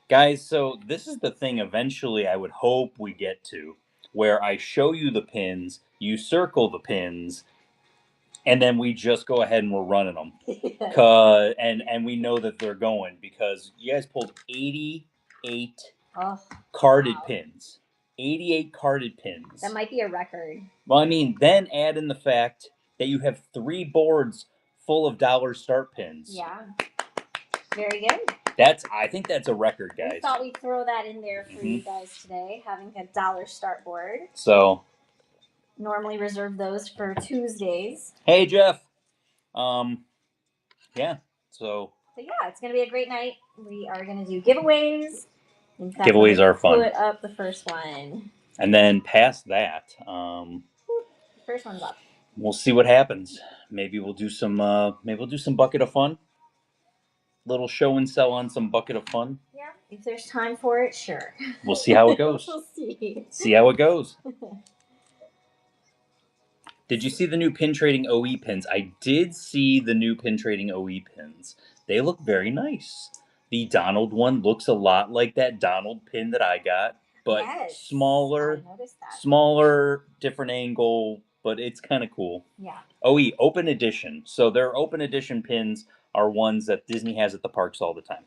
Guys, so this is the thing eventually I would hope we get to, where I show you the pins, you circle the pins, and then we just go ahead and we're running them. And we know that they're going because you guys pulled 88 carded pins. 88 carded pins. That might be a record. Well, I mean, then add in the fact that you have 3 boards full of dollar start pins. Yeah. Very good. I think that's a record, guys. We thought we'd throw that in there for you guys today, having a dollar start board. So normally reserve those for Tuesdays. Hey, Jeff. Yeah. So yeah, it's gonna be a great night. We are gonna do giveaways. In fact, giveaways are fun. Put up the first one. And then past that, the first one's up. We'll see what happens. Maybe we'll do some. Maybe we'll do some bucket of fun. Little show and sell on some bucket of fun. Yeah, if there's time for it, sure. We'll see how it goes. We'll see. See how it goes. Did you see the new pin trading OE pins? I did see the new pin trading OE pins. They look very nice. The Donald one looks a lot like that Donald pin that I got, but smaller, different angle, but it's kind of cool. Yeah. OE, open edition. So their open edition pins are ones that Disney has at the parks all the time.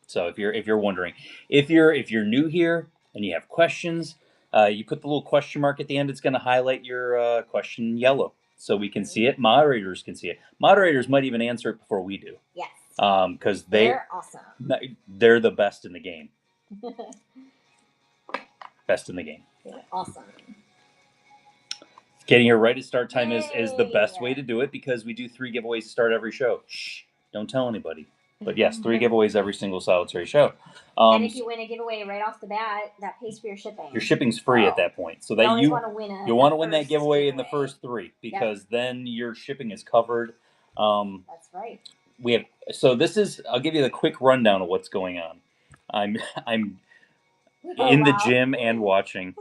So if you're wondering, if you're new here and you have questions, you put the little question mark at the end. It's going to highlight your question in yellow, so we can see it. Moderators can see it. Moderators might even answer it before we do. Yes. Because they're awesome. They're the best in the game. Best in the game. They're awesome. Getting here right at start time is the best way to do it, because we do 3 giveaways to start every show. Shh! Don't tell anybody. But yes, 3 giveaways every single solitary show. And if you win a giveaway right off the bat, that pays for your shipping. Your shipping's free at that point. So that you want to win that giveaway in the first 3, because then your shipping is covered. That's right. We have I'll give you the quick rundown of what's going on. I'm in the gym and watching.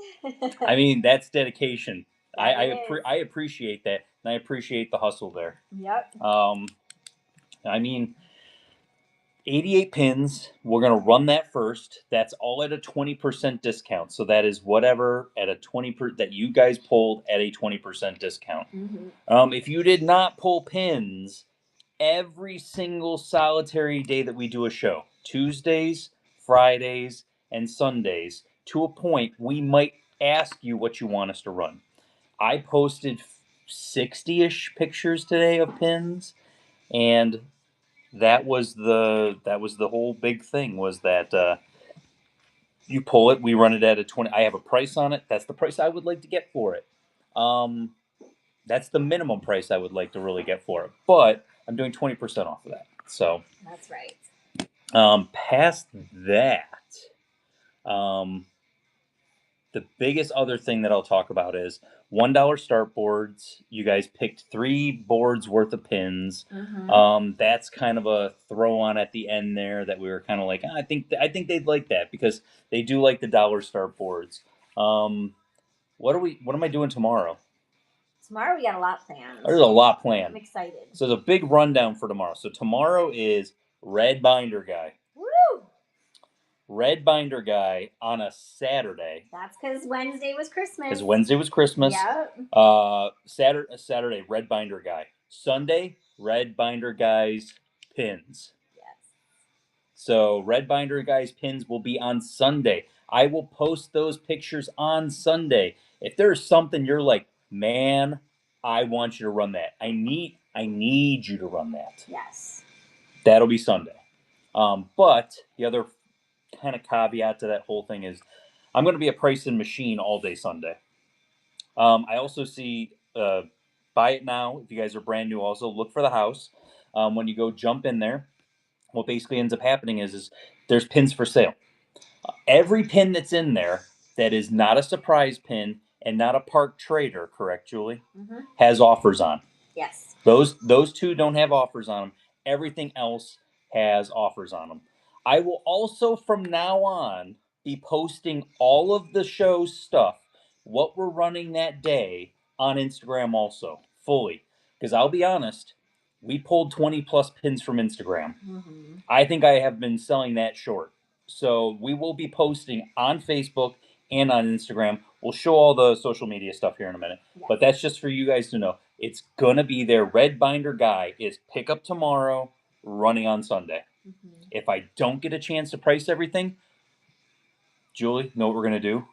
I mean, that's dedication. I appreciate that, and I appreciate the hustle there. Yep. I mean, 88 pins. We're going to run that first. That's all at a 20% discount. So that is whatever at a 20% that you guys pulled at a 20% discount. If you did not pull pins every single solitary day that we do a show, Tuesdays, Fridays, and Sundays, to a point, we might ask you what you want us to run. I posted 60-ish pictures today of pins, and that was the whole big thing, was that you pull it, we run it at a 20. I have a price on it. That's the price I would like to get for it. That's the minimum price I would like to really get for it. But I'm doing 20% off of that. So that's right. Past that, the biggest other thing that I'll talk about is $1 start boards. You guys picked 3 boards worth of pins. That's kind of a throw on at the end there that we were kind of like, I think they'd like that, because they do like the dollar start boards. What am I doing tomorrow? Tomorrow we got a lot planned. There's a lot planned. I'm excited. So there's a big rundown for tomorrow. So tomorrow is Red Binder Guy. Woo! Red Binder Guy on a Saturday. That's because Wednesday was Christmas. Because Wednesday was Christmas. Yep. Saturday, Red Binder Guy. Sunday, Red Binder Guy's pins. Yes. So Red Binder Guy's pins will be on Sunday. I will post those pictures on Sunday. If there's something you're like, man, I want you to run that. I need you to run that. Yes. That'll be Sunday. But the other kind of caveat to that whole thing is I'm going to be a pricing machine all day Sunday. I also see buy it now. If you guys are brand new, also look for the house. When you go jump in there, what basically ends up happening is there's pins for sale. Every pin that's in there that is not a surprise pin and not a park trader, correct, Julie? Has offers on. Yes. Those 2 don't have offers on them. Everything else has offers on them. I will also, from now on, be posting all of the show stuff, what we're running that day, on Instagram also, fully. Because I'll be honest, we pulled 20 plus pins from Instagram. I think I have been selling that short. So we will be posting on Facebook and on Instagram. We'll show all the social media stuff here in a minute. Yes. But that's just for you guys to know. It's going to be there. Red Binder Guy is pick up tomorrow, running on Sunday. Mm-hmm. If I don't get a chance to price everything, Julie, know what we're going to do?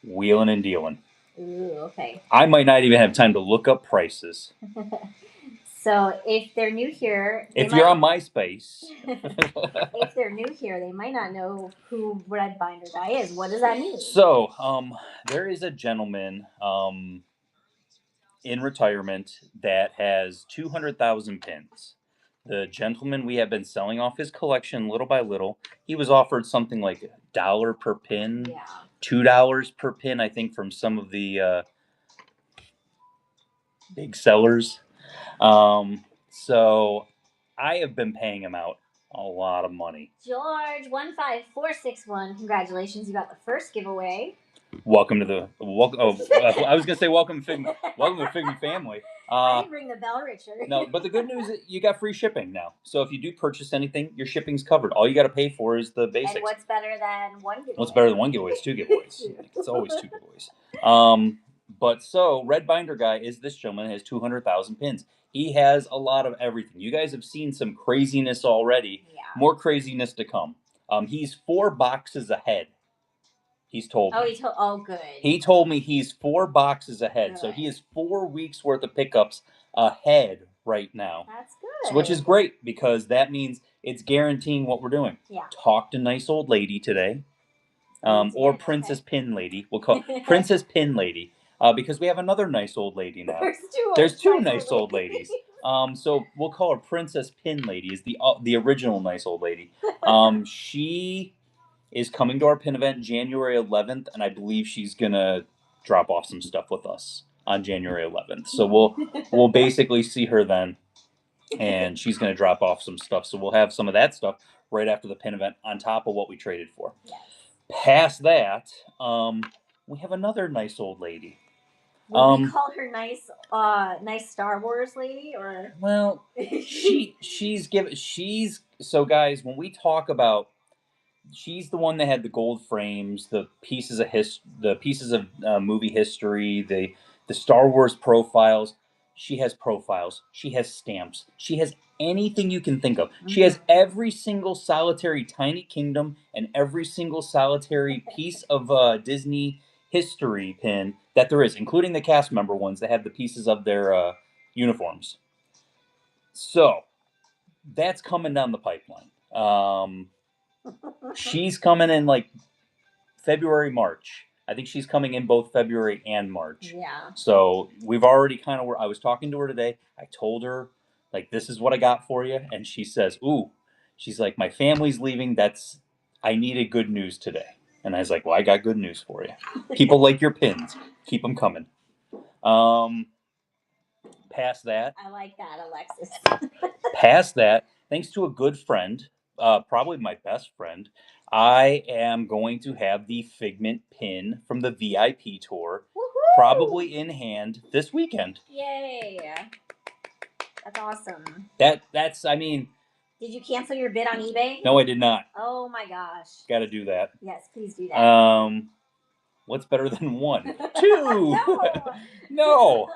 Wheeling and dealing. Ooh, okay. I might not even have time to look up prices. So if they're new here, if you're on MySpace, if they're new here, they might not know who Red Binder Guy is. What does that mean? So, there is a gentleman in retirement that has 200,000 pins. The gentleman, we have been selling off his collection little by little. He was offered something like $1 per pin, Yeah. $2 per pin, I think, from some of the big sellers. So I have been paying him out a lot of money. George 15461, congratulations! You got the first giveaway. Welcome to the I was gonna say welcome to Figment family. I didn't ring the bell, Richard. No, but the good news is you got free shipping now. So if you do purchase anything, your shipping's covered. All you got to pay for is the basics. And what's better than one giveaway? What's better than one giveaway is two giveaways. It's always two giveaways. But so Red Binder Guy is this gentleman, has 200,000 pins. He has a lot of everything. You guys have seen some craziness already. Yeah. More craziness to come. He's 4 boxes ahead. He's told me. Oh, good. He told me he's 4 boxes ahead. Good. So he is 4 weeks worth of pickups ahead right now. That's good. So, which is great because that means it's guaranteeing what we're doing. Yeah. Talk to Nice Old Lady today. Or Princess Pin Lady. We'll call it Princess Pin Lady. Because we have another nice old lady now. There's two nice old ladies. So we'll call her Princess Pin Lady, is the original nice old lady. She is coming to our pin event January 11th, and I believe she's gonna drop off some stuff with us on January 11th. So we'll basically see her then, and she's gonna drop off some stuff. So we'll have some of that stuff right after the pin event on top of what we traded for. Yes. Past that, we have another nice old lady. Would we call her nice Star Wars lady, or? Well, she's so guys, when we talk about, she's the one that had the gold frames, the pieces of movie history, the Star Wars profiles. She has profiles. She has stamps. She has anything you can think of. Mm-hmm. She has every single solitary Tiny Kingdom and every single solitary piece of Disney history pin that there is, including the cast member ones that have the pieces of their uniforms. So that's coming down the pipeline. She's coming in like February, March. I think she's coming in both February and March. Yeah. So we've already kind of, I was talking to her today. I told her, like, this is what I got for you. And she says, ooh, she's like, my family's leaving. I needed good news today. And I was like, well, I got good news for you. People like your pins. Keep them coming. Past that. I like that, Alexis. Past that, thanks to a good friend, probably my best friend, I am going to have the Figment pin from the VIP tour. Woo-hoo! Probably in hand this weekend. Yay. That's awesome. That's, I mean... Did you cancel your bid on eBay? No, I did not. Oh my gosh. Got to do that. Yes, please do that. What's better than 1? 2! No.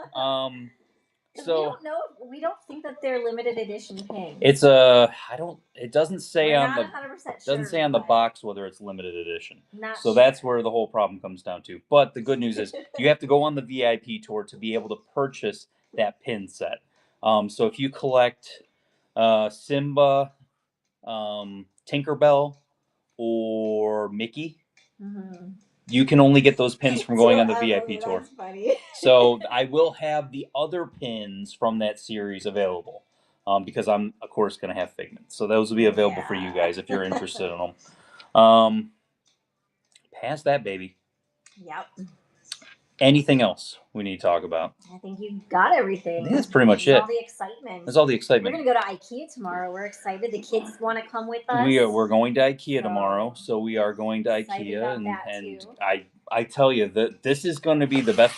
So we don't think that they're limited edition pins. It's it doesn't say on the box whether it's limited edition. So that's where the whole problem comes down to. But the good news is you have to go on the VIP tour to be able to purchase that pin set. So if you collect Simba, Tinkerbell, or Mickey, mm-hmm. you can only get those pins from going on the VIP tour. That's funny. So I will have the other pins from that series available because I'm, of course, going to have Figment. So those will be available for you guys if you're interested in them. Past that, baby. Yep. Anything else we need to talk about? I think you got everything. I think that's pretty much it. All the excitement. That's all the excitement. We're going to go to IKEA tomorrow. We're excited. The kids want to come with us. We're going to IKEA tomorrow. So we are going to IKEA. And I tell you, that this is going to be the best.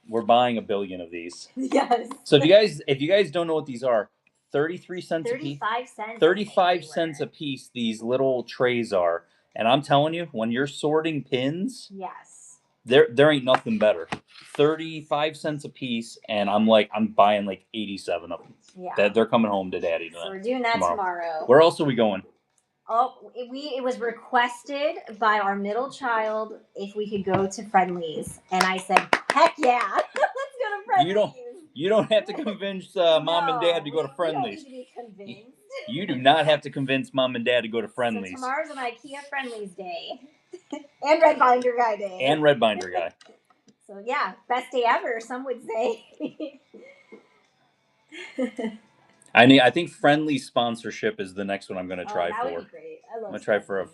We're buying 1 billion of these. Yes. So if you guys don't know what these are, 33 cents a piece. 35 cents. 35 cents a piece these little trays are. And I'm telling you, when you're sorting pins, Yes. there ain't nothing better. 35 cents a piece, and I'm buying like 87 of them. Yeah. That they're coming home to Daddy tonight. So we're doing that tomorrow. Where else are we going? Oh, it was requested by our middle child if we could go to Friendly's, and I said, "Heck yeah, let's go to Friendly's." You don't have to convince Mom and Dad to go to Friendly's. We don't need to be convinced. You do not have to convince Mom and Dad to go to Friendly's. So tomorrow's an IKEA Friendly's day, and Red Binder Guy day. And Red Binder Guy. So yeah, best day ever. Some would say. I think Friendly's sponsorship is the next one I'm going to try that for. would be great. I love. I'm going to try for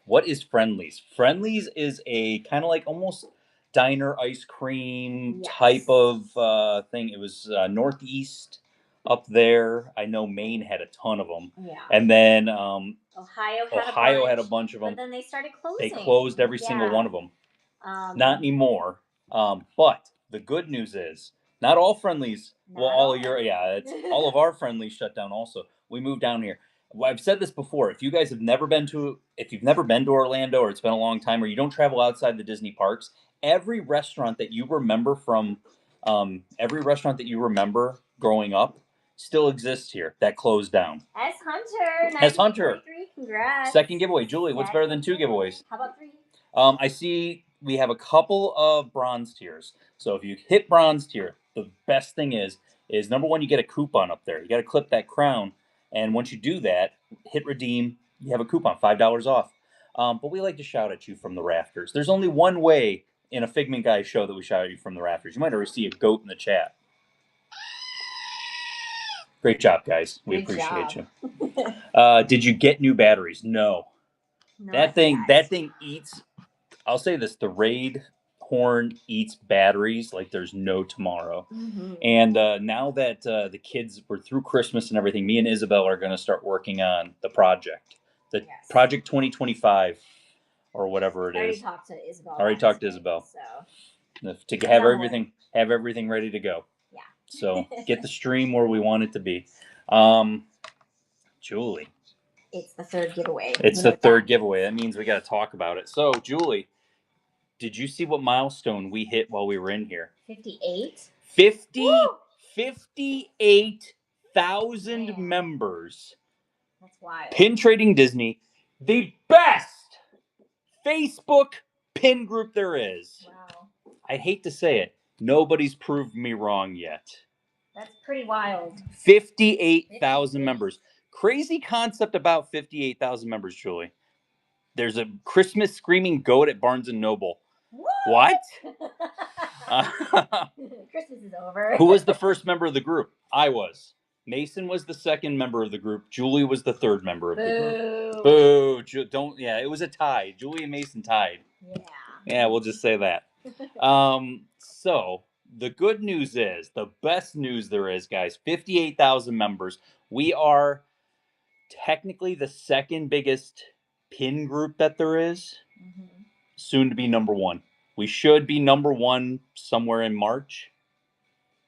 what is Friendly's? Friendly's is a kind of like almost diner ice cream type of thing. It was Northeast up there. I know Maine had a ton of them. Yeah. And then Ohio had a bunch of them. But then they started closing. They closed every single one of them. Not anymore. But the good news is not all Friendly's. All of our Friendly's shut down. Also, we moved down here. Well, I've said this before. If you've never been to Orlando, or it's been a long time, or you don't travel outside the Disney parks, every restaurant that you remember growing up still exists here. That closed down. S. Hunter. S. Hunter. Congrats. Second giveaway, Julie. What's better than 2 giveaways? How about 3? I see we have a couple of bronze tiers. So if you hit bronze tier, the best thing is number one, you get a coupon up there. You got to clip that crown, and once you do that, hit redeem. You have a coupon, $5 off. But we like to shout at you from the rafters. There's only one way in a Figment Guy show that we shout at you from the rafters. You might already see a goat in the chat. Great job, guys. We appreciate you. Did you get new batteries? No. That thing eats. I'll say this: the Raid Horn eats batteries like there's no tomorrow. Mm-hmm. And now that the kids were through Christmas and everything, me and Isabel are going to start working on the project, Project 2025, or whatever it is. I already talked to Isabel. So to have everything ready to go. Yeah. So get the stream where we want it to be. Julie. It's the third giveaway. Giveaway. That means we got to talk about it. So, Julie, did you see what milestone we hit while we were in here? 58. 58,000 members. That's wild. Pin Trading Disney, the best Facebook pin group there is. Wow. I hate to say it. Nobody's proved me wrong yet. That's pretty wild. 58,000 members. Crazy concept about 58,000 members, Julie. There's a Christmas screaming goat at Barnes & Noble. What? Christmas is over. Who was the first member of the group? I was. Mason was the second member of the group. Julie was the third member of the group. Boo. It was a tie. Julie and Mason tied. Yeah, we'll just say that. So, the good news is, the best news there is, guys, 58,000 members. We are technically the second biggest pin group that there is. Mm-hmm. Soon to be number one. We should be number one somewhere in March.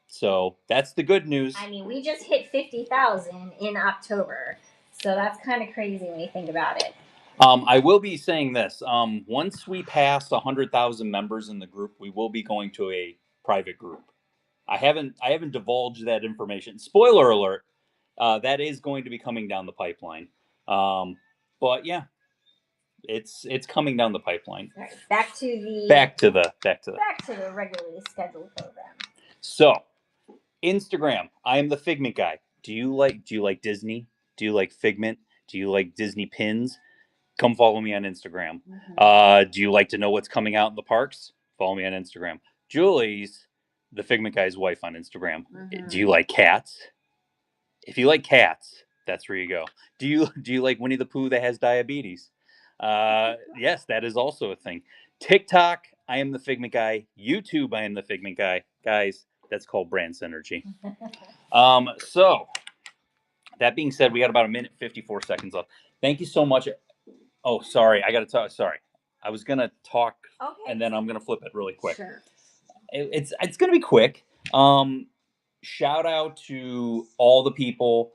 So that's the good news. I mean, we just hit 50,000 in October. So that's kind of crazy when you think about it. I will be saying this. Once we pass 100,000 members in the group, we will be going to a private group. I haven't divulged that information. Spoiler alert. That is going to be coming down the pipeline. But yeah, it's coming down the pipeline. All right, back to the regularly scheduled program. So, Instagram. I am the Figment Guy. Do you like Disney? Do you like Figment? Do you like Disney pins? Come follow me on Instagram. Mm-hmm. Do you like to know what's coming out in the parks? Follow me on Instagram. Julie's the Figment Guy's wife on Instagram. Mm-hmm. Do you like cats? If you like cats, that's where you go. Do you like Winnie the Pooh that has diabetes? Yes, that is also a thing. TikTok, I am the Figment Guy. YouTube, I am the Figment Guy. Guys, that's called brand synergy. So, that being said, we got about 1 minute 54 seconds left. Thank you so much. Oh, sorry. I got to talk. Sorry. I was going to talk, and then I'm going to flip it really quick. Sure. It's going to be quick. Shout out to all the people.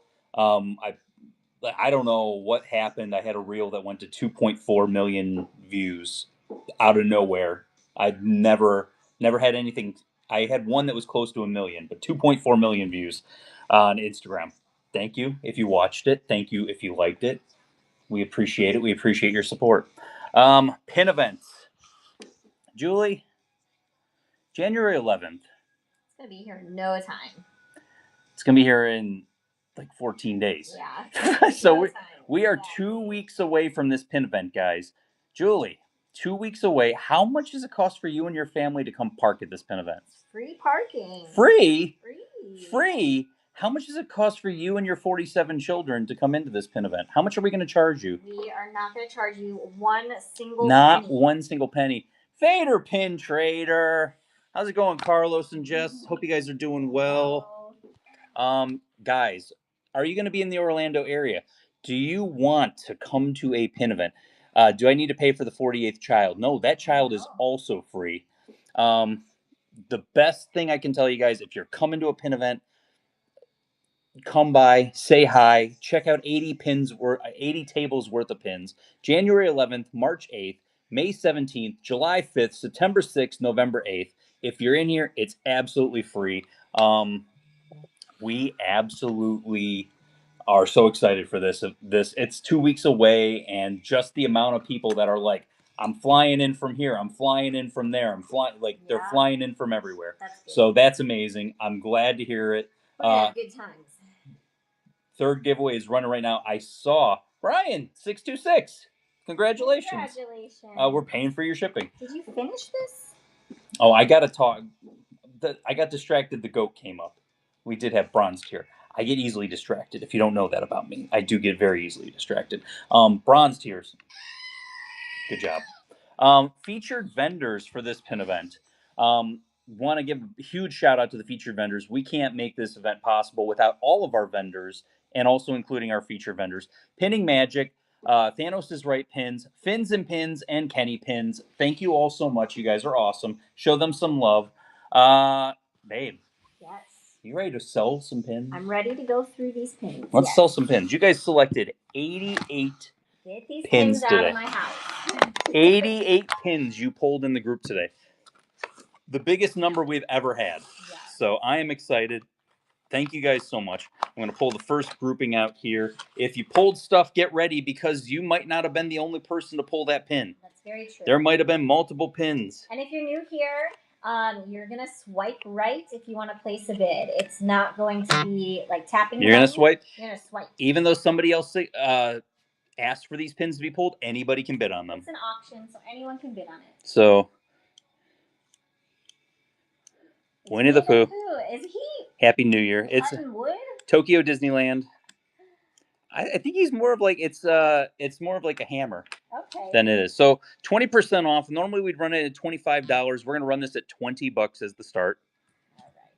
I don't know what happened. I had a reel that went to 2.4 million views out of nowhere. I've never had anything. I had one that was close to a million, but 2.4 million views on Instagram. Thank you if you watched it. Thank you if you liked it. We appreciate it. We appreciate your support. Pin events. Julie, January 11th. It's going to be here in no time. It's going to be here in like 14 days. Yeah. So we are 2 weeks away from this pin event, guys. Julie, 2 weeks away. How much does it cost for you and your family to come park at this pin event? Free parking. Free? Free? How much does it cost for you and your 47 children to come into this pin event? How much are we going to charge you? We are not going to charge you one single Not penny. one single penny. Fader Pin Trader. How's it going, Carlos and Jess? Hope you guys are doing well. Guys, are you going to be in the Orlando area? Do you want to come to a pin event? Do I need to pay for the 48th child? No, that child is also free. The best thing I can tell you guys, if you're coming to a pin event, come by, say hi, check out 80 tables worth of pins. January 11th, March 8th, May 17th, July 5th, September 6th, November 8th. If you're in here, it's absolutely free. We absolutely are so excited for this. It's 2 weeks away, and just the amount of people that are like, I'm flying in from here, I'm flying in from there, I'm flying, like, they're flying in from everywhere. So that's amazing. I'm glad to hear it. We're gonna have good times. Third giveaway is running right now. I saw Brian 626. Congratulations. We're paying for your shipping. Did you finish this? Oh, I gotta talk. I got distracted. The goat came up. We did have bronze tier. I get easily distracted. If you don't know that about me, I do get very easily distracted. Bronze tiers. Good job. Featured vendors for this pin event. Want to give a huge shout out to the featured vendors. We can't make this event possible without all of our vendors, and also including our featured vendors. Pinning Magic, Thanos is Right Pins, Fins and Pins, and Kenny Pins. Thank you all so much. You guys are awesome. Show them some love. Babe. Yes. You ready to sell some pins? I'm ready to go through these pins. Let's sell some pins. You guys selected 88 Get these pins out today. of my house. 88 pins you pulled in the group today. The biggest number we've ever had. Yeah. So I am excited. Thank you guys so much. I'm going to pull the first grouping out here. If you pulled stuff, get ready, because you might not have been the only person to pull that pin. That's very true. There might have been multiple pins. And if you're new here, you're going to swipe right if you want to place a bid. It's not going to be like tapping. You're going to swipe? You're going to swipe. Even though somebody else asked for these pins to be pulled, anybody can bid on them. It's an auction, so anyone can bid on it. So, Winnie the Pooh. Is he? Happy New Year. It's Wood? Tokyo Disneyland. I think he's more of like it's more of like a hammer. Okay. Than it is. So 20% off. Normally we'd run it at $25. We're gonna run this at $20 as the start. All right.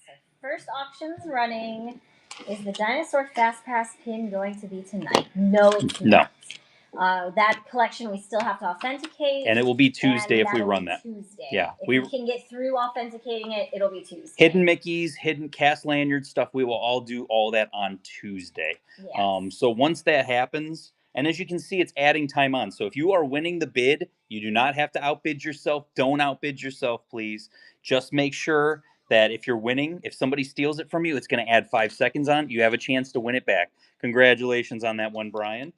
So first auction's running. Is the Dinosaur Fast Pass pin going to be tonight? No, it's not. That collection we still have to authenticate. And it will be Tuesday if we run that. Tuesday. Yeah. If we can get through authenticating it, it'll be Tuesday. Hidden Mickeys, hidden cast lanyard stuff, we will all do all that on Tuesday. Yes. So once that happens, and as you can see, it's adding time on. So if you are winning the bid, you do not have to outbid yourself. Don't outbid yourself, please. Just make sure that if you're winning, if somebody steals it from you, it's going to add 5 seconds on. You have a chance to win it back. Congratulations on that one, Brian.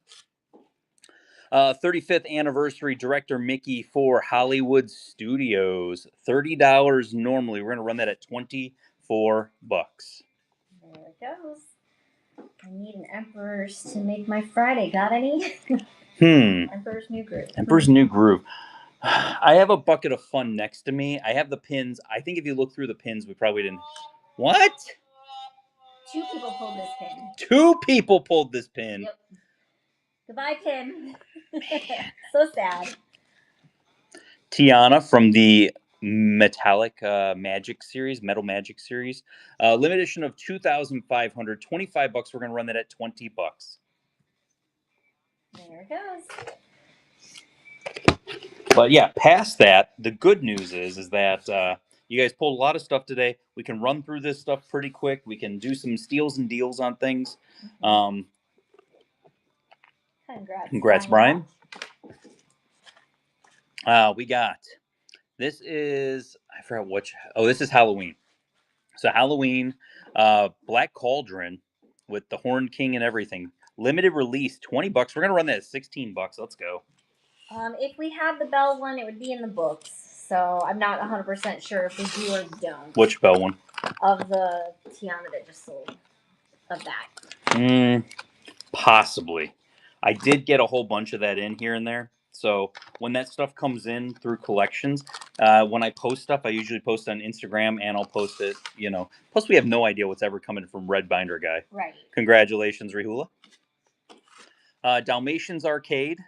35th anniversary director Mickey for Hollywood Studios. $30 normally. We're going to run that at $24. There it goes. I need an Emperor's to make my Friday. Got any? Emperor's New Groove. Emperor's New Groove. I have a bucket of fun next to me. I have the pins. I think if you look through the pins, we probably didn't. What? 2 people pulled this pin. 2 people pulled this pin. Yep. Goodbye, pin. So sad. Tiana from the Metallic Magic series, Metal Magic series. Limited edition of 2,500. $25. We're going to run that at $20. There it goes. But yeah, past that, the good news is that you guys pulled a lot of stuff today. We can run through this stuff pretty quick. We can do some steals and deals on things. Congrats, Brian. We got, this is, I forgot which, this is Halloween. So Halloween, Black Cauldron with the Horned King and everything. Limited release, $20. We're going to run that at $16. Let's go. If we had the Bell one, it would be in the books. So I'm not 100% sure if we do or don't. Which Bell one? Of the Tiana that just sold. Of that. Possibly. I did get a whole bunch of that in here and there. So when that stuff comes in through collections, when I post stuff, I usually post on Instagram and I'll post it, Plus, we have no idea what's ever coming from Red Binder Guy. Right. Congratulations, Rihula. Dalmatians Arcade,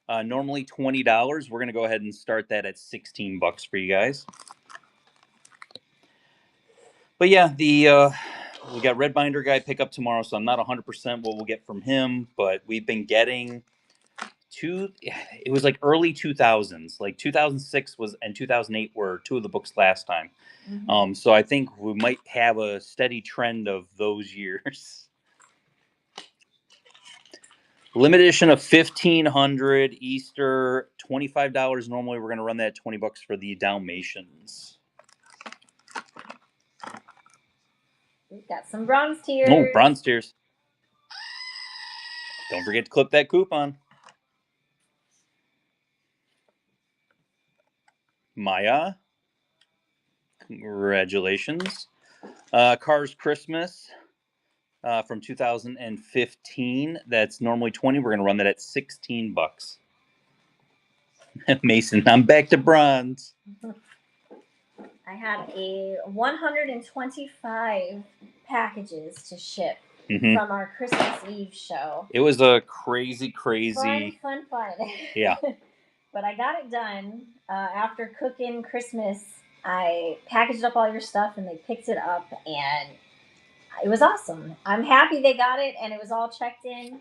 normally $20. We're going to go ahead and start that at $16 for you guys. But yeah, we got Red Binder Guy pickup tomorrow, so I'm not 100% what we'll get from him, but we've been getting it was like early 2000s, like 2006 and 2008 were two of the books last time. Mm-hmm. So I think we might have a steady trend of those years. Limited edition of 1500 Easter, $25 normally. We're going to run that at $20 for the Dalmatians. We've got some bronze tiers. Oh, bronze tiers. Don't forget to clip that coupon. Maya, congratulations. Cars Christmas from 2015. That's normally $20. We're going to run that at $16. Mason, I'm back to bronze. I had 125 packages to ship from our Christmas Eve show. It was a crazy. Fun. Yeah. But I got it done. After cooking Christmas, I packaged up all your stuff and they picked it up and it was awesome. I'm happy they got it and it was all checked in.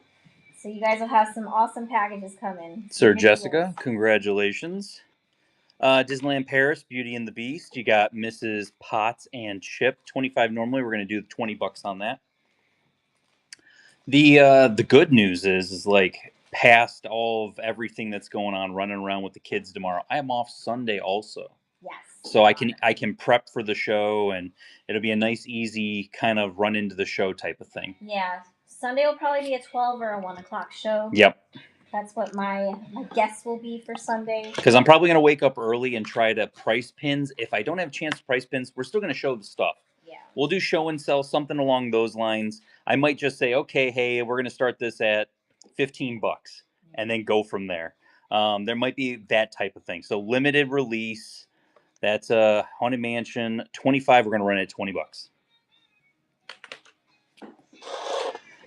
So you guys will have some awesome packages coming. Sir Jessica, congratulations. Disneyland Paris, Beauty and the Beast. You got Mrs. Potts and Chip, $25 normally. We're going to do $20 on that. The good news is like past all of everything that's going on, running around with the kids tomorrow. I am off Sunday also. Yes. So I can prep for the show and it'll be a nice, easy kind of run into the show type of thing. Yeah. Sunday will probably be a 12 or a 1 o'clock show. Yep. That's what my guess will be for Sunday. Because I'm probably going to wake up early and try to price pins. If I don't have a chance to price pins, we're still going to show the stuff. Yeah. We'll do show and sell, something along those lines. I might just say, okay, hey, we're going to start this at $15 and then go from there. There might be that type of thing. So limited release. That's a Haunted Mansion. 25. We're going to run it at $20.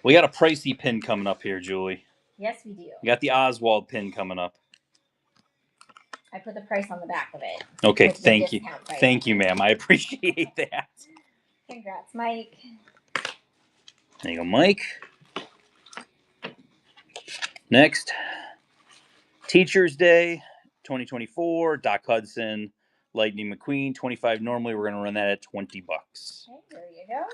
We got a pricey pin coming up here, Julie. Yes, we do. We got the Oswald pin coming up. I put the price on the back of it. Okay, thank you. Thank you, ma'am. I appreciate that. Congrats, Mike. There you go, Mike. Next, Teacher's Day, 2024. Doc Hudson, Lightning McQueen, 25 normally. We're going to run that at $20. Okay, there you go.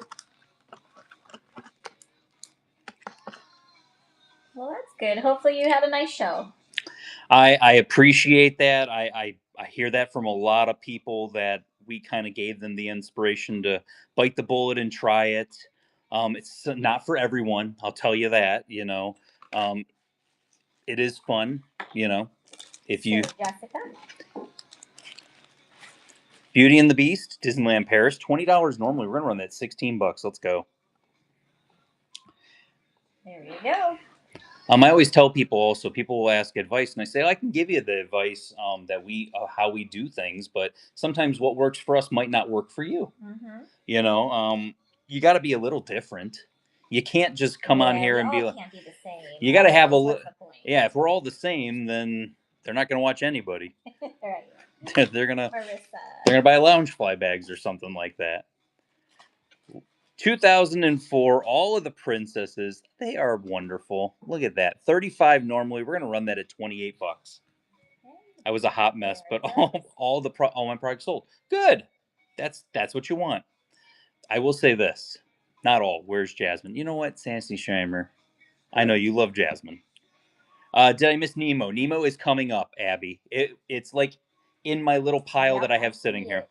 Well, that's good. Hopefully you had a nice show. I appreciate that. I hear that from a lot of people that we kind of gave them the inspiration to bite the bullet and try it. It's not for everyone. I'll tell you that, it is fun, if you... Jessica? Beauty and the Beast, Disneyland Paris, $20 normally. We're going to run that $16. Let's go. There you go. I always tell people also, people will ask advice, and I say, I can give you the advice that how we do things, but sometimes what works for us might not work for you. Mm-hmm. You got to be a little different. You can't just come on here and be like, can't be the same. You got to have a little. Yeah, if we're all the same, then they're not going to watch anybody. Right. they're gonna buy Loungefly bags or something like that. 2004, all of the princesses, they are wonderful. Look at that. 35 normally. We're going to run that at $28. I was a hot mess, but all my products sold. Good. That's what you want. I will say this. Not all. Where's Jasmine? You know what, Sassy Schreimer? I know you love Jasmine. Did I miss Nemo? Nemo is coming up, Abby. It's like in my little pile that I have sitting here.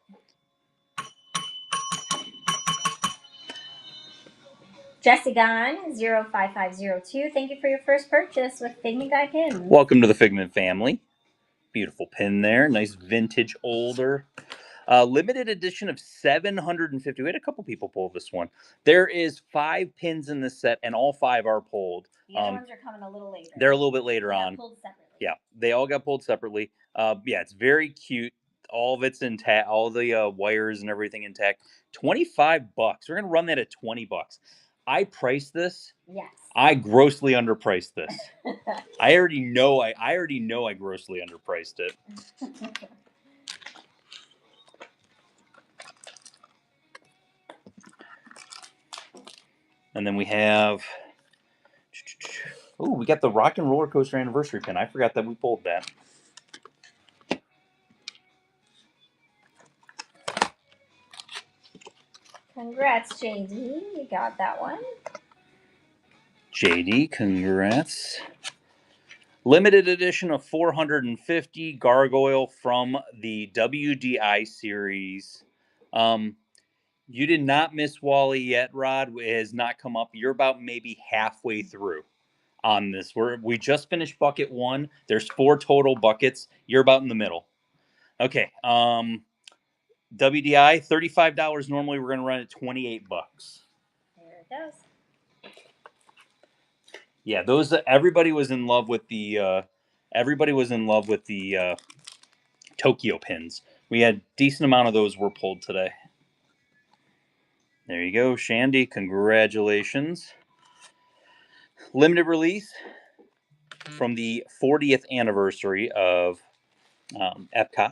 Jessigon 05502. Thank you for your first purchase with Figment Guy pins. Welcome to the Figment family. Beautiful pin there. Nice vintage older. Limited edition of 750. We had a couple people pull this one. There is 5 pins in this set, and all 5 are pulled. The other ones are coming a little later. They're a little bit later on. Pulled separately. Yeah, they all got pulled separately. Yeah, it's very cute. All of it's intact. All the wires and everything intact. $25. We're gonna run that at $20. I priced this. Yes. I grossly underpriced this. I already know I grossly underpriced it. And then we have, oh, we got the Rock and Roller Coaster anniversary pin. I forgot that we pulled that. Congrats, JD. You got that one. JD, congrats. Limited edition of 450 Gargoyle from the WDI series. You did not miss Wally yet, Rod. It has not come up. You're about maybe halfway through on this. We just finished bucket 1. There's 4 total buckets. You're about in the middle. Okay. WDI, $35 normally. We're going to run at $28. There it goes. Yeah, those everybody was in love with the Tokyo pins. We had decent amount of those were pulled today. There you go, Shandy. Congratulations. Limited release from the 40th anniversary of Epcot.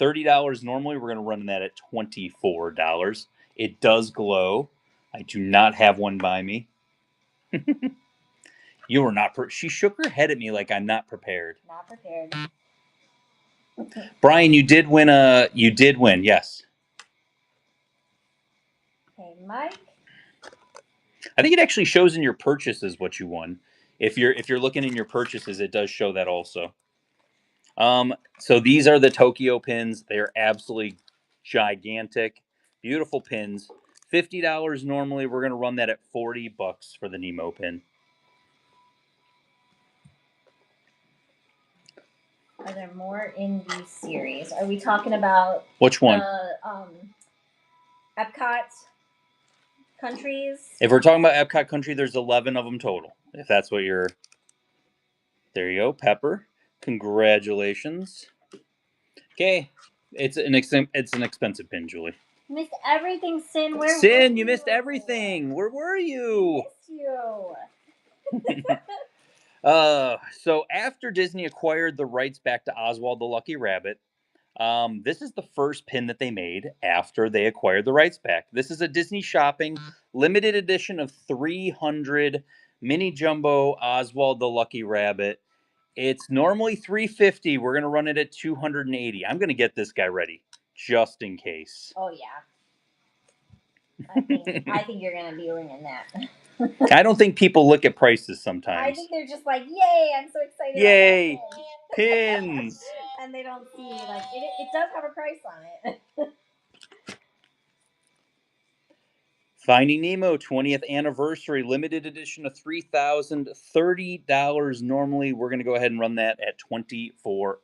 $30 normally. We're going to run that at $24. It does glow. I do not have one by me. You were not. She shook her head at me like I'm not prepared. Not prepared. Brian, you did win. You did win. Yes. Okay, Mike. I think it actually shows in your purchases what you won. If you're looking in your purchases, it does show that also. So these are the Tokyo pins. They're absolutely gigantic, beautiful pins. $50 normally. We're gonna run that at $40 for the Nemo pin. Are there more in these series? Are we talking about which one? Epcot countries? If we're talking about Epcot country, there's 11 of them total. If that's what you're. There you go, Pepper. Congratulations. Okay, it's an expensive pin, Julie. Missed everything, Sin. Where Sin, you missed everything. Where were you? Missed you. So after Disney acquired the rights back to Oswald the Lucky Rabbit, this is the first pin that they made after they acquired the rights back. This is a Disney Shopping limited edition of 300 mini jumbo Oswald the Lucky Rabbit. It's normally $350. We're gonna run it at $280. I'm gonna get this guy ready just in case. Oh yeah. I think you're gonna be winning that. I don't think people look at prices sometimes. I think they're just like, "Yay! I'm so excited!" Yay, pins! And they don't see like it does have a price on it. Finding Nemo 20th anniversary limited edition of $3,000, $30 normally. We're going to go ahead and run that at $24.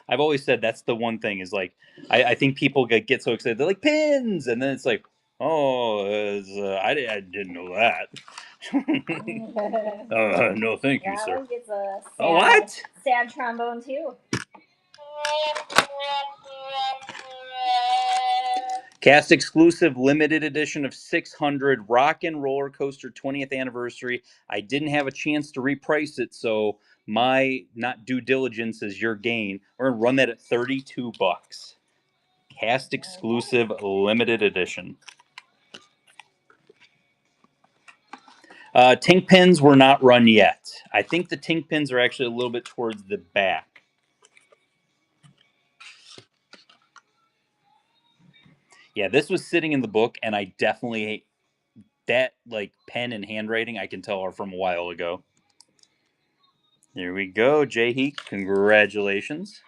I've always said that's the one thing is like I think people get so excited they're like pins, and then it's like, oh, I didn't know that. No, thank you, sir. That one gets a What? Sad trombone too. Cast exclusive limited edition of 600 Rock and Roller Coaster 20th anniversary. I didn't have a chance to reprice it, so my not due diligence is your gain. We're gonna run that at $32. Cast exclusive limited edition. Tink pins were not run yet. I think the Tink pins are actually a little bit towards the back. Yeah, this was sitting in the book, and I definitely that like pen and handwriting, I can tell are from a while ago. There we go, Jay. Congratulations.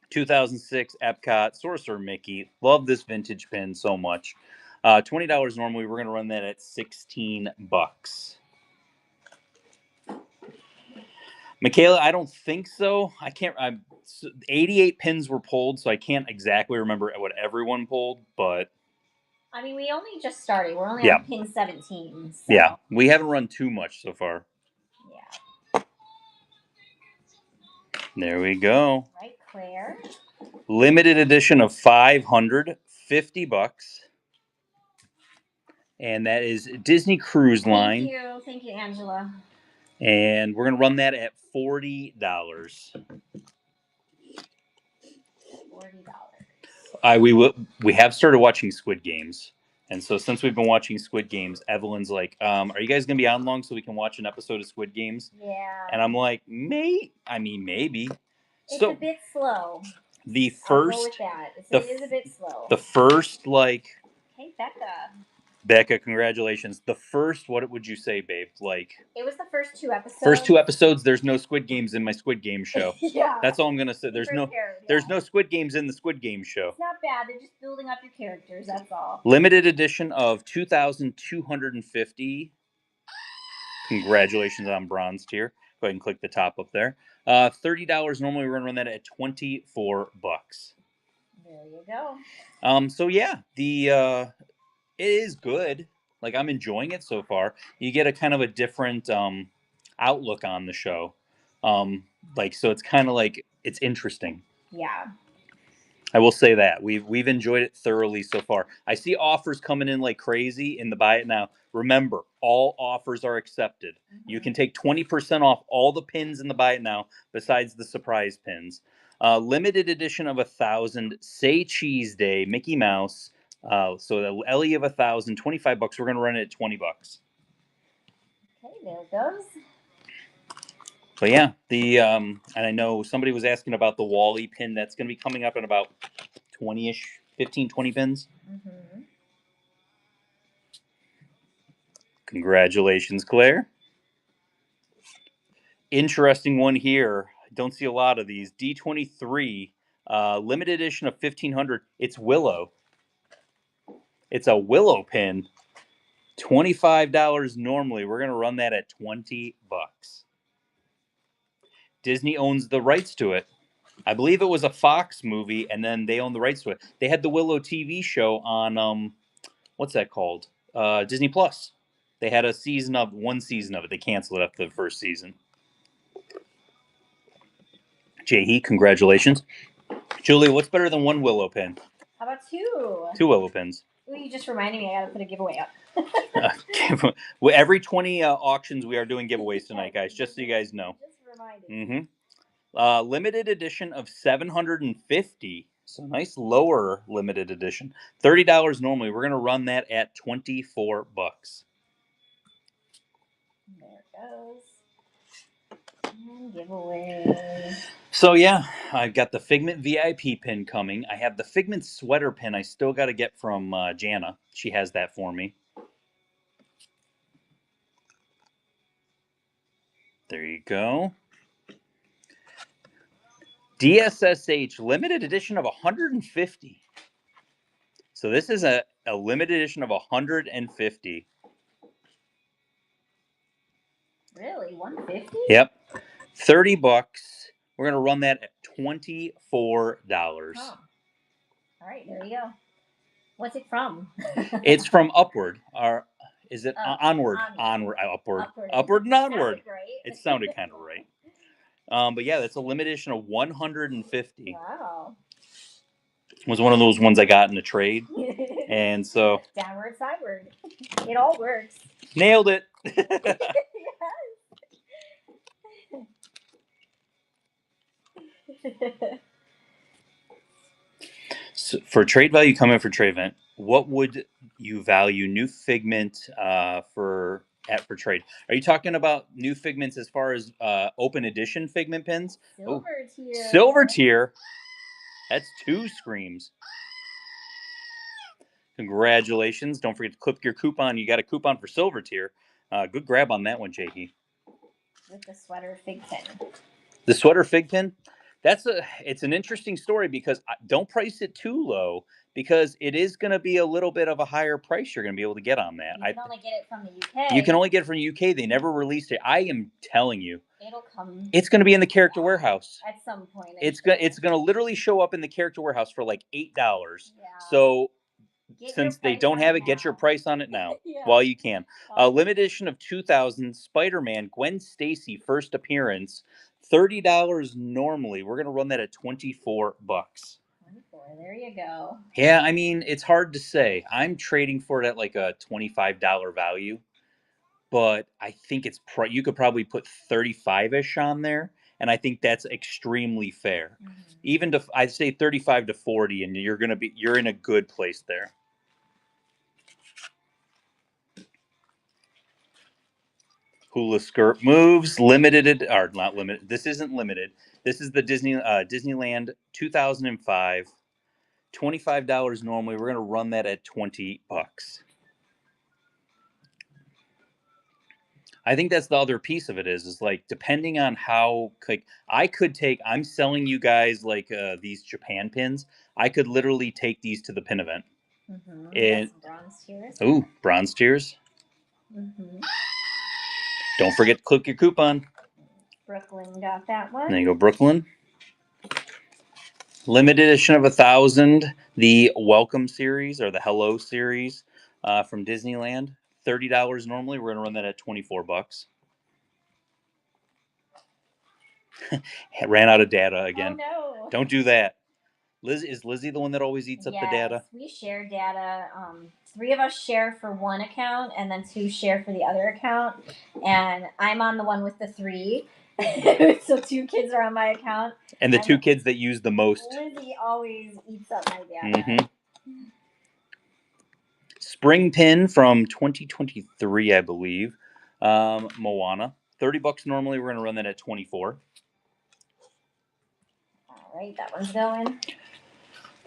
2006 Epcot Sorcerer Mickey. Love this vintage pin so much. $20 normally. We're gonna run that at $16. Michaela, I don't think so. I can't. 88 pins were pulled, so I can't exactly remember what everyone pulled. But I mean, we only just started. We're only yeah, on pin 17. So. yeah, we haven't run too much so far. Yeah. There we go. Right, Claire. Limited edition of 500, $50. And that is Disney Cruise Line. Thank you, Angela. And we're gonna run that at $40. $40. We have started watching Squid Games, and so since we've been watching Squid Games, Evelyn's like, "Are you guys gonna be on long so we can watch an episode of Squid Games?" Yeah. And I'm like, maybe. It's a bit slow. The I'll go with that. It is a bit slow. The first like. Hey, Becca. Becca, congratulations. The first, what would you say, babe? Like it was the first 2 episodes. First 2 episodes. There's no Squid Games in my Squid Game show. Yeah, that's all I'm gonna say. There's no Squid Games in the Squid Game show. It's not bad. They're just building up your characters. That's all. Limited edition of 2,250. Congratulations on bronze tier. Go ahead and click the top up there. $30 normally. We're gonna run that at $24. There you go. So yeah, it is good. Like I'm enjoying it so far. You get a kind of a different outlook on the show. Like so, it's kind of like it's interesting. Yeah. I will say that we've enjoyed it thoroughly so far. I see offers coming in like crazy in the buy it now. Remember, all offers are accepted. Mm-hmm. You can take 20% off all the pins in the buy it now, besides the surprise pins. Limited edition of 1,000. Say Cheese Day, Mickey Mouse. So the Ellie of 1,000, $25. We're gonna run it at $20. Okay, there it goes. But yeah, and I know somebody was asking about the Wally pin that's going to be coming up in about 20-ish, 15, 20 pins. Mm-hmm. Congratulations, Claire. Interesting one here. I don't see a lot of these. D23, limited edition of 1,500. It's Willow. It's a Willow pin. $25 normally. We're going to run that at $20. Disney owns the rights to it. I believe it was a Fox movie, and then they own the rights to it. They had the Willow TV show on what's that called? Disney Plus. They had one season of it. They canceled it after the first season. Jay, congratulations. Julie, what's better than one Willow pin? How about 2? 2 Willow pins. Well, you just reminded me I gotta put a giveaway up. Well, every 20 auctions, we are doing giveaways tonight, guys, just so you guys know. Just reminded. Mm-hmm. Limited edition of 750. So nice lower limited edition. $30 normally. We're going to run that at $24. There it goes. And giveaway. So yeah, I've got the Figment VIP pin coming. I have the Figment sweater pin I still got to get from Jana. She has that for me. There you go. DSSH limited edition of 150. So this is a limited edition of 150. Really? 150? Yep. $30. We're going to run that at $24. Oh. All right, there you go. What's it from? It's from Upward. Or is it Onward? Upward and Onward. It sounded kind of right. But yeah, that's a limited edition of 150. Wow. It was one of those ones I got in a trade. And so downward, sideward. It all works. Nailed it. So for trade value, coming for trade event, what would you value new Figment for trade? Are you talking about new Figments as far as open edition Figment pins? Silver tier. Silver tier. That's 2 screams. Congratulations. Don't forget to clip your coupon. You got a coupon for silver tier. Good grab on that one, Jakey. With the sweater fig pin. The sweater fig pin, it's an interesting story because don't price it too low because it is going to be a little bit of a higher price you're going to be able to get on that. You can only get it from the UK. You can only get it from the UK. They never released it. I am telling you. It'll come. It's going to be in the character warehouse. At some point. It's going to literally show up in the character warehouse for like $8. Yeah. So since they don't have it, get your price on it now while you can. Limited edition of 2000 Spider-Man Gwen Stacy first appearance, $30 normally. We're gonna run that at $24. 24. There you go. Yeah, I mean it's hard to say. I'm trading for it at like a $25 value, but I think it's you could probably put 35ish on there, and I think that's extremely fair. Mm-hmm. Even to I'd say 35 to 40, and you're in a good place there. Hula skirt moves, limited or not limited. This isn't limited. This is the Disneyland 2005. $25 normally. We're gonna run that at $20. I think that's the other piece of it is like depending on how like I'm selling you guys like these Japan pins. I could literally take these to the pin event. Mm-hmm. And bronze tiers. Ooh, bronze tiers. Mm-hmm. Don't forget to click your coupon. Brooklyn got that one. There you go, Brooklyn. Limited edition of 1,000, the Welcome series or the Hello series from Disneyland. $30 normally. We're gonna run that at $24. Ran out of data again. Oh no! Don't do that. Is Lizzie the one that always eats up the data? We share data. 3 of us share for one account, and then 2 share for the other account. And I'm on the one with the 3. So 2 kids are on my account. And the 2 kids that use the most. Lizzie always eats up my data. Mm-hmm. Spring pin from 2023, I believe. Moana. $30 normally. We're going to run that at $24. All right, that one's going.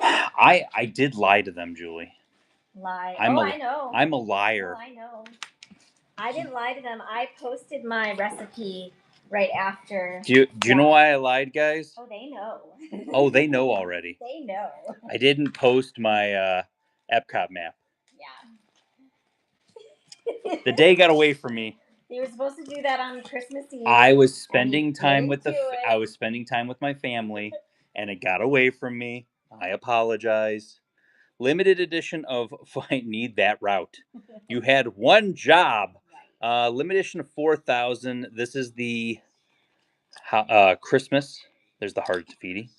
I did lie to them, Julie. Lie. I know. I'm a liar. I know. I didn't lie to them. I posted my recipe right after. Do you know why I lied, guys? Oh, they know. Oh, they know already. They know. I didn't post my Epcot map. Yeah. The day got away from me. You were supposed to do that on Christmas Eve. I was spending time with my family, and it got away from me. I apologize. Limited edition of I Need That Route. You had one job. Limited edition of 4,000. This is the Christmas. There's the Heart Tafiti.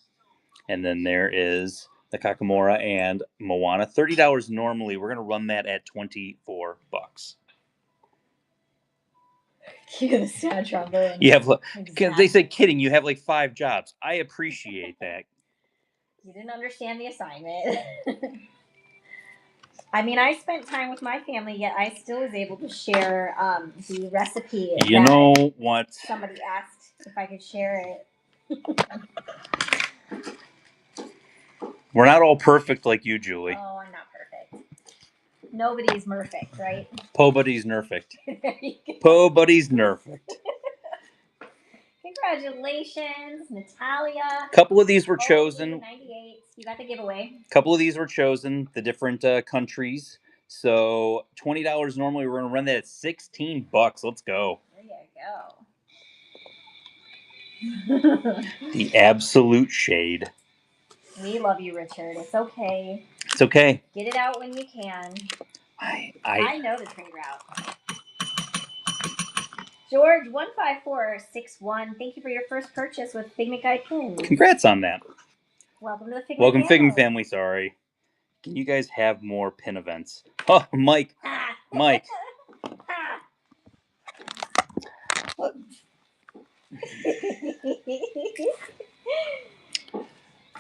And then there is the Kakamora and Moana. $30 normally. We're going to run that at $24. Cue the sad trombone. You have, they say kidding, you have like 5 jobs. I appreciate that. You didn't understand the assignment. I mean, I spent time with my family, yet I still was able to share the recipe. You know what? Somebody asked if I could share it. We're not all perfect like you, Julie. Oh, I'm not perfect. Nobody's perfect, right? Pobody's nerfect. Pobody's nerfect. Congratulations, Natalia. A couple of these were chosen. 98. You got the giveaway. A couple of these were chosen, the different countries. So $20 normally. We're going to run that at $16. Let's go. There you go. The absolute shade. We love you, Richard. It's okay. It's okay. Get it out when you can. I know the trade route. George 15461. Thank you for your first purchase with Figment Guide pins. Congrats on that. Welcome to the Figment family. Figment family. Sorry. Can you guys have more pin events? Oh, Mike. Mike.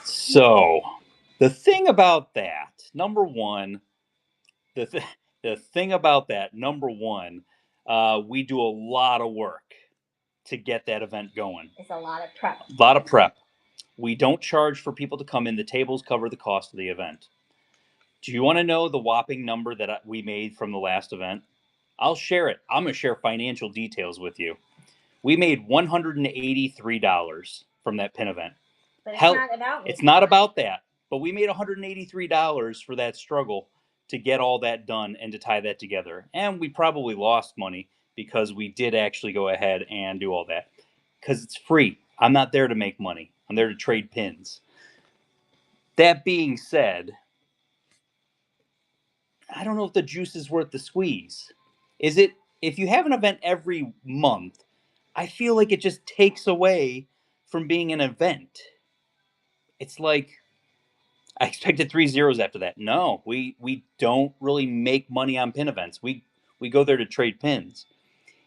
So, the thing about that, number one, we do a lot of work to get that event going. It's a lot of prep. A lot of prep. We don't charge for people to come in. The tables cover the cost of the event. Do you want to know the whopping number that we made from the last event? I'll share it. I'm going to share financial details with you. We made $183 from that pin event. But it's Hell, not about it's making not money. about that. But we made $183 for that struggle to get all that done and to tie that together. And we probably lost money because we did actually go ahead and do all that. Because it's free. I'm not there to make money. I'm there to trade pins. That being said, I don't know if the juice is worth the squeeze. Is it? If you have an event every month, I feel like it just takes away from being an event. It's like I expected 3 zeros after that. No, we don't really make money on pin events. We go there to trade pins.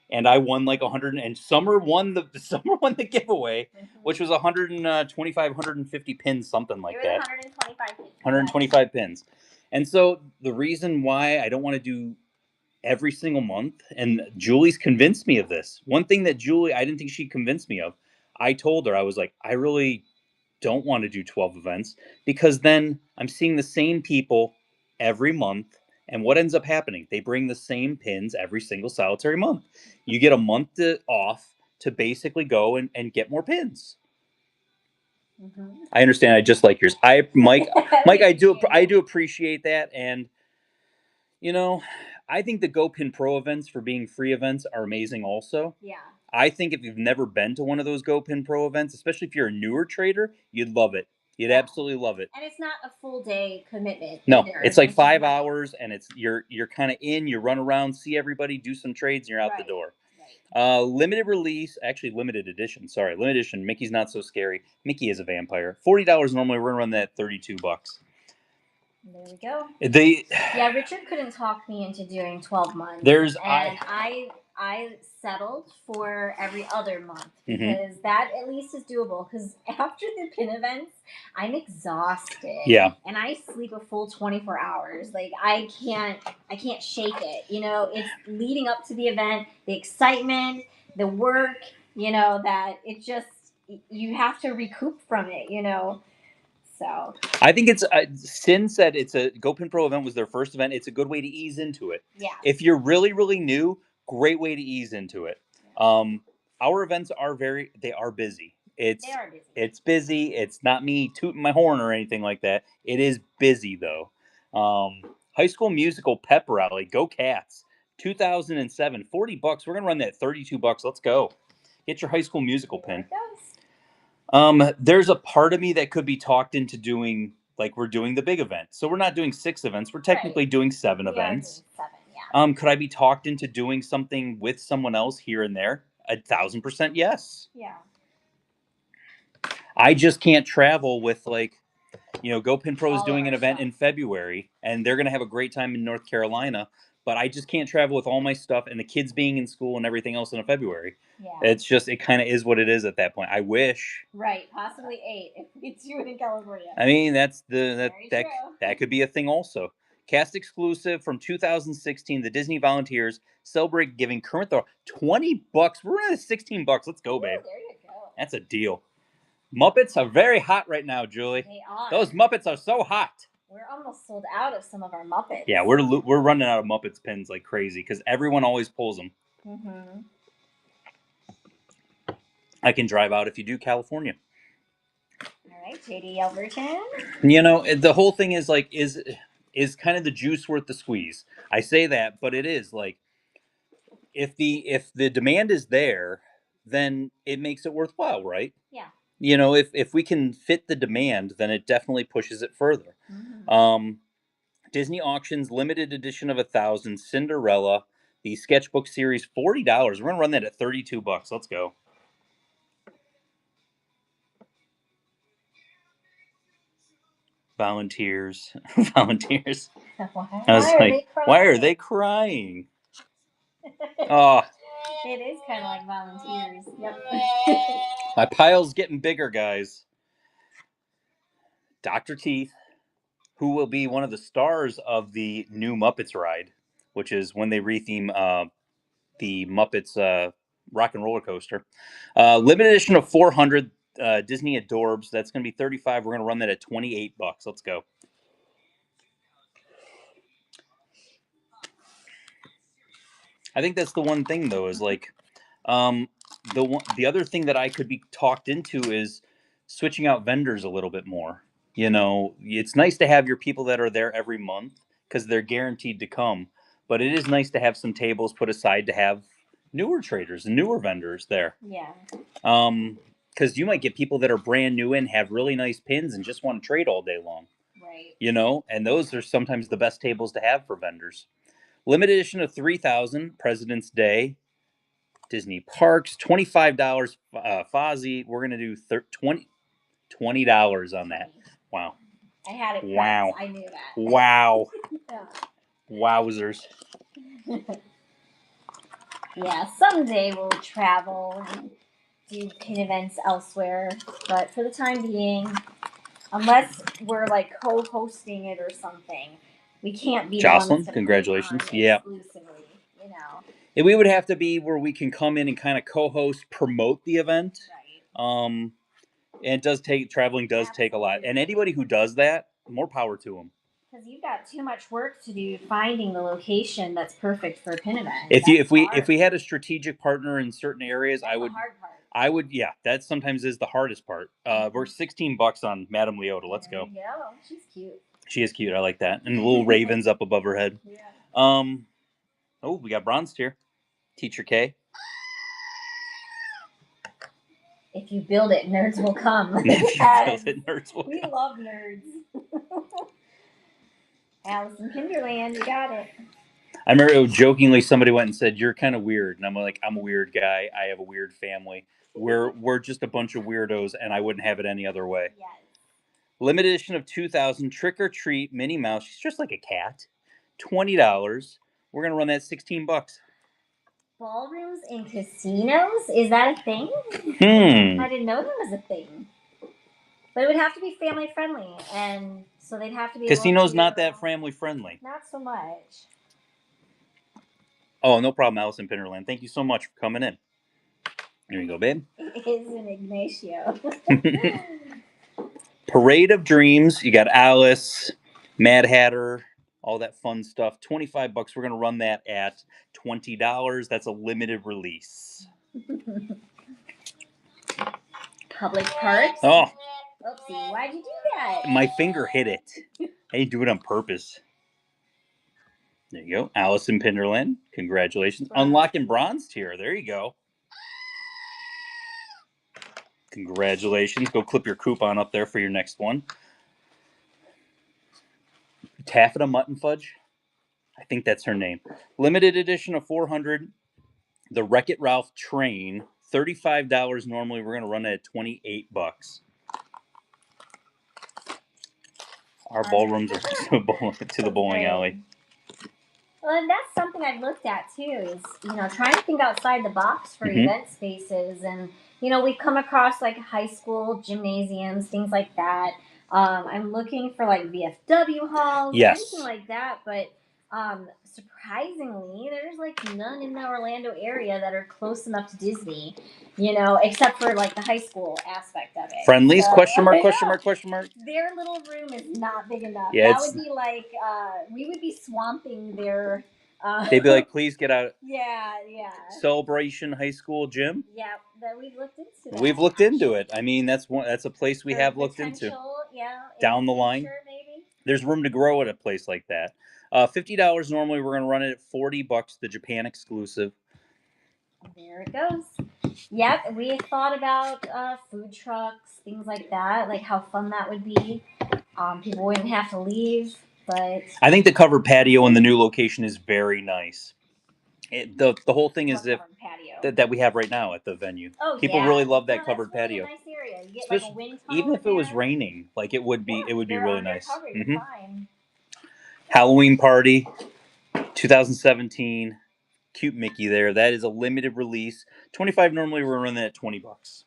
And I won like 100, and Summer won the giveaway, which was 125, 150 pins, something like that. 125 pins. 125 pins. And so the reason why I don't want to do every single month, and Julie's convinced me of this. One thing that I didn't think she convinced me of. I told her, I was like, I really don't want to do 12 events because then I'm seeing the same people every month. And what ends up happening? They bring the same pins every single solitary month. You get a month off to basically go and get more pins. Mm-hmm. I understand. I just like yours. Mike, I do appreciate that. And, you know, I think the Go Pin Pro events for being free events are amazing also. Yeah. I think if you've never been to one of those Go Pin Pro events, especially if you're a newer trader, you'd love it. You'd absolutely love it. And it's not a full day commitment. No, either. it's like 5 hours, and it's you're kind of in. You run around, see everybody, do some trades, and you're out the door. Right. Limited release, actually limited edition. Sorry, limited edition. Mickey's Not So Scary. Mickey is a vampire. $40 normally. We're gonna run that $32. There we go. They. Yeah, Richard couldn't talk me into doing 12 months. I settled for every other month because that at least is doable. Because after the pin events, I'm exhausted. Yeah. And I sleep a full 24 hours. Like I can't shake it. You know, it's leading up to the event, the excitement, the work. You know that it just you have to recoup from it. You know. So I think it's Sin said it's a Go Pin Pro event was their first event. It's a good way to ease into it. Yeah. If you're really, really new, great way to ease into it. Our events are they are busy. They are busy. It's busy. It's not me tooting my horn or anything like that. It is busy though. High School Musical Pep Rally, Go Cats, 2007, $40. We're gonna run that $32. Let's go. Get your High School Musical pin. There's a part of me that could be talked into doing, like we're doing the big event. So we're not doing 6 events. We're technically doing 7 events. Doing 7, yeah. Could I be talked into doing something with someone else here and there? 1,000% yes. Yeah. I just can't travel with Go Pin Pro is doing an event in February, and they're going to have a great time in North Carolina. But I just can't travel with all my stuff and the kids being in school and everything else in February. Yeah. It's just, it kind of is what it is at that point. I wish. Right. Possibly 8 if we do it in California. I mean, that could be a thing also. Cast exclusive from 2016, the Disney Volunteers celebrate giving current thought $20. We're at $16. Let's go, babe. There you go. That's a deal. Muppets are very hot right now, Julie. They are. Those Muppets are so hot. We're almost sold out of some of our Muppets. Yeah, we're running out of Muppets pins like crazy because everyone always pulls them. Mm-hmm. I can drive out if you do California. All right, JD Alberton. You know, the whole thing is is kind of the juice worth the squeeze. I say that, but it is like if the demand is there, then it makes it worthwhile, right? Yeah. You know, if we can fit the demand, then it definitely pushes it further. Mm-hmm. Disney Auctions limited edition of 1,000 Cinderella, the sketchbook series, $40. We're gonna run that at $32. Let's go. Volunteers. Volunteers. Why are they crying? Oh. It is kind of like volunteers. Yep. My pile's getting bigger, guys. Dr. Teeth, who will be one of the stars of the new Muppets ride, which is when they retheme the Muppets Rock and Roller Coaster. Limited edition of 400 Disney Adorbs. That's going to be $35. We're going to run that at $28. Let's go. I think that's the one thing though is like, the other thing that I could be talked into is switching out vendors a little bit more. You know, it's nice to have your people that are there every month because they're guaranteed to come. But it is nice to have some tables put aside to have newer traders and newer vendors there. Yeah. Because you might get people that are brand new and have really nice pins and just want to trade all day long. Right. You know, and those are sometimes the best tables to have for vendors. Limited edition of 3,000 President's Day. Disney Parks, $25. Fozzie, we're gonna do $20 on that. Wow. I had it. Wow. I knew that. Wow. Yeah. Wowzers. Yeah, someday we'll travel and do pin events elsewhere, but for the time being, unless we're like co-hosting it or something, we can't be Jocelyn, the ones to congratulations. put it on Yeah. exclusively, you know. And we would have to be where we can come in and kind of co-host, promote the event. Right. And it does take traveling does take a lot, and anybody who does that, more power to them. Because you've got too much work to do finding the location that's perfect for a pin event. If we had a strategic partner in certain areas, that's the hard part. I would, yeah. That sometimes is the hardest part. We're $16 on Madame Leota. Let's go. Yeah, she's cute. She is cute. I like that, and the little ravens up above her head. Yeah. Oh, we got bronzed here. Teacher K. If you build it, nerds will come. If you build it, nerds will we come. love nerds. Alice in Kinderland, you got it. I remember jokingly somebody went and said, "You're kind of weird," and I'm like, "I'm a weird guy. I have a weird family. We're just a bunch of weirdos, and I wouldn't have it any other way." Yes. Limited edition of 2,000 Trick or Treat Minnie Mouse. She's just like a cat. $20. We're gonna run that $16. Ballrooms in casinos? Is that a thing? I didn't know that was a thing. But it would have to be family friendly, and so they'd have to be. Casino's not that family friendly. Not so much. Oh, no problem, Allison Pinnerland. Thank you so much for coming in. Here you go, babe. It is an Ignacio. Parade of Dreams. You got Alice, Mad Hatter, all that fun stuff. $25. We're gonna run that at $20. That's a limited release. Public parks. Oh. Oopsie, why'd you do that? My finger hit it. I didn't do it on purpose. There you go. Allison Pinderland. Congratulations. Unlocking bronze tier. There you go. Congratulations. Go clip your coupon up there for your next one. Taffeta Mutton Fudge. I think that's her name. Limited edition of 400. The Wreck-It Ralph train. $35 normally. We're going to run it at $28. Our ballrooms are to the bowling alley. Well, and that's something I've looked at too. Is trying to think outside the box for event spaces, and we come across like high school gymnasiums, things like that. I'm looking for like VFW halls, anything like that, but surprisingly, there's like none in the Orlando area that are close enough to Disney, except for like the high school aspect of it. Friendlies? Question mark? Question mark? Their little room is not big enough. Yeah, that would be like we would be swamping their. They'd be like, please get out. Yeah. Celebration High School gym. Yeah, that we've looked into. That. We've looked into it. I mean, that's a place we have looked into. Yeah. Down the line, maybe. There's room to grow at a place like that. $50 normally. We're gonna run it at $40. The Japan exclusive. There it goes. Yep, we thought about food trucks, things like that, like how fun that would be. People wouldn't have to leave, but I think the covered patio in the new location is very nice. The whole thing is that we have right now at the venue. Oh, people really love that covered patio. Nice area. You get like a wind tunnel even if it was raining, like it would be really nice. Fine. Halloween Party 2017. Cute Mickey there. That is a limited release. 25 normally. We're running at $20.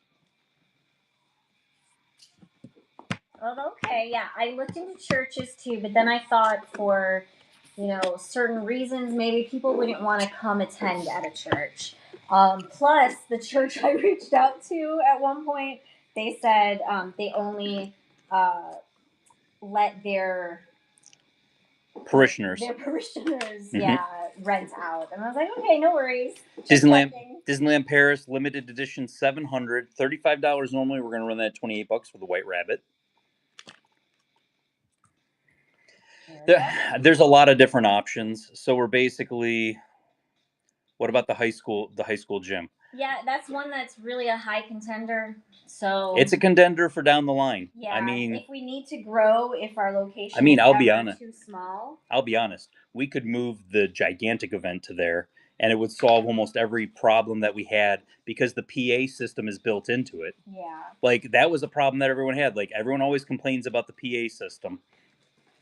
Oh, okay. Yeah, I looked into churches too, but then I thought for certain reasons maybe people wouldn't want to come attend at a church. Plus, the church I reached out to at one point, they said they only let their Parishioners. Their parishioners, Mhm. yeah, rent out. And I was like, okay, no worries. Just Disneyland, checking. Disneyland Paris, limited edition, $700, $35 normally. We're gonna run that at $28 for the White Rabbit. There's a lot of different options. So we're basically, what about the high school gym? Yeah, that's one that's really a high contender. So It's a contender for down the line. yeah, I mean, if we need to grow, if our location is I'll be ever honest. too small, I'll be honest. We could move the gigantic event to there, and it would solve almost every problem that we had because the PA system is built into it. yeah. Like that was a problem that everyone had. Like everyone always complains about the PA system,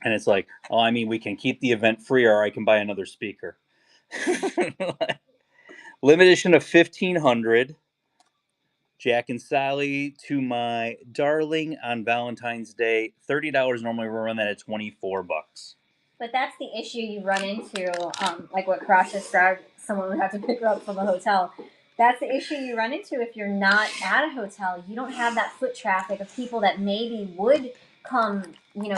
and it's like, oh, I mean, we can keep the event free, or I can buy another speaker. Limited edition of 1,500. Jack and Sally to my darling on Valentine's Day. $30 normally. We're running that at $24. But that's the issue you run into, like what Crash described. Someone would have to pick her up from a hotel. That's the issue you run into if you're not at a hotel. You don't have that foot traffic of people that maybe would come,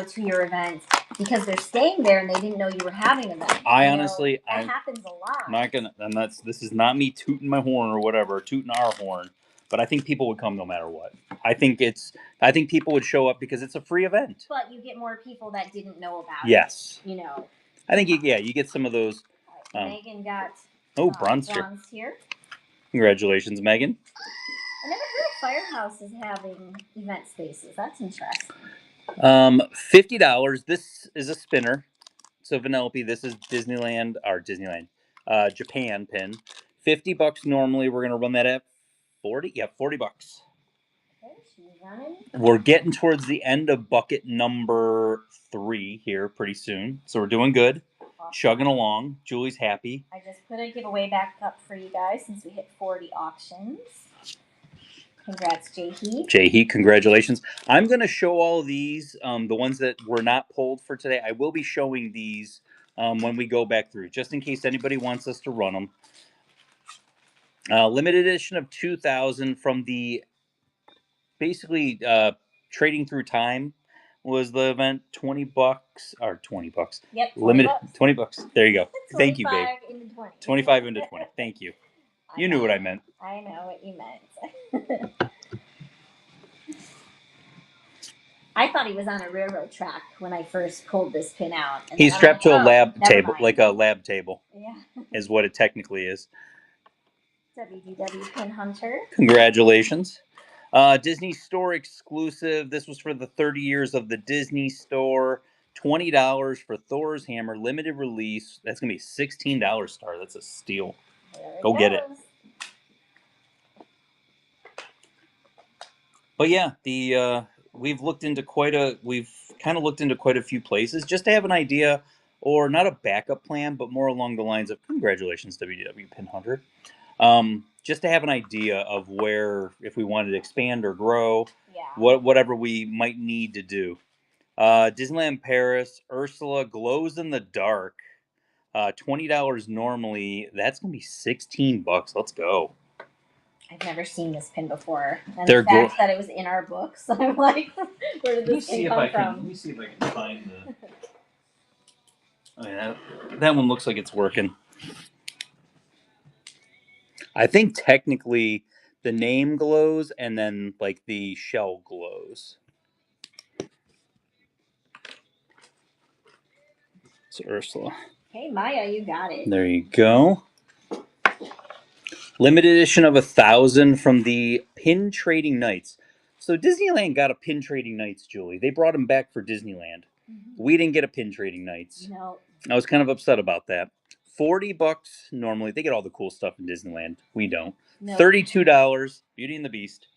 to your event because they're staying there and they didn't know you were having an event. Honestly, that happens a lot. I'm not gonna, and this is not me tooting my horn or whatever, tooting our horn, but I think people would come no matter what. I think people would show up because it's a free event. But you get more people that didn't know about yes. it. I think you get some of those. Megan got bronze here. Congratulations, Megan. I never heard of Firehouses having event spaces. That's interesting. $50. This is a spinner. So Vanellope, this is Disneyland, Japan pin. $50 normally. We're gonna run that at 40. Yeah, $40. Okay, she's running. We're getting towards the end of bucket number 3 here pretty soon, so we're doing good. Awesome. Chugging along. Julie's happy. I just put a giveaway back up for you guys since we hit 40 auctions. Congrats, Jay, congratulations. I'm going to show all of these, the ones that were not pulled for today. I will be showing these when we go back through, just in case anybody wants us to run them. Limited edition of 2,000 from the, basically, Trading Through Time was the event. $20 or $20. Yep, limited $20. There you go. Thank you, babe. 25 into 20. Thank you. You knew what I meant. I know what you meant. I thought he was on a railroad track when I first pulled this pin out. And he's strapped to a lab table, mind. like a lab table. Yeah. Is what it technically is. WDW Pin Hunter. Congratulations. Disney Store exclusive. This was for the 30 years of the Disney Store. $20 for Thor's Hammer, limited release. That's going to be $16 star. That's a steal. Go get it. But yeah, we've kind of looked into quite a few places just to have an idea, or not a backup plan, but more along the lines of congratulations, WDW Pin Hunter. Just to have an idea of where, if we wanted to expand or grow, whatever we might need to do. Disneyland Paris, Ursula glows in the dark. $20 normally. That's gonna be $16. Let's go. I've never seen this pin before, and the fact that it was in our books, I'm like, where did this pin come from? Let me see if I can find the. Oh yeah, that one looks like it's working. I think technically the name glows and then like the shell glows. It's Ursula. Hey Maya, you got it. There you go. Limited edition of 1,000 from the Pin Trading Nights. So Disneyland got a Pin Trading Nights, Julie. They brought them back for Disneyland. Mm-hmm. We didn't get a Pin Trading Nights. No. I was kind of upset about that. $40 normally. They get all the cool stuff in Disneyland. We don't. Nope. $32. Beauty and the Beast.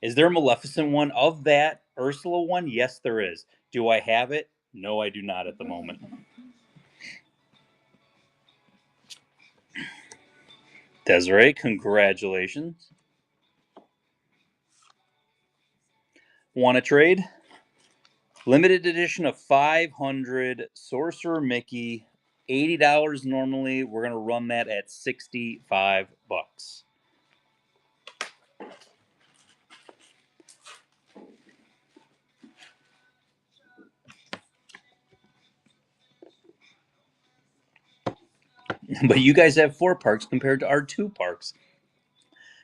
Is there a Maleficent one? Of that Ursula one? Yes, there is. Do I have it? No, I do not at the moment. Desiree, congratulations. Want to trade? Limited edition of 500 Sorcerer Mickey. $80 normally. We're going to run that at $65. But you guys have 4 parks compared to our 2 parks.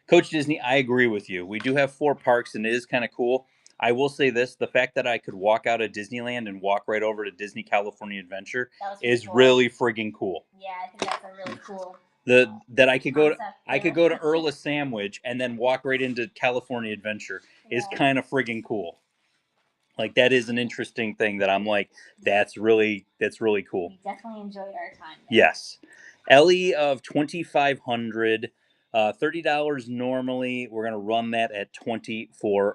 Coach Disney, I agree with you. We do have 4 parks, and it is kind of cool. I will say this: the fact that I could walk out of Disneyland and walk right over to Disney California Adventure is cool. really friggin' cool. Yeah, I think that's a really cool. That I could go to Earl of Sandwich and then walk right into California Adventure is kind of friggin' cool. Like, that is an interesting thing that I'm like, that's really cool. We definitely enjoyed our time there. Yes. Ellie of 2,500, $30 normally. We're gonna run that at $24.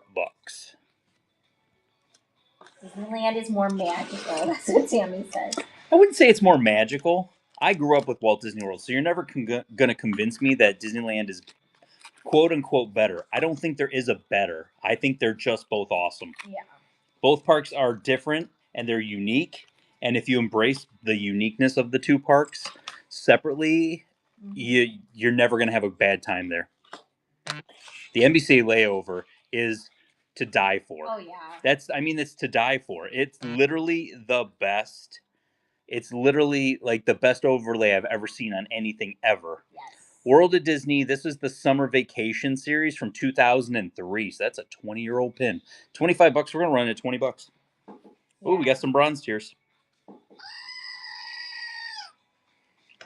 Disneyland is more magical. That's what Tammy said. I wouldn't say it's more magical. I grew up with Walt Disney World, so you're never gonna convince me that Disneyland is quote unquote better. I don't think there is a better. I think they're just both awesome. Yeah. Both parks are different and they're unique. And if you embrace the uniqueness of the 2 parks separately, you're never going to have a bad time there. The NBC layover is to die for. Oh yeah. It's to die for. It's literally the best. It's literally like the best overlay I've ever seen on anything ever. Yes. World of Disney, this is the Summer Vacation series from 2003. So that's a 20-year-old pin. $25, we're going to run it at $20. Yeah. Oh, we got some bronze tiers.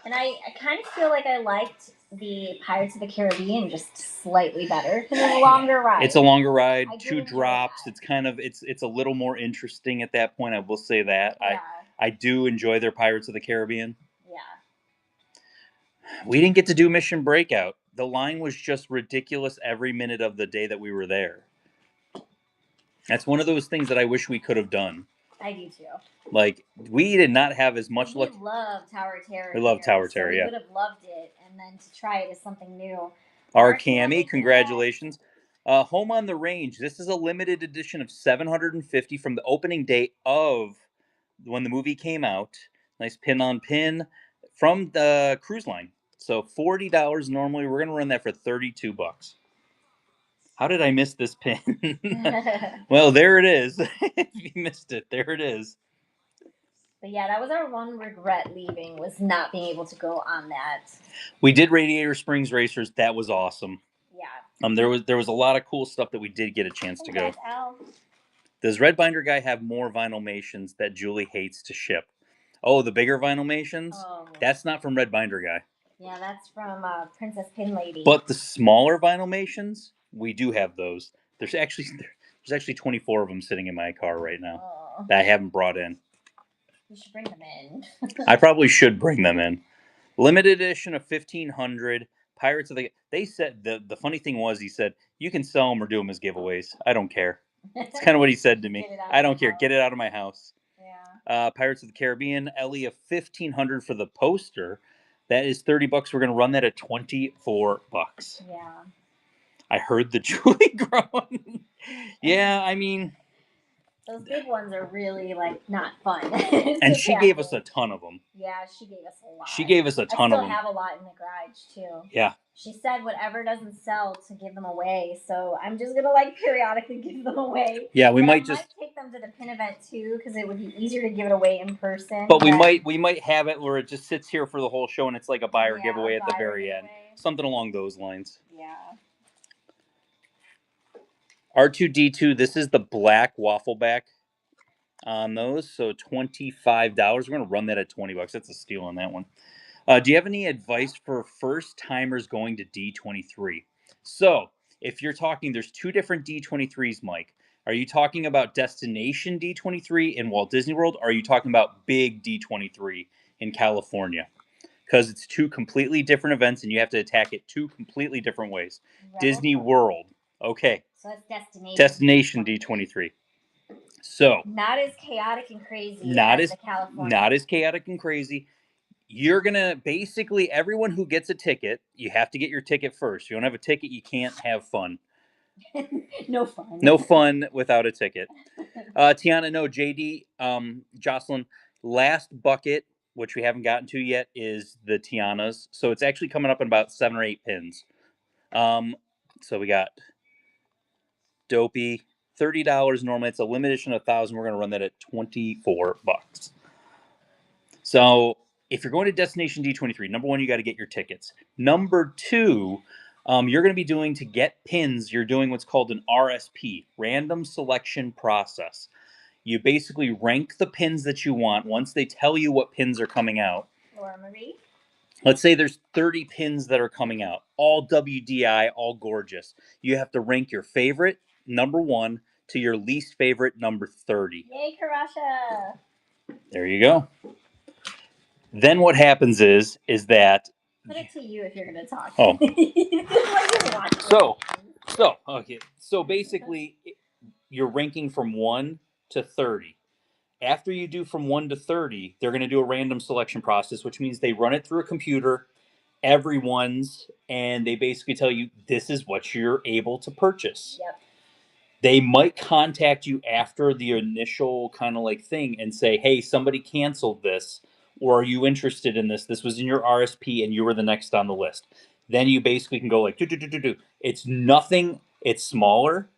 And I kind of feel like I liked the Pirates of the Caribbean just slightly better because it's a longer ride. It's a longer ride, 2 drops. It's kind of it's a little more interesting at that point. I will say that. Yeah. I do enjoy their Pirates of the Caribbean. Yeah. We didn't get to do Mission Breakout. The line was just ridiculous every minute of the day that we were there. That's one of those things that I wish we could have done. I do too. Like, we did not have as much luck. We love Tower Terror. We love Tower Terror, so we would have loved it, and then to try it as something new. Our Cammy, congratulations. Home on the Range. This is a limited edition of 750 from the opening date of when the movie came out. Nice pin on pin from the cruise line. So $40 normally. We're going to run that for $32. How did I miss this pin? Well, there it is. If you missed it, there it is. But yeah, that was our one regret leaving, was not being able to go on that. We did Radiator Springs Racers. That was awesome. Yeah. There was a lot of cool stuff that we did get a chance to go. Does Red Binder guy have more Vinylmations that Julie hates to ship? Oh, the bigger Vinylmations? Oh. That's not from Red Binder guy. Yeah, that's from Princess Pin Lady. But the smaller Vinylmations, we do have those. There's actually 24 of them sitting in my car right now that I haven't brought in. You should bring them in. I probably should bring them in. Limited edition of 1,500. Pirates of the... They said... The funny thing was, he said, you can sell them or do them as giveaways. I don't care. That's kind of what he said to me. I don't care. Get it out of my house. Yeah. Pirates of the Caribbean. Ellie of 1,500 for the poster. That is $30. We're going to run that at $24. Yeah. I heard the Julie groan. Yeah, I mean... Those big ones are really, like, not fun. And she gave us a ton of them. Yeah, she gave us a lot. She gave us a ton of them. I still have a lot in the garage, too. Yeah. She said whatever doesn't sell to give them away, so I'm just going to, like, periodically give them away. Yeah, we might I might take them to the pin event, too, because it would be easier to give it away in person. But we might have it where it just sits here for the whole show and it's like a buyer giveaway at the very end. Something along those lines. Yeah. R2-D2, this is the black waffle back on those, so $25. We're going to run that at $20. That's a steal on that one. Do you have any advice for first timers going to D23? So, if you're talking, there's 2 different D23s, Mike. Are you talking about Destination D23 in Walt Disney World, or are you talking about Big D23 in California? Because it's 2 completely different events, and you have to attack it 2 completely different ways. Right. Disney World. Okay. So it's Destination D23. So not as chaotic and crazy as the California. Not as chaotic and crazy. You're gonna basically, everyone who gets a ticket, you have to get your ticket first. If you don't have a ticket, you can't have fun. No fun. No fun without a ticket. Tiana, no, JD, Jocelyn, last bucket, which we haven't gotten to yet, is the Tianas. So it's actually coming up in about 7 or 8 pins. So we got Dopey, $30 normally. It's a limited edition of 1,000. We're going to run that at $24. So if you're going to Destination D23, number one, you got to get your tickets. Number two, you're going to be doing, to get pins, you're doing what's called an RSP, random selection process. You basically rank the pins that you want. Once they tell you what pins are coming out, Laura Marie. Let's say there's 30 pins that are coming out, all WDI, all gorgeous. You have to rank your favorite, number 1, to your least favorite, number 30. Yay, Karasha! There you go. Then what happens is that... Put it to you if you're going to talk. Oh. So basically, you're ranking from 1 to 30. After you do from 1 to 30, they're going to do a random selection process, which means they run it through a computer, everyone's, and they basically tell you this is what you're able to purchase. Yep. They might contact you after the initial kind of like thing and say, hey, somebody canceled this, or are you interested in this? This was in your RSP and you were the next on the list. Then you basically can go like, do. It's nothing, it's smaller.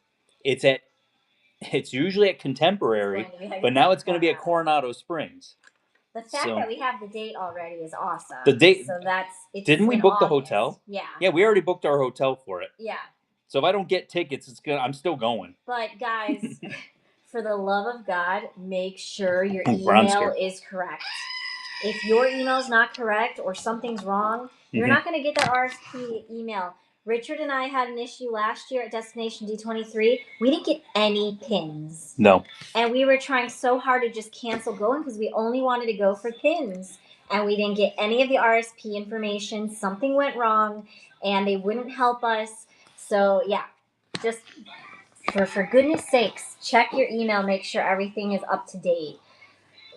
It's usually at Contemporary, but now it's going to be at Coronado Springs. The fact that we have the date already is awesome. The date. So that's. Didn't we book August. The hotel? Yeah. Yeah, we already booked our hotel for it. Yeah. So if I don't get tickets, I'm still going. But guys, for the love of God, make sure your email is correct. If your email is not correct or something's wrong, you're not going to get that RSP email. Richard and I had an issue last year at Destination D23. We didn't get any pins. No. And we were trying so hard to just cancel going because we only wanted to go for pins. And we didn't get any of the RSP information. Something went wrong and they wouldn't help us. So yeah, just for goodness sakes, check your email, make sure everything is up to date.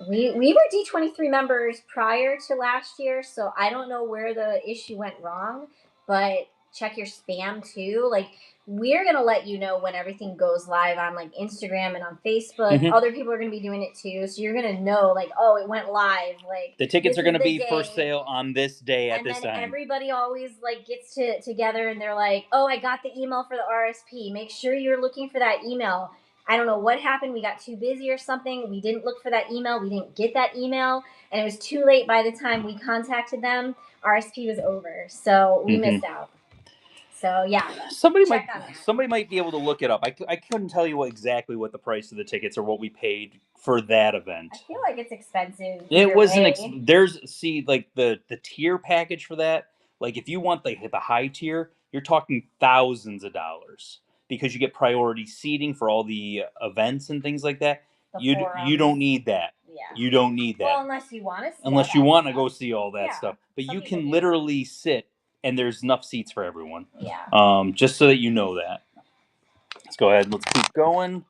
We were D23 members prior to last year, so I don't know where the issue went wrong, but check your spam too. Like, we're going to let you know when everything goes live on like Instagram and on Facebook. Other people are going to be doing it too, so you're going to know like, oh, it went live. Like, the tickets are going to be for sale on this day at this time. And then everybody always like gets together and they're like, oh, I got the email for the RSP. Make sure you're looking for that email. I don't know what happened. We got too busy or something. We didn't look for that email. We didn't get that email. And it was too late by the time we contacted them. RSP was over. So we missed out. So yeah. Somebody might be able to look it up. I couldn't tell you exactly what the price of the tickets or what we paid for that event. I feel like it's expensive. It wasn't. Like the tier package for that. Like if you want the high tier, you're talking thousands of dollars. Because you get priority seating for all the events and things like that. You don't need that. Yeah. You don't need that. Well, unless you want to. Unless you want to go see all that stuff, but you can literally sit, and there's enough seats for everyone. Yeah. Just so that you know that. Let's go ahead and let's keep going.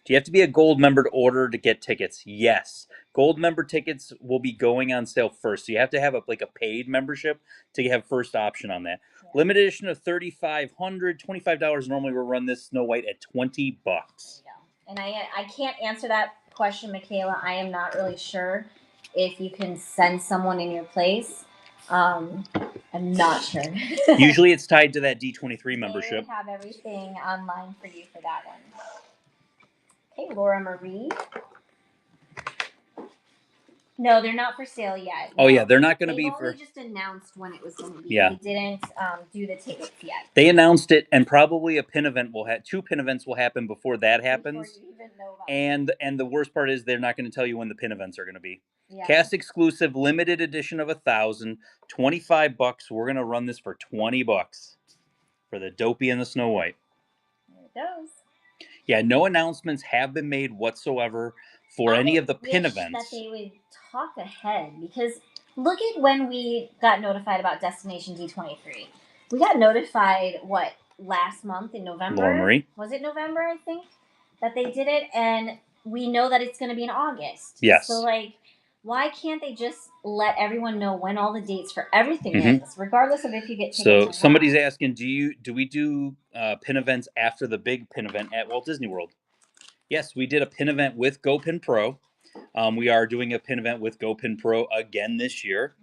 Do you have to be a gold member to order to get tickets? Yes. Gold member tickets will be going on sale first. So you have to have a paid membership to have first option on that. Yeah. Limited edition of $3,500, $25. Normally we'll run this Snow White at $20. Yeah. And I can't answer that question, Michaela. I am not really sure if you can send someone in your place. I'm not sure. Usually it's tied to that D23 membership. They have everything online for you for that one. Okay, Laura Marie. No, they're not for sale yet. Oh, yeah, they're not going to be for... They just announced when it was going to be. Yeah. They didn't do the tickets yet. They announced it, and probably two pin events will happen before that happens. Before you even know about it. And the worst part is they're not going to tell you when the pin events are going to be. Yeah. Cast exclusive, limited edition of 1,000, $25. We're going to run this for $20 for the Dopey and the Snow White. There it goes. Yeah, no announcements have been made whatsoever for any of the pin events. That they would talk ahead, because look at when we got notified about Destination D23. We got notified, last month in November? Laura Marie? Was it November, I think, that they did it? And we know that it's going to be in August. Yes. So, why can't they just let everyone know when all the dates for everything is, regardless of if you get tickets or not? Somebody's asking, do we do pin events after the big pin event at Walt Disney World? Yes, we did a pin event with GoPin Pro. We are doing a pin event with GoPin Pro again this year.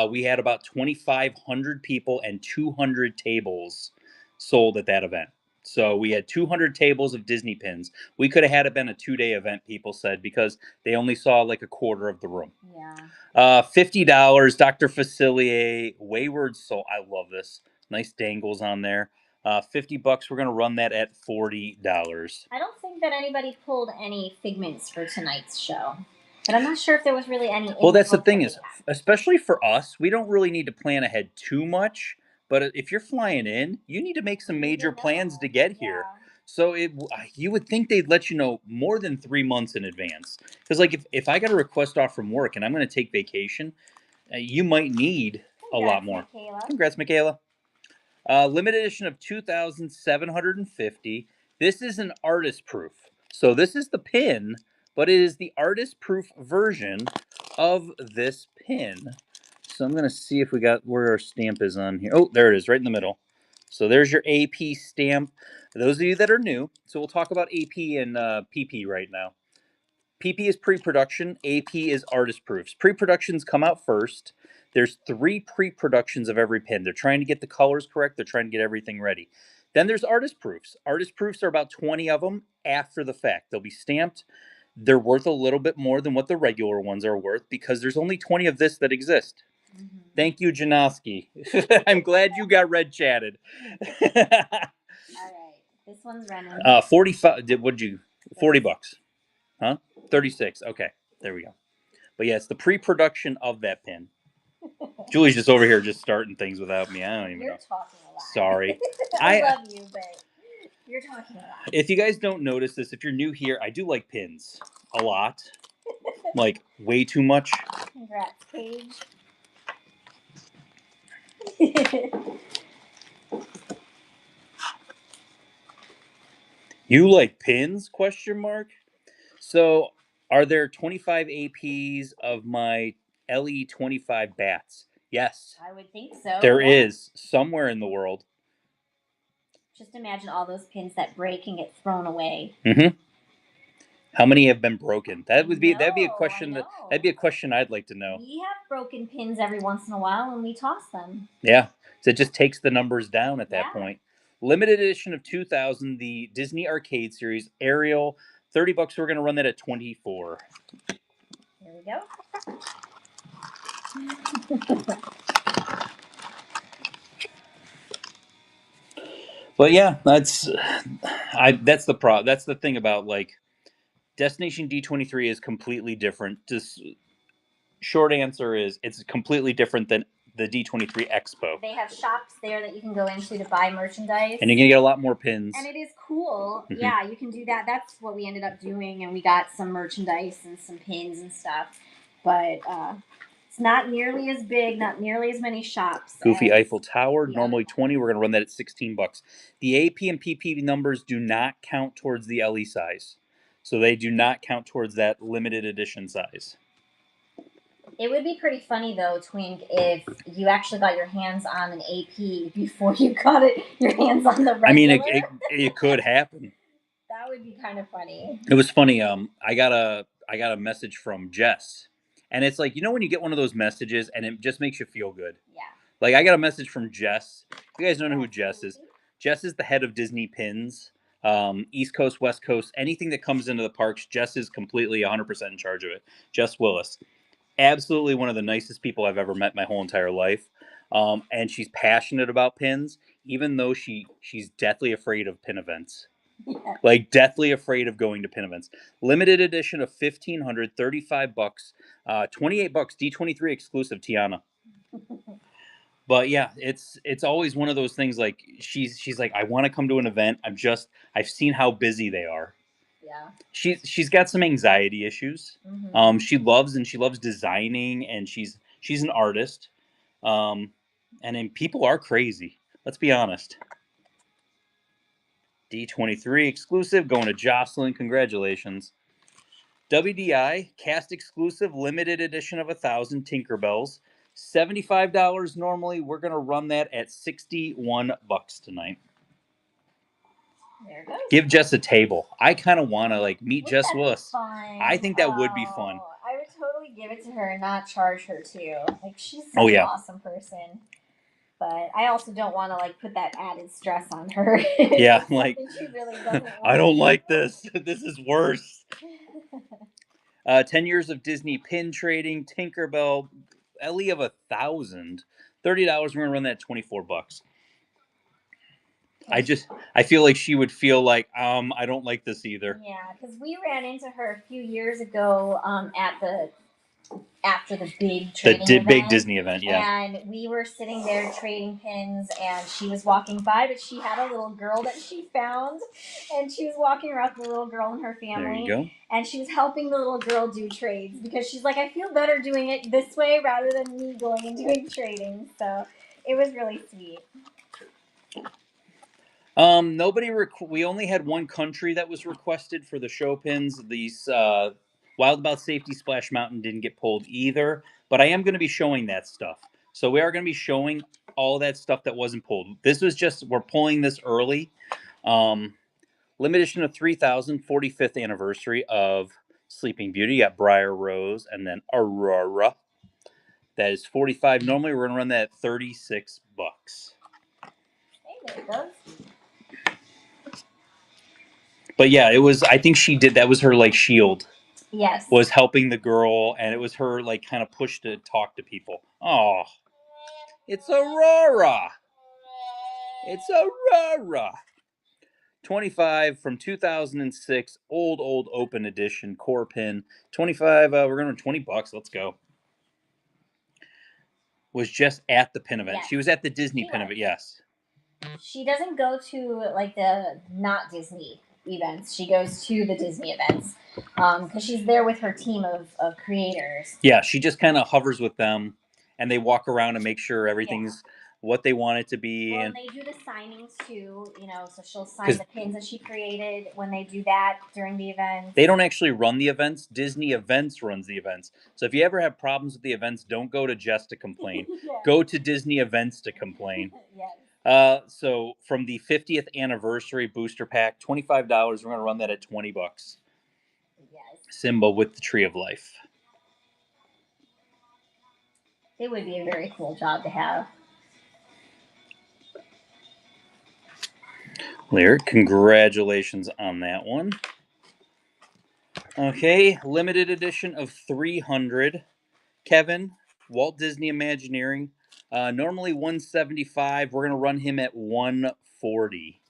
We had about 2,500 people and 200 tables sold at that event. So we had 200 tables of Disney pins. We could have had it been a 2-day event, people said, because they only saw like a quarter of the room. Yeah. $50, Dr. Facilier, Wayward Soul. I love this. Nice dangles on there. $50. We're gonna run that at $40. I don't think that anybody pulled any Figments for tonight's show, but I'm not sure if there was really any. Well, that's the thing is, especially for us, we don't really need to plan ahead too much. But if you're flying in, you need to make some major plans to get here. Yeah. So you would think they'd let you know more than 3 months in advance. Because like if I got a request off from work and I'm going to take vacation, you might need a lot more. Michaela. Congrats, Michaela. Limited edition of 2,750. This is an artist proof. So this is the pin, but it is the artist proof version of this pin. So I'm going to see if we got where our stamp is on here. Oh, there it is, right in the middle. So there's your AP stamp. For those of you that are new, so we'll talk about AP and PP right now. PP is pre-production. AP is artist proofs. Pre-productions come out first. There's 3 pre-productions of every pin. They're trying to get the colors correct. They're trying to get everything ready. Then there's artist proofs. Artist proofs are about 20 of them after the fact. They'll be stamped. They're worth a little bit more than what the regular ones are worth because there's only 20 of this that exist. Mm-hmm. Thank you, Janoski. I'm glad you got red chatted. All right. This one's running. 45. What'd you? $40. Huh? 36. Okay. There we go. But yeah, it's the pre-production of that pin. Julie's just over here just starting things without me. I don't even You're know. Talking a lot. Sorry. I love you, but you're talking a lot. If you guys don't notice this, if you're new here, I do like pins a lot. Like way too much. Congrats, Paige. You like pins? Question mark. So, are there 25 APs of my LE25 bats? Yes. I would think so. There is somewhere in the world. Just imagine all those pins that break and get thrown away. Mm-hmm. How many have been broken? That'd be a question that'd be a question I'd like to know. We have broken pins every once in a while and we toss them. Yeah. So it just takes the numbers down at that point. Limited edition of 2000, the Disney Arcade Series Ariel, $30. We're gonna run that at 24. Here we go. But yeah, that's the thing about like Destination D23 is completely different. Just short answer is it's completely different than the D23 Expo. They have shops there that you can go into to buy merchandise. And you're going to get a lot more pins. And it is cool. Mm-hmm. Yeah, you can do that. That's what we ended up doing. And we got some merchandise and some pins and stuff. But it's not nearly as big, not nearly as many shops. Goofy Eiffel Tower, normally 20. We're going to run that at $16. The AP and PP numbers do not count towards the LE size. So they do not count towards that limited edition size. It would be pretty funny, though, Twink, if you actually got your hands on an AP before you got your hands on the regular. I mean, it could happen. That would be kind of funny. It was funny. I got a message from Jess, and it's like, you know when you get one of those messages and it just makes you feel good. Yeah. Like I got a message from Jess. You guys don't know who Jess is. Jess is the head of Disney Pins. East Coast, West Coast, anything that comes into the parks, Jess is completely 100% in charge of it. Jess Willis. Absolutely one of the nicest people I've ever met my whole entire life. And she's passionate about pins, even though she's deathly afraid of pin events. Yeah. Like deathly afraid of going to pin events. Limited edition of 1,500, $35, $28 D23 exclusive Tiana. But yeah, it's always one of those things. Like she's like, I want to come to an event. I've seen how busy they are. Yeah. She's got some anxiety issues. Mm-hmm. She loves designing, and she's an artist. And then people are crazy. Let's be honest. D23 exclusive going to Jocelyn. Congratulations. WDI cast exclusive limited edition of 1,000 Tinkerbells. $75 normally. We're gonna run that at $61 tonight. There it goes. Give Jess a table. I kind of want to meet Jess Willis. I think that would be fun. I would totally give it to her and not charge her too. Like she's such an awesome person. But I also don't want to like put that added stress on her. Yeah, It's like something she really doesn't want. I don't like this. This is worse. 10 years of Disney pin trading, Tinkerbell, Ellie of 1,000, $30. We're gonna run that $24. I feel like she would feel like I don't like this either. Yeah, because we ran into her a few years ago at the after the big trading event. Big Disney event, yeah. And we were sitting there trading pins, and she was walking by, but she had a little girl that she found, and she was walking around with the little girl and her family. There you go. And she was helping the little girl do trades because she's like, I feel better doing it this way rather than me going and doing trading. So it was really sweet. We only had one country that was requested for the show pins. These Wild About Safety Splash Mountain didn't get pulled either, but I am going to be showing that stuff. So we are going to be showing all that stuff that wasn't pulled. This was just, we're pulling this early. Limited edition of 3,000, 45th anniversary of Sleeping Beauty. You got Briar Rose and then Aurora. That is 45. Normally we're going to run that at $36. Hey, there it goes. But yeah, it was, I think she did, that was her like shield. Yes. Was helping the girl, and it was her like kind of push to talk to people. Oh, it's Aurora. It's Aurora. 25 from 2006, old open edition core pin. 25, we're going to $20. Let's go. Was just at the pin event. Yes. She was at the Disney pin event, yes. She doesn't go to like the not Disney events. She goes to the Disney events because she's there with her team of creators. Yeah, she just kind of hovers with them, and they walk around and make sure everything's what they want it to be. Well, and they do the signings too, so she'll sign the pins that she created when they do that during the event. They don't actually run the events. Disney Events runs the events. So if you ever have problems with the events, don't go to Jess to complain. Go to Disney Events to complain. Yes. So from the 50th anniversary booster pack, $25. We're going to run that at $20. Yes. Simba with the Tree of Life. It would be a very cool job to have. Lyric, congratulations on that one. Okay, limited edition of 300. Kevin, Walt Disney Imagineering. Normally 175. We're going to run him at 140.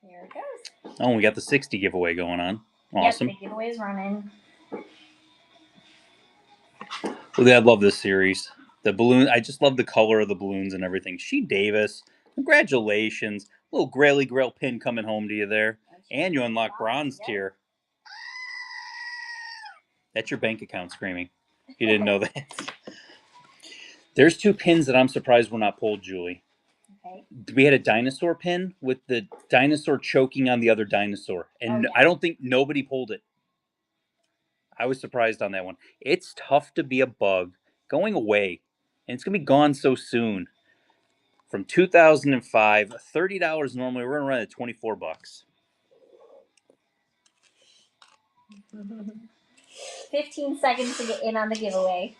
There it goes. Oh, we got the 60 giveaway going on. Awesome. Yep, the giveaway is running. Well, I love this series. The balloon, I just love the color of the balloons and everything. She Davis, congratulations. Little Graily Grail pin coming home to you there. And you unlock bronze tier. That's your bank account screaming. You didn't know that. There's two pins that I'm surprised were not pulled, Julie. Okay. We had a dinosaur pin with the dinosaur choking on the other dinosaur. And I don't think nobody pulled it. I was surprised on that one. It's tough to be a bug going away. And it's going to be gone so soon. From 2005, $30 normally. We're going to run at $24. 15 seconds to get in on the giveaway.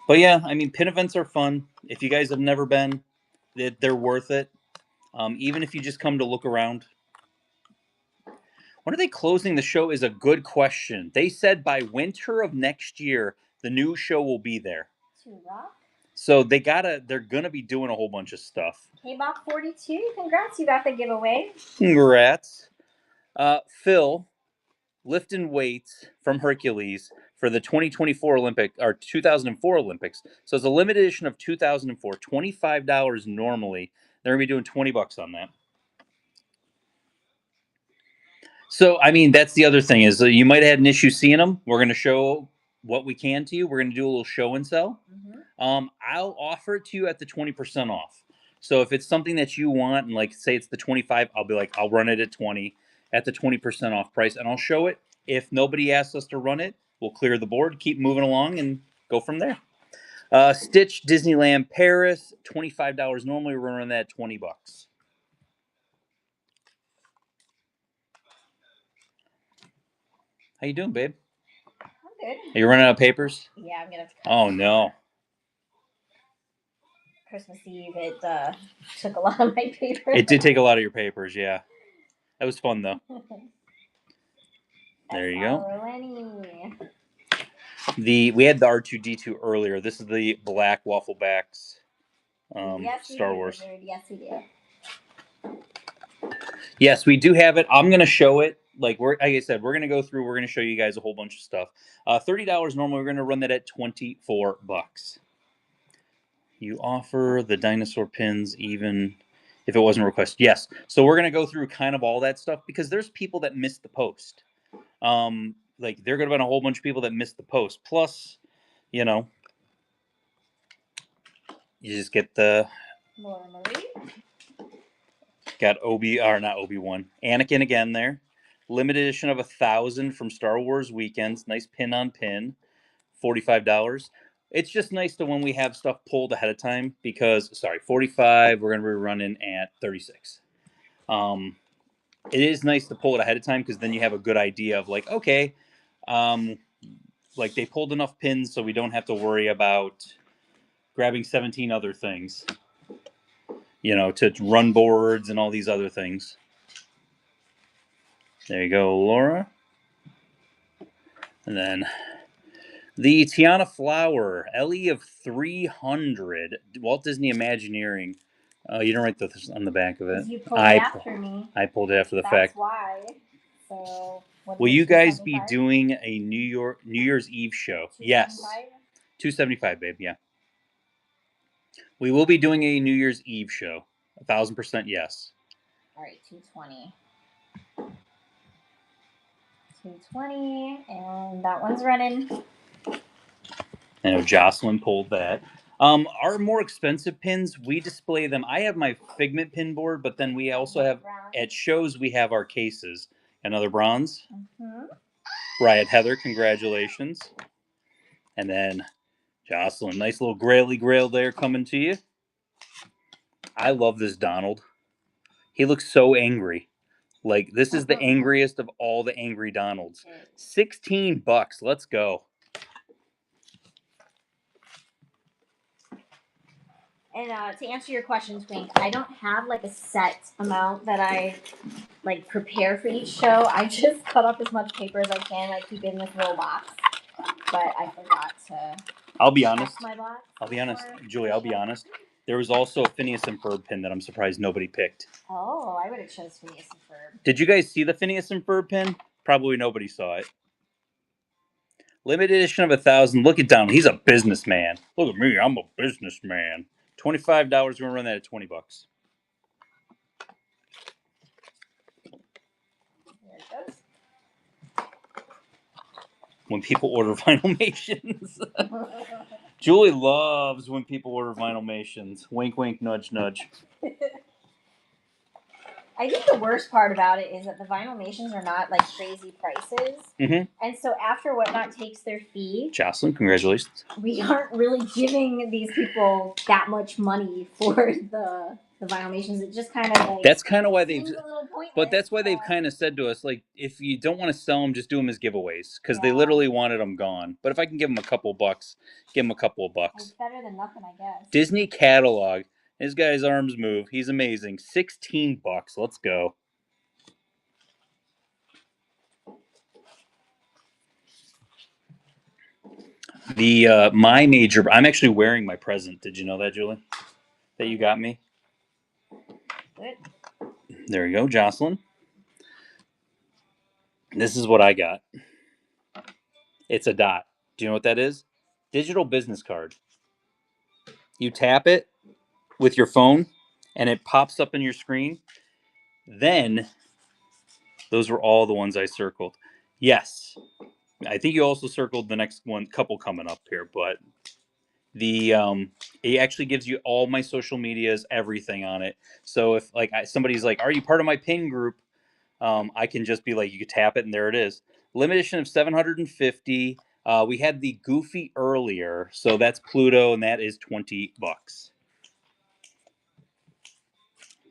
But yeah, I mean, pin events are fun. If you guys have never been, they're worth it. Even if you just come to look around. When are they closing the show is a good question. They said by winter of next year, the new show will be there. So they're gonna be doing a whole bunch of stuff. K-Bop 42, congrats, you got the giveaway. Congrats. Phil, lifting weights from Hercules for the 2024 or 2004 Olympics. So it's a limited edition of 2004, $25 normally. They're gonna be doing $20 on that. So, I mean, that's the other thing is you might have had an issue seeing them. We're going to show what we can to you. We're going to do a little show and sell. Mm-hmm. I'll offer it to you at the 20% off. So if it's something that you want, and like say it's the 25, I'll be like, I'll run it at 20 at the 20% off price, and I'll show it. If nobody asks us to run it, we'll clear the board, keep moving along, and go from there. Stitch Disneyland Paris, $25 normally. We're going to run that at $20. How you doing, babe? I'm good. Are you running out of papers? Yeah, I'm gonna have to Oh no. Christmas Eve, it took a lot of my paper. It did take a lot of your papers, yeah. That was fun though. There you go. Lenny. We had the R2D2 earlier. This is the black waffle backs. Yes, Star Wars. Yes, we did. Yes, we do have it. I'm gonna show it. Like I said, we're gonna go through. We're gonna show you guys a whole bunch of stuff. $30 normally. We're gonna run that at $24. You offer the dinosaur pins even if it wasn't requested. Yes. So we're gonna go through kind of all that stuff because there's people that missed the post. Like there could have been a whole bunch of people that missed the post. Plus, you know, you just get the Laura Marie. got not Obi-Wan. Anakin again there. Limited edition of 1,000 from Star Wars Weekends. Nice pin on pin. $45. It's just nice to when we have stuff pulled ahead of time because 45, we're gonna be running at 36. It is nice to pull it ahead of time because then you have a good idea of like, okay, like they pulled enough pins so we don't have to worry about grabbing 17 other things, you know, to run boards and all these other things. There you go, Laura. And then the Tiana Flower, Ellie of 300, Walt Disney Imagineering. Oh, you don't write this on the back of it. You pulled it after me. I pulled it after the That's fact. why. So, will you guys be doing a New Year's Eve show? Yes. 275, babe, yeah. We will be doing a New Year's Eve show. 1,000% yes. All right, 220. 220, and that one's running. I know Jocelyn pulled that. Our more expensive pins, we display them. I have my Figment pin board, but then we also have, at shows, we have our cases. Another bronze. Mm-hmm. Riot Heather, congratulations. And then Jocelyn, nice little graily grail there coming to you. I love this Donald. He looks so angry. Like, this is the angriest of all the angry Donalds. $16. Let's go. And to answer your question, Twink, I don't have like a set amount that I like prepare for each show. I just cut up as much paper as I can. I keep it in this little box, but I forgot to. I'll be honest. My box Julie. I'll be honest. There was also a Phineas and Ferb pin that I'm surprised nobody picked. Oh, I would have chose Phineas and Ferb. Did you guys see the Phineas and Ferb pin? Probably nobody saw it. Limited edition of 1,000. Look at Donald. He's a businessman. Look at me. I'm a businessman. $25. We're gonna run that at $20. There it goes. When people order Vinylmations. Julie loves when people order Vinylmations. Wink, wink, nudge, nudge. I think the worst part about it is that the Vinylmations are not like crazy prices. Mm-hmm. And so after Whatnot takes their fee, Jocelyn, congratulations. We aren't really giving these people that much money for the Vinylmations. It just kind of like that's kind of why they've, but that's why they've kind of said to us like, if you don't want to sell them, just do them as giveaways because they literally wanted them gone. But if I can give them a couple bucks, give them a couple of bucks. It's better than nothing, I guess. Disney catalog. This guy's arms move. He's amazing. $16. Let's go. The my major. I'm actually wearing my present. Did you know that, Julie? That you got me. Good. There you go, Jocelyn. This is what I got. It's a dot. Do you know what that is? Digital business card. You tap it with your phone, and it pops up in your screen. Then, those were all the ones I circled. Yes, I think you also circled the next one, couple coming up here, but it actually gives you all my social medias, everything on it. So if like somebody's like, "Are you part of my pin group?" I can just be like, you can tap it, and there it is. Limited edition of 750. We had the Goofy earlier, so that's Pluto, and that is $20.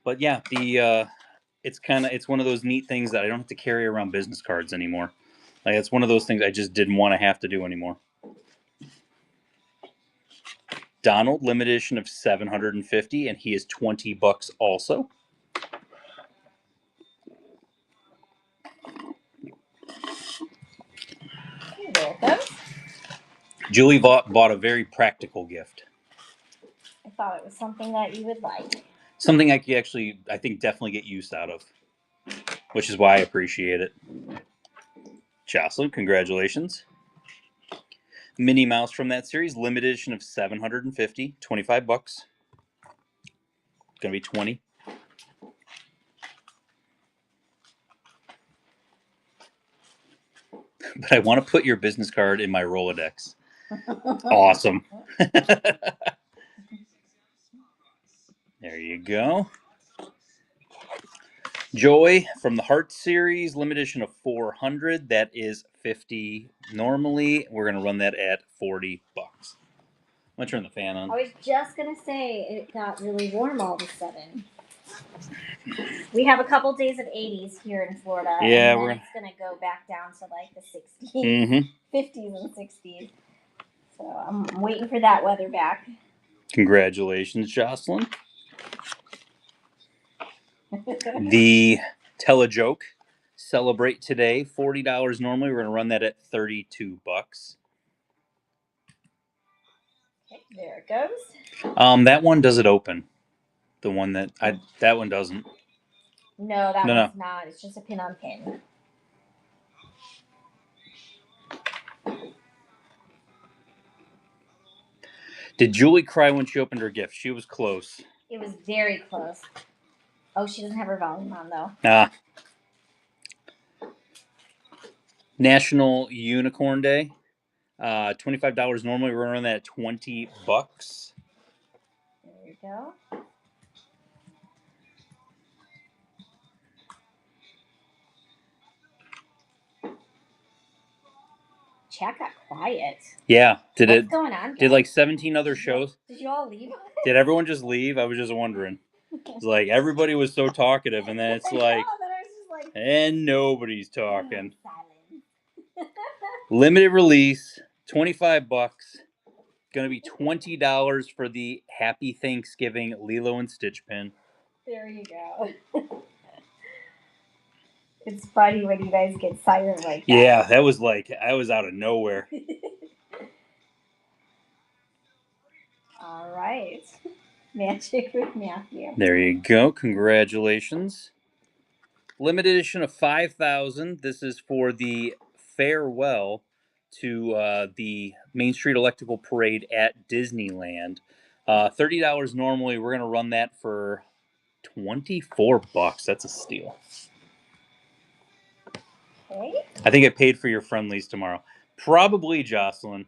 But yeah, it's one of those neat things that I don't have to carry around business cards anymore. Like it's one of those things I just didn't want to have to do anymore. Donald, limited edition of 750, and he is $20 also. Okay, there it goes. Julie bought a very practical gift. I thought it was something that you would like. Something I could actually, I think, definitely get use out of, which is why I appreciate it. Jocelyn, congratulations. Minnie Mouse from that series, limited edition of 750, $25. Gonna be 20. But I want to put your business card in my Rolodex. Awesome. There you go. Joy from the Heart series, limited edition of 400. That is 50 normally. We're gonna run that at $40. I'm gonna turn the fan on. I was just gonna say it got really warm all of a sudden. We have a couple days of 80s here in Florida. Yeah, and then it's gonna go back down to like the 60s, Mm-hmm. 50s, and 60s. So I'm waiting for that weather back. Congratulations, Jocelyn. The Telejoke Celebrate today, $40 normally. We're gonna run that at $32. Okay, there it goes. That one does it open. The one that that one doesn't. No, that No. one's not. It's just a pin on pin. Did Julie cry when she opened her gift? She was close. It was very close. Oh, she doesn't have her volume on though. National Unicorn Day. $25 normally. We're running that at $20. There you go. Chat got quiet. Yeah. What's going on, guys? Did like 17 other shows? Did you all leave? Did everyone just leave? I was just wondering. It's like everybody was so talkative, and then it's like, and nobody's talking. Limited release, $25. Gonna be $20 for the Happy Thanksgiving Lilo and Stitch pin. There you go. It's funny when you guys get silent like that. Yeah, that was like I was out of nowhere. All right. Magic with Matthew. There you go. Congratulations. Limited edition of 5,000. This is for the farewell to the Main Street Electrical Parade at Disneyland. $30 normally. We're gonna run that for $24. That's a steal. Okay. I think I paid for your friendlies tomorrow. Probably, Jocelyn.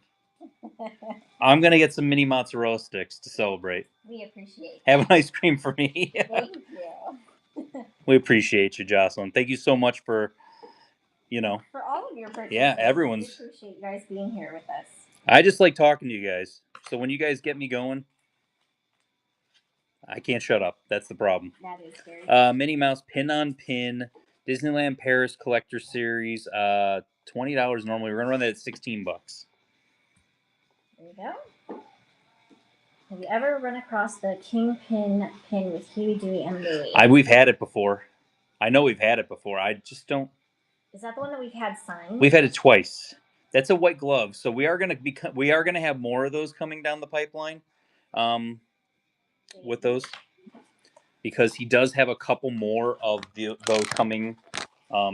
I'm gonna get some mini mozzarella sticks to celebrate. We appreciate that. Have an ice cream for me. Thank you. We appreciate you, Jocelyn. Thank you so much for, for all of your purchases. Yeah, everyone's. We appreciate you guys being here with us. I just like talking to you guys. So when you guys get me going, I can't shut up. That's the problem. That is very Minnie Mouse Pin on Pin, Disneyland Paris Collector Series, $20 normally. We're gonna run that at $16. There you go. Have you ever run across the Kingpin pin with Huey, Dewey, and Louie? We've had it before. I know we've had it before. I just don't. Is that the one that we've had signed? We've had it twice. That's a white glove. So we are gonna have more of those coming down the pipeline. With those, because he does have a couple more of those coming.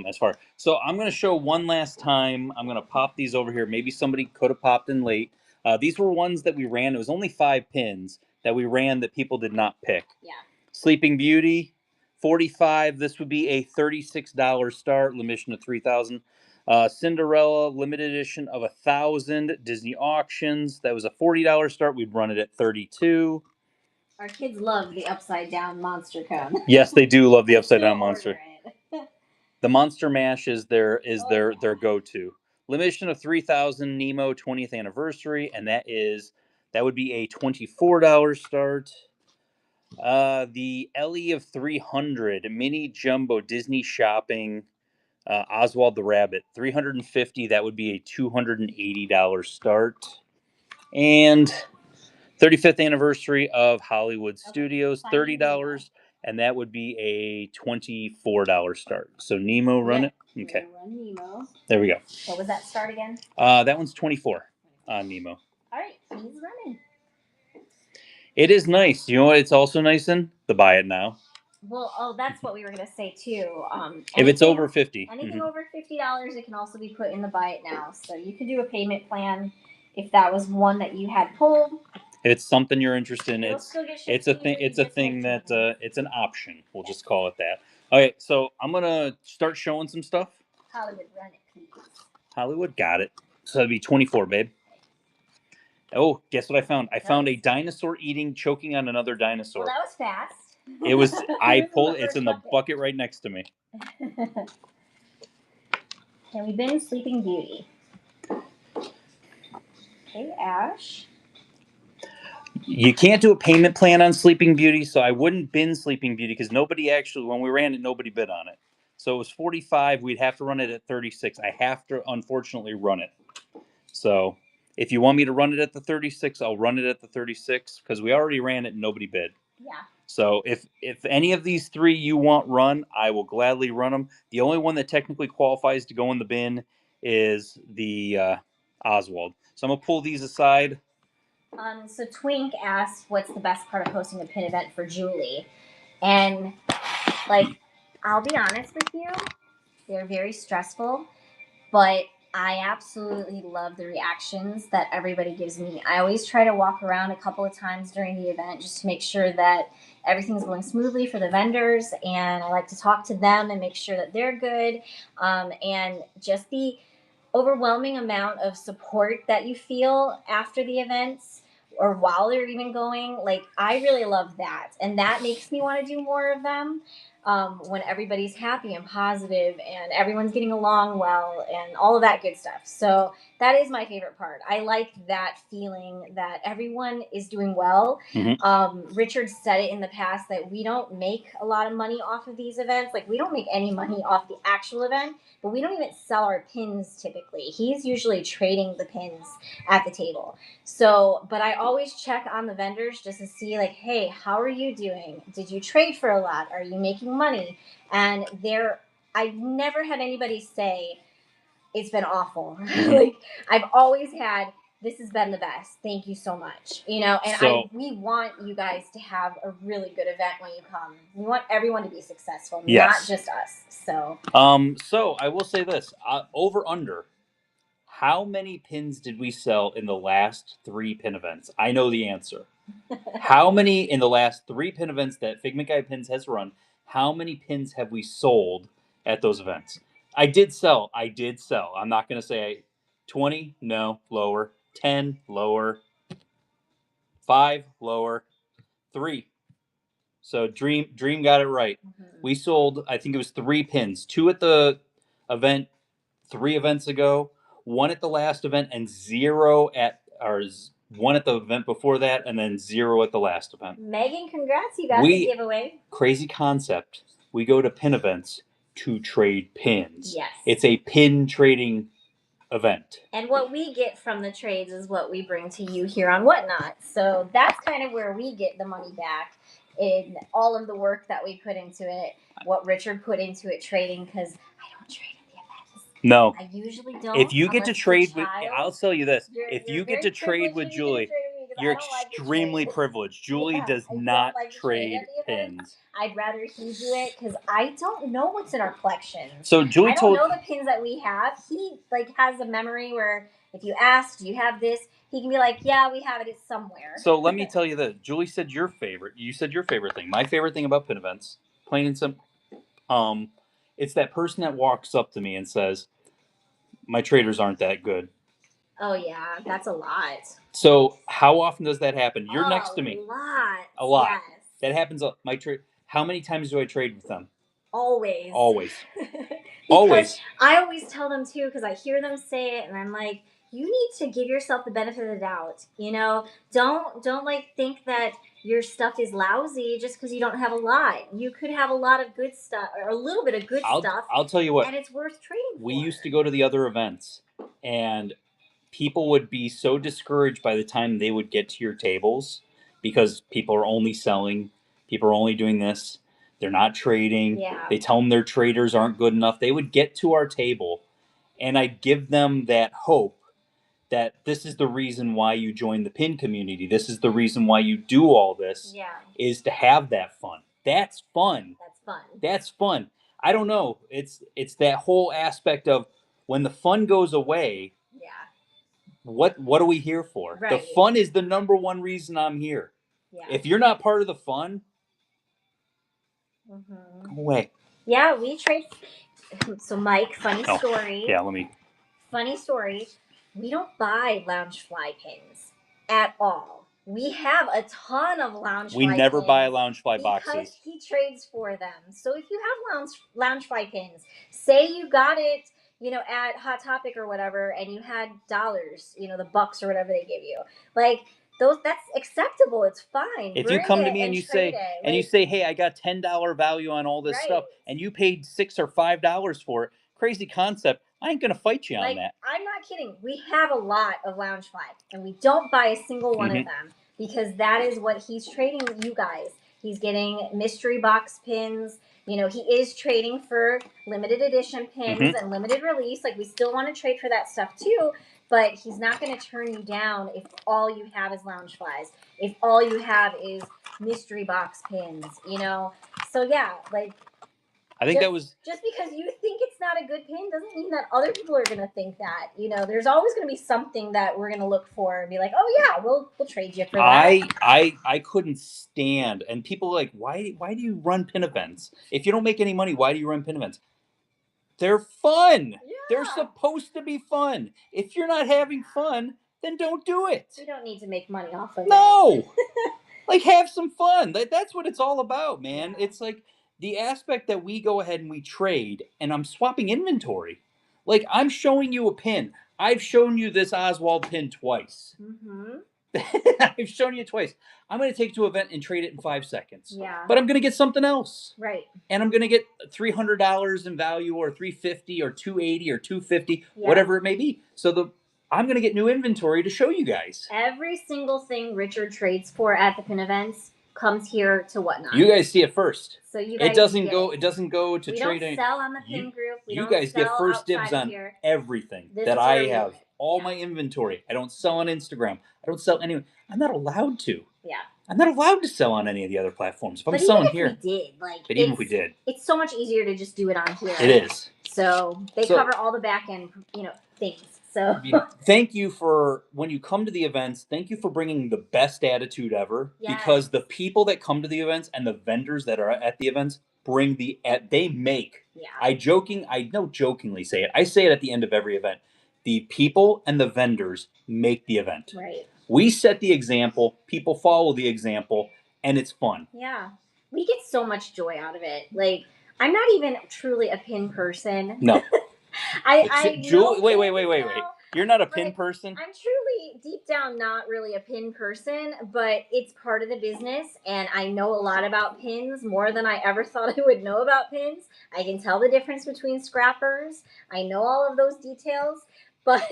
As far, so I'm going to show one last time. I'm going to pop these over here. Maybe somebody could have popped in late. These were ones that we ran. It was only 5 pins that we ran that people did not pick. Yeah. Sleeping Beauty, 45. This would be a $36 start. Limitation of 3,000. Cinderella limited edition of 1,000. Disney auctions. That was a $40 start. We'd run it at 32. Our kids love the upside down monster cone. Yes, they do love the upside down monster. The Monster Mash is their go-to. Limitation of 3,000. Nemo 20th anniversary, and that would be a $24 start. The Ellie of 300 mini jumbo Disney shopping. Oswald the Rabbit, 350. That would be a $280 start. And 35th anniversary of Hollywood Okay, Studios, find me $30, and that would be a $24 start. So Nemo, run Yep. it. Okay. We're gonna run Nemo. There we go. What was that start again? That one's 24 on Nemo. All right, he's running. It is nice. You know what? It's also nice in the buy it now. Well, oh, that's what we were gonna say too. If it's over 50, anything over $50, it can also be put in the buy it now. So you could do a payment plan if that was one that you had pulled. if it's something you're interested in, It'll it's still get shipped it's to a you, thing. but you It's a get to make thing that changes. it's an option. We'll just call it that. Okay, so I'm gonna start showing some stuff. Hollywood, run it, please. Hollywood, got it. So that'd be 24, babe. Oh, guess what I found? I found a dinosaur choking on another dinosaur. Well, that was fast. It was. I pulled. It's It's in the bucket right next to me. Can we bin Sleeping Beauty? Okay, Ash. You can't do a payment plan on Sleeping Beauty, so I wouldn't bin Sleeping Beauty because nobody actually, when we ran it, nobody bid on it. So it was 45. We'd have to run it at 36. I have to, unfortunately, run it. So if you want me to run it at the 36, I'll run it at the 36 because we already ran it and nobody bid. Yeah. So if any of these three you want run, I will gladly run them. The only one that technically qualifies to go in the bin is the Oswald. So I'm going to pull these aside. So Twink asked, "What's the best part of hosting a pin event for Julie?" And like, I'll be honest with you, they're very stressful, but I absolutely love the reactions that everybody gives me. I always try to walk around a couple of times during the event just to make sure that everything's going smoothly for the vendors, and I like to talk to them and make sure that they're good, and just the overwhelming amount of support that you feel after the events or while they're even going, like, I really love that, and that makes me want to do more of them. When everybody's happy and positive and everyone's getting along well and all of that good stuff. So that is my favorite part. I like that feeling that everyone is doing well. Richard said it in the past that we don't make a lot of money off of these events. Like, we don't make any money off the actual event, but we don't even sell our pins typically. He's usually trading the pins at the table. So, but I always check on the vendors just to see, like, hey, how are you doing? Did you trade for a lot? Are you making money? And I've never had anybody say it's been awful. Like, I've always had, this has been the best. Thank you so much. And we want you guys to have a really good event when you come. We want everyone to be successful, not just us. So I will say this, over under, how many pins did we sell in the last 3 pin events? I know the answer. How many in the last 3 pin events that Figment Guy Pins has run, how many pins have we sold at those events? I did sell. I'm not going to say 20, no, lower. 10, lower. 5, lower. 3. So Dream got it right. We sold, I think it was 3 pins. 2 at the event 3 events ago, 1 at the last event, and 0 at ours. 1 at the event before that, and then 0 at the last event. Megan, congrats! You got the giveaway. Crazy concept. We go to pin events to trade pins. Yes. It's a pin trading event. And what we get from the trades is what we bring to you here on Whatnot. So that's kind of where we get the money back in all of the work that we put into it, what Richard put into it trading, because I don't trade at the events. No. I usually don't. If you get to trade with, I'll tell you this. If you get to trade with Julie, you're extremely privileged. Julie does not trade pins. I'd rather he do it because I don't know what's in our collection. So Julie I don't know the pins that we have. He has a memory where if you ask, do you have this? He can be like, yeah, we have it. It's somewhere. So let me tell you this. Julie said your favorite. You said your favorite thing. My favorite thing about pin events, plain and simple, it's that person that walks up to me and says, my traders aren't that good. Oh, yeah. That's a lot. So how often does that happen? You're next to me. A lot. Yes. That happens. How many times do I trade with them? Always. Always. I always tell them, too, because I hear them say it, and I'm like, you need to give yourself the benefit of the doubt. Don't like think that your stuff is lousy just because you don't have a lot. You could have a lot of good stuff or a little bit of good stuff. I'll tell you what. And it's worth trading for. We used to go to the other events, and people would be so discouraged by the time they would get to your tables because people are only selling, people are only doing this, they're not trading. Yeah. They tell them their traders aren't good enough. They would get to our table, and I'd give them that hope that this is the reason why you join the pin community. This is the reason why you do all this, Yeah. is to have that fun. That's fun. That's fun. That's fun. I don't know. It's that whole aspect of when the fun goes away. Yeah. What are we here for? Right. The fun is the number one reason I'm here. Yeah. If you're not part of the fun, Mm-hmm. go away. Yeah, we trade. So, Mike, funny story. Yeah, let me. Funny story. We don't buy Loungefly pins at all. We have a ton of Loungefly. We never pins buy Loungefly boxes because he trades for them. So if you have Loungefly pins, say you got it, at Hot Topic or whatever, and you had dollars, the bucks or whatever they give you, like that's acceptable. It's fine. If you come to me and you say hey, I got $10 value on all this stuff, and you paid $6 or $5 for it, crazy concept. I ain't gonna fight you on that. I'm not kidding. We have a lot of Loungefly, and we don't buy a single one of them because that is what he's trading you guys. He's getting mystery box pins. He is trading for limited edition pins and limited release. Like, we still want to trade for that stuff too, but he's not going to turn you down if all you have is Loungeflies, if all you have is mystery box pins, So yeah, like, I think that was just because you think it's not a good pin doesn't mean that other people are going to think that. There's always going to be something that we're going to look for and be like, oh yeah, we'll trade you for that. I couldn't stand, and people are like, why do you run pin events? If you don't make any money, why do you run pin events? They're fun. Yeah. They're supposed to be fun. If you're not having fun, then don't do it. You don't need to make money off of it. No. Like, have some fun. That's what it's all about, man. Yeah. It's like the aspect that we go ahead and we trade, and I'm swapping inventory. Like, I'm showing you a pin. I've shown you this Oswald pin twice. I've shown you it twice. I'm going to take it to an event and trade it in 5 seconds. Yeah. But I'm going to get something else. Right. And I'm going to get $300 in value, or $350 or $280 or $250, whatever it may be. So I'm going to get new inventory to show you guys. Every single thing Richard trades for at the pin events comes here to Whatnot. You guys see it first. So you guys it doesn't go to trading. We don't sell on the pin group. You guys get first dibs on everything that I have. All my inventory. I don't sell on Instagram. I don't sell anywhere. I'm not allowed to. Yeah. I'm not allowed to sell on any of the other platforms. If I'm selling here. But even if we did. It's so much easier to just do it on here. It is. So they cover all the back end, things. So thank you for, when you come to the events, thank you for bringing the best attitude ever. Yes. Because the people that come to the events and the vendors that are at the events they make. Yeah. I don't jokingly say it. I say it at the end of every event. The people and the vendors make the event. Right. We set the example, people follow the example, and it's fun. Yeah. We get so much joy out of it. Like, I'm not even truly a pin person. No. Wait. Now, you're not a pin person? I'm truly, deep down, not really a pin person, but it's part of the business, and I know a lot about pins, more than I ever thought I would know about pins. I can tell the difference between scrappers. I know all of those details, but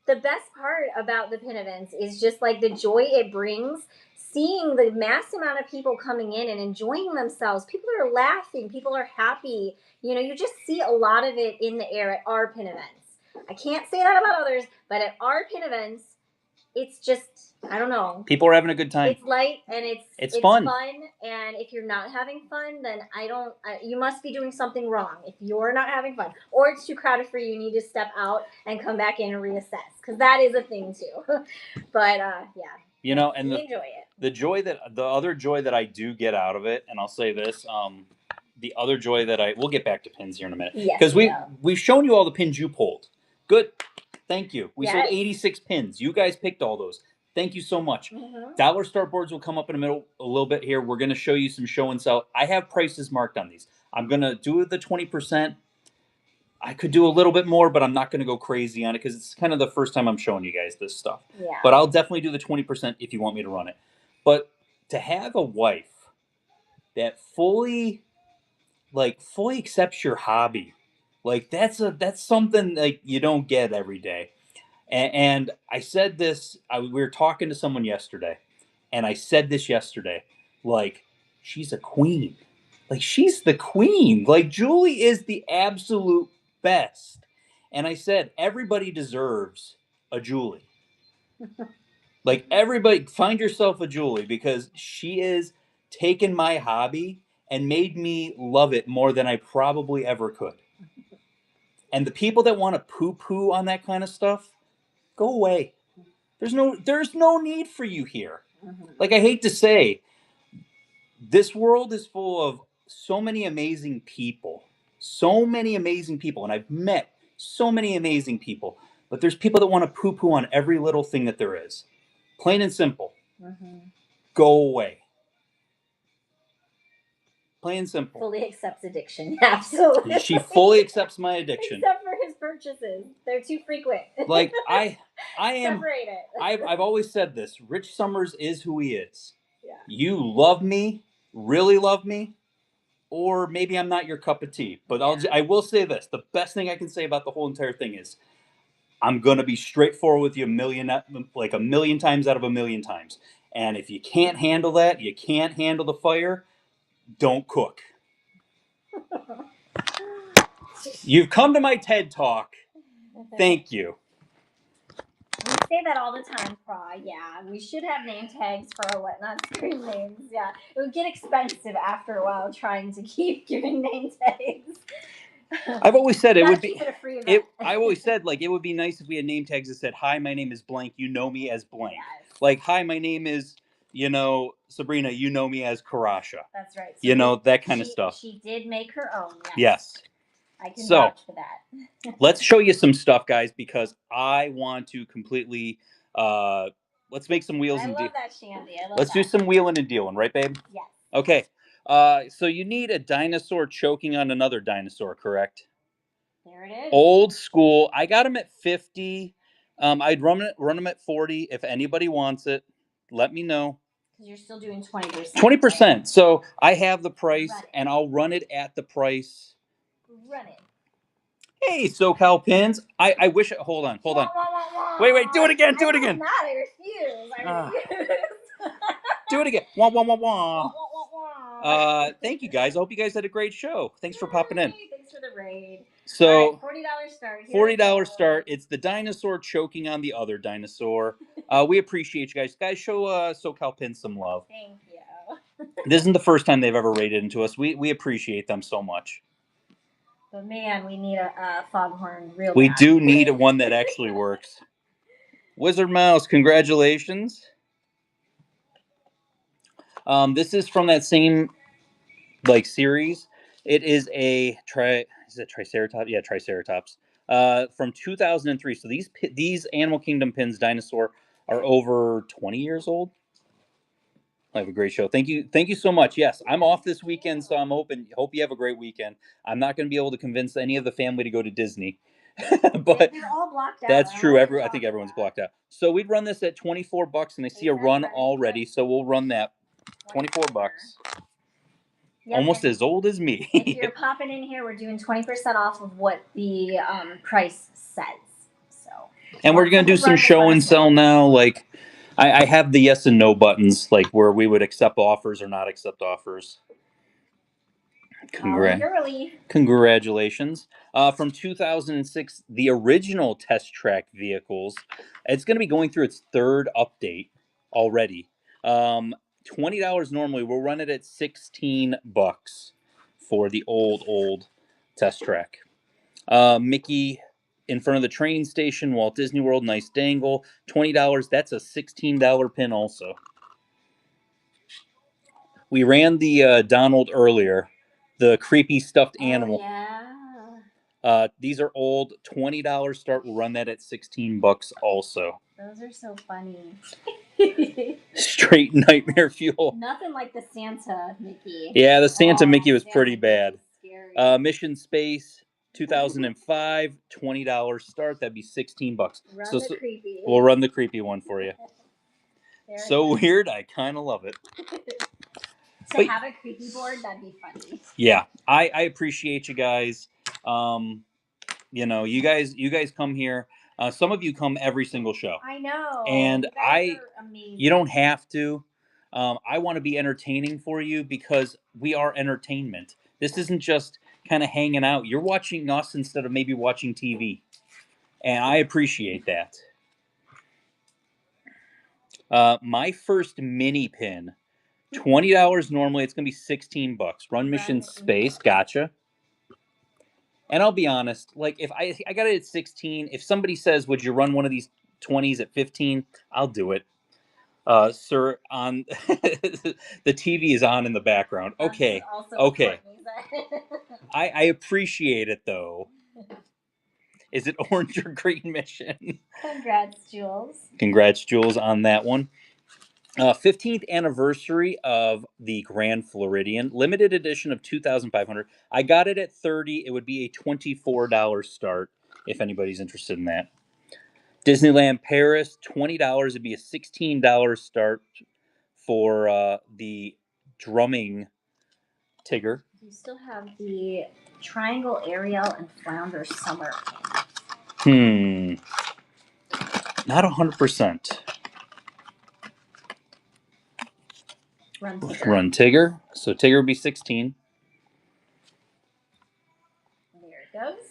the best part about the pin events is just like the joy it brings, seeing the mass amount of people coming in and enjoying themselves. People are laughing. People are happy. You just see a lot of it in the air at our pin events. I can't say that about others, but at our pin events, it's just, I don't know. People are having a good time. It's light and it's fun. And if you're not having fun, then you must be doing something wrong. If you're not having fun, or it's too crowded for you, you need to step out and come back in and reassess, because that is a thing too. But yeah. And we enjoy it. The other joy that I do get out of it, and I'll say this, the other joy that we'll get back to pins here in a minute. Yes. Because we've shown you all the pins you pulled. Good. Thank you. We sold 86 pins. You guys picked all those. Thank you so much. Dollar start boards will come up in a little bit here. We're going to show you some show and sell. I have prices marked on these. I'm going to do the 20%. I could do a little bit more, but I'm not going to go crazy on it because it's kind of the first time I'm showing you guys this stuff. Yeah. But I'll definitely do the 20% if you want me to run it. But to have a wife that fully accepts your hobby, like that's something like you don't get every day. And I said this. We were talking to someone yesterday, and I said this yesterday. Like, she's a queen. Like, she's the queen. Like, Julie is the absolute best. And I said everybody deserves a Julie. Like, everybody, find yourself a Julie, because she is taken my hobby and made me love it more than I probably ever could. And the people that want to poo-poo on that kind of stuff, go away. There's no need for you here. Like, I hate to say, this world is full of so many amazing people. So many amazing people. And I've met so many amazing people. But there's people that want to poo-poo on every little thing that there is. Plain and simple. Go away. Plain and simple. Fully accepts addiction. Absolutely. She fully accepts my addiction. Except for his purchases. They're too frequent. Like, I am. Separate it. I've always said this. Rich Summers is who he is. Yeah. You love me, really love me, or maybe I'm not your cup of tea. But I will say this: the best thing I can say about the whole entire thing is, I'm gonna be straightforward with you like a million times out of a million times. And if you can't handle that, you can't handle the fire, don't cook. You've come to my TED Talk. Thank you. We say that all the time, Pra. Yeah, we should have name tags for our whatnot screen names. Yeah, it would get expensive after a while trying to keep giving name tags. I've always said it would be. Keep it a free event. I always said, like, it would be nice if we had name tags that said, "Hi, my name is blank. You know me as blank." Yes. Like, "Hi, my name is, Sabrina. You know me as Karasha." That's right. So that kind of stuff. She did make her own. Yes. I can vouch for that. Let's show you some stuff, guys, because I want to completely. Let's make some wheels and love that, Shandy. Let's do some wheeling and dealing, right, babe? Yes. Okay. So you need a dinosaur choking on another dinosaur, correct? There it is. Old school. I got them at 50. I'd run them at 40. If anybody wants it, let me know. Because you're still doing 20%. 20%. Right? So I have the price, and I'll run it at the price. Run it. Hey, SoCal Pins. I wish. Hold on. Wait. Do it again. I refuse. Do it again. Wah, wah, wah, wah. Thank you, guys. I hope you guys had a great show. Thanks for popping in. Thanks for the raid. So, $40 start. $40 start. It's the dinosaur choking on the other dinosaur. We appreciate you guys. Guys, show SoCal Pins some love. Thank you. This isn't the first time they've ever raided into us. We appreciate them so much. But man, we need a foghorn real bad. We do need one that actually works. Wizard Mouse, congratulations. This is from that same series. It is a Triceratops? Yeah, Triceratops. From 2003. So these Animal Kingdom pins, dinosaur, are over 20 years old. I have a great show. Thank you so much. Yes, I'm off this weekend, so I'm hope you have a great weekend. I'm not going to be able to convince any of the family to go to Disney. But they're all blocked out. That's true. I think everyone's blocked out. So we'd run this at $24, and I see a run already. So we'll run that. $24. Yep. Almost as old as me. If you're popping in here, we're doing 20% off of what the price says. So. And we're gonna do some show and sell now. Like, I have the yes and no buttons, like where we would accept offers or not accept offers. Congratulations. From 2006, the original Test Track vehicles. It's going to be going through its third update already. $20 normally. We'll run it at $16 for the old Test Track. Mickey in front of the train station, Walt Disney World, nice dangle. $20. That's a $16 pin also. We ran the Donald earlier. The creepy stuffed animal. Yeah. These are old. $20 start. We'll run that at $16 also. Those are so funny. Straight nightmare fuel. Nothing like the Santa Mickey. Yeah, the Santa Mickey was pretty bad. Mission Space 2005, $20 start. That'd be $16. Run the creepy. We'll run the creepy one for you. So weird. I kind of love it. To have a creepy board, that'd be funny. Yeah, I appreciate you guys. You guys come here. Some of you come every single show. I know. And you guys are amazing. You don't have to. I want to be entertaining for you because we are entertainment. This isn't just kind of hanging out. You're watching us instead of maybe watching TV. And I appreciate that. My first mini pin, $20 normally. It's going to be $16. Run Mission Space. Gotcha. And I'll be honest, like if I got it at 16, if somebody says, would you run one of these 20s at 15, I'll do it. Sir, on the TV is on in the background. Okay. Okay. I appreciate it though. Is it orange or green mission? Congrats, Jules. Congrats, Jules, on that one. 15th anniversary of the Grand Floridian, limited edition of 2,500. I got it at 30. It would be a $24 start if anybody's interested in that. Disneyland Paris, $20. It'd be a $16 start for the drumming Tigger. You still have the Triangle Ariel and Flounder Summer. Not 100%. Run Tigger. So Tigger would be 16. There it goes.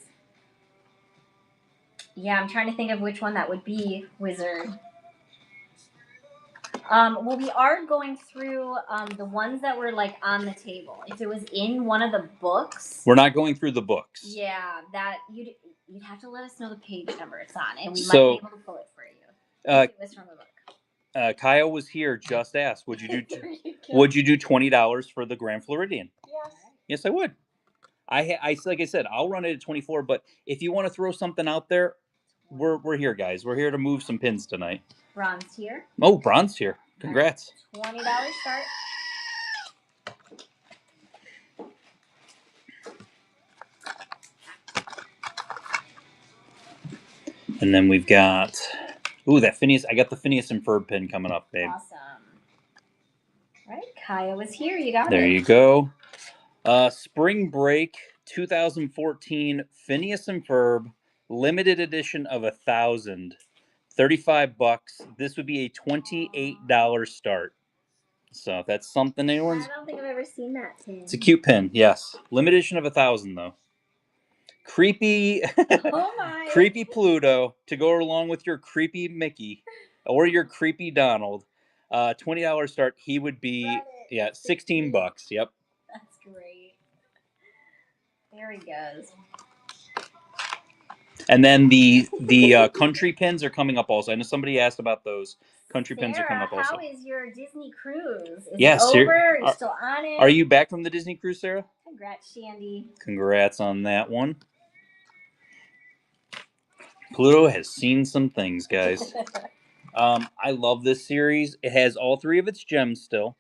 Yeah, I'm trying to think of which one that would be, Wizard. Well, we are going through the ones that were like on the table. If it was in one of the books, we're not going through the books. Yeah, that you'd have to let us know the page number it's on, and we might be able to pull it for you. If it was from the book. Kyle was here. Just asked, would you do? Would you do $20 for the Grand Floridian? Yes. Yes, I would. I like I said, I'll run it at 24. But if you want to throw something out there, we're here, guys. We're here to move some pins tonight. Bronze here. Oh, bronze here. Congrats. $20 start. And then we've got, that Phineas. I got the Phineas and Ferb pin coming up, babe. Awesome. All right, Kaya was here. You got it. There you go. Spring Break 2014 Phineas and Ferb limited edition of 1,000. $35. This would be a $28 start. So if that's something anyone's... I don't think I've ever seen that pin. It's a cute pin, yes. Limited edition of 1,000 though. Creepy, oh my. Creepy Pluto to go along with your creepy Mickey or your creepy Donald. $20 start. He would be $16. Yep. That's great. There he goes. And then the country pins are coming up also. I know somebody asked about those. Country pins are coming up also. How is your Disney cruise? Is it over? Are you still on it? Are you back from the Disney cruise, Sarah? Congrats, Shandy. Congrats on that one. Pluto has seen some things, guys. I love this series. It has all three of its gems still.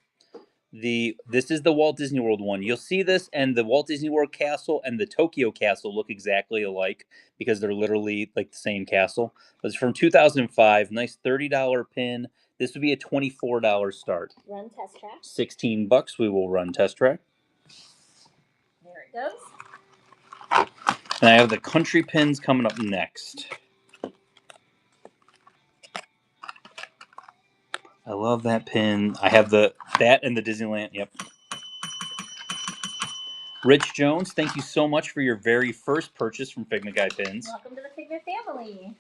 This is the Walt Disney World one. You'll see this, and the Walt Disney World castle and the Tokyo castle look exactly alike because they're literally like the same castle. But it's from 2005. Nice $30 pin. This would be a $24 start. Run test track. $16. We will run test track. There it goes. And I have the country pins coming up next. I love that pin. I have that and the Disneyland. Yep. Rich Jones, thank you so much for your very first purchase from Figment Guy Pins. Welcome to the Figment family.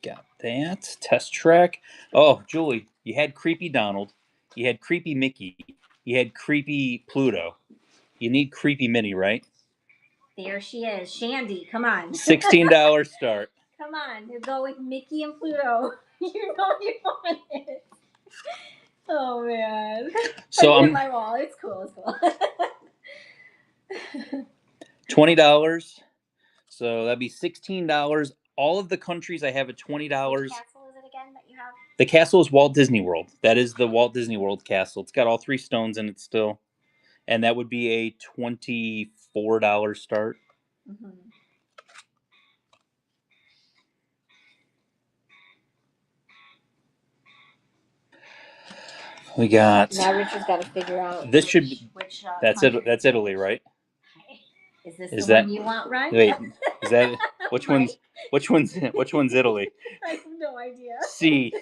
Got that. Test track. Oh, Julie, you had creepy Donald. You had creepy Mickey. You had creepy Pluto. You need creepy Minnie, right? There she is. Shandy, come on. $16 start. Come on. You go with Mickey and Pluto. You know you want it. Oh, man. So I'm my wall. It's cool. $20. So that'd be $16. All of the countries I have at $20. Which castle is it again that you have? The castle is Walt Disney World. That is the Walt Disney World castle. It's got all three stones in it still. And that would be a $24 start. Mm-hmm. We got. Now Richard's got to figure out. This should be. That's country. That's Italy, right? Is this the one you want, right? Wait, is that? Which Right? which one's Italy? I have no idea. C.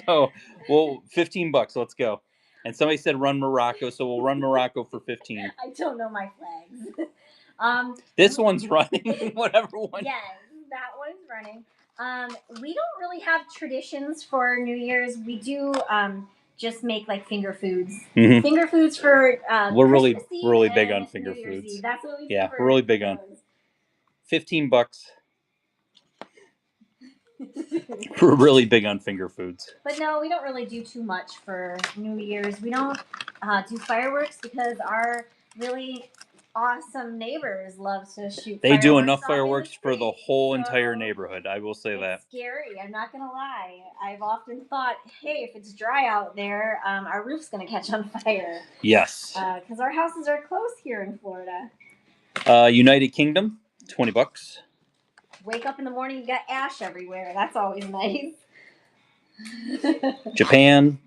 So, well, $15. Let's go. And somebody said run Morocco, so we'll run Morocco for 15. I don't know my flags. This one's running. Whatever one. Yes, that one is running. We don't really have traditions for New Year's. We do just make like finger foods. Mhm. Finger foods for We're Christmas Eve really and big on finger New Year's foods. Eve. That's what we do. Yeah, for, we're really big for on. those. $15. We're really big on finger foods. But no, we don't really do too much for New Year's. We don't do fireworks because our really awesome neighbors love to shoot. They do enough off in fireworks for the street, whole so entire neighborhood. I will say it's that. scary. I'm not gonna lie. I've often thought, hey, if it's dry out there, our roof's gonna catch on fire. Yes. Because our houses are close here in Florida. United Kingdom, $20. Wake up in the morning, you got ash everywhere. That's always nice. Japan,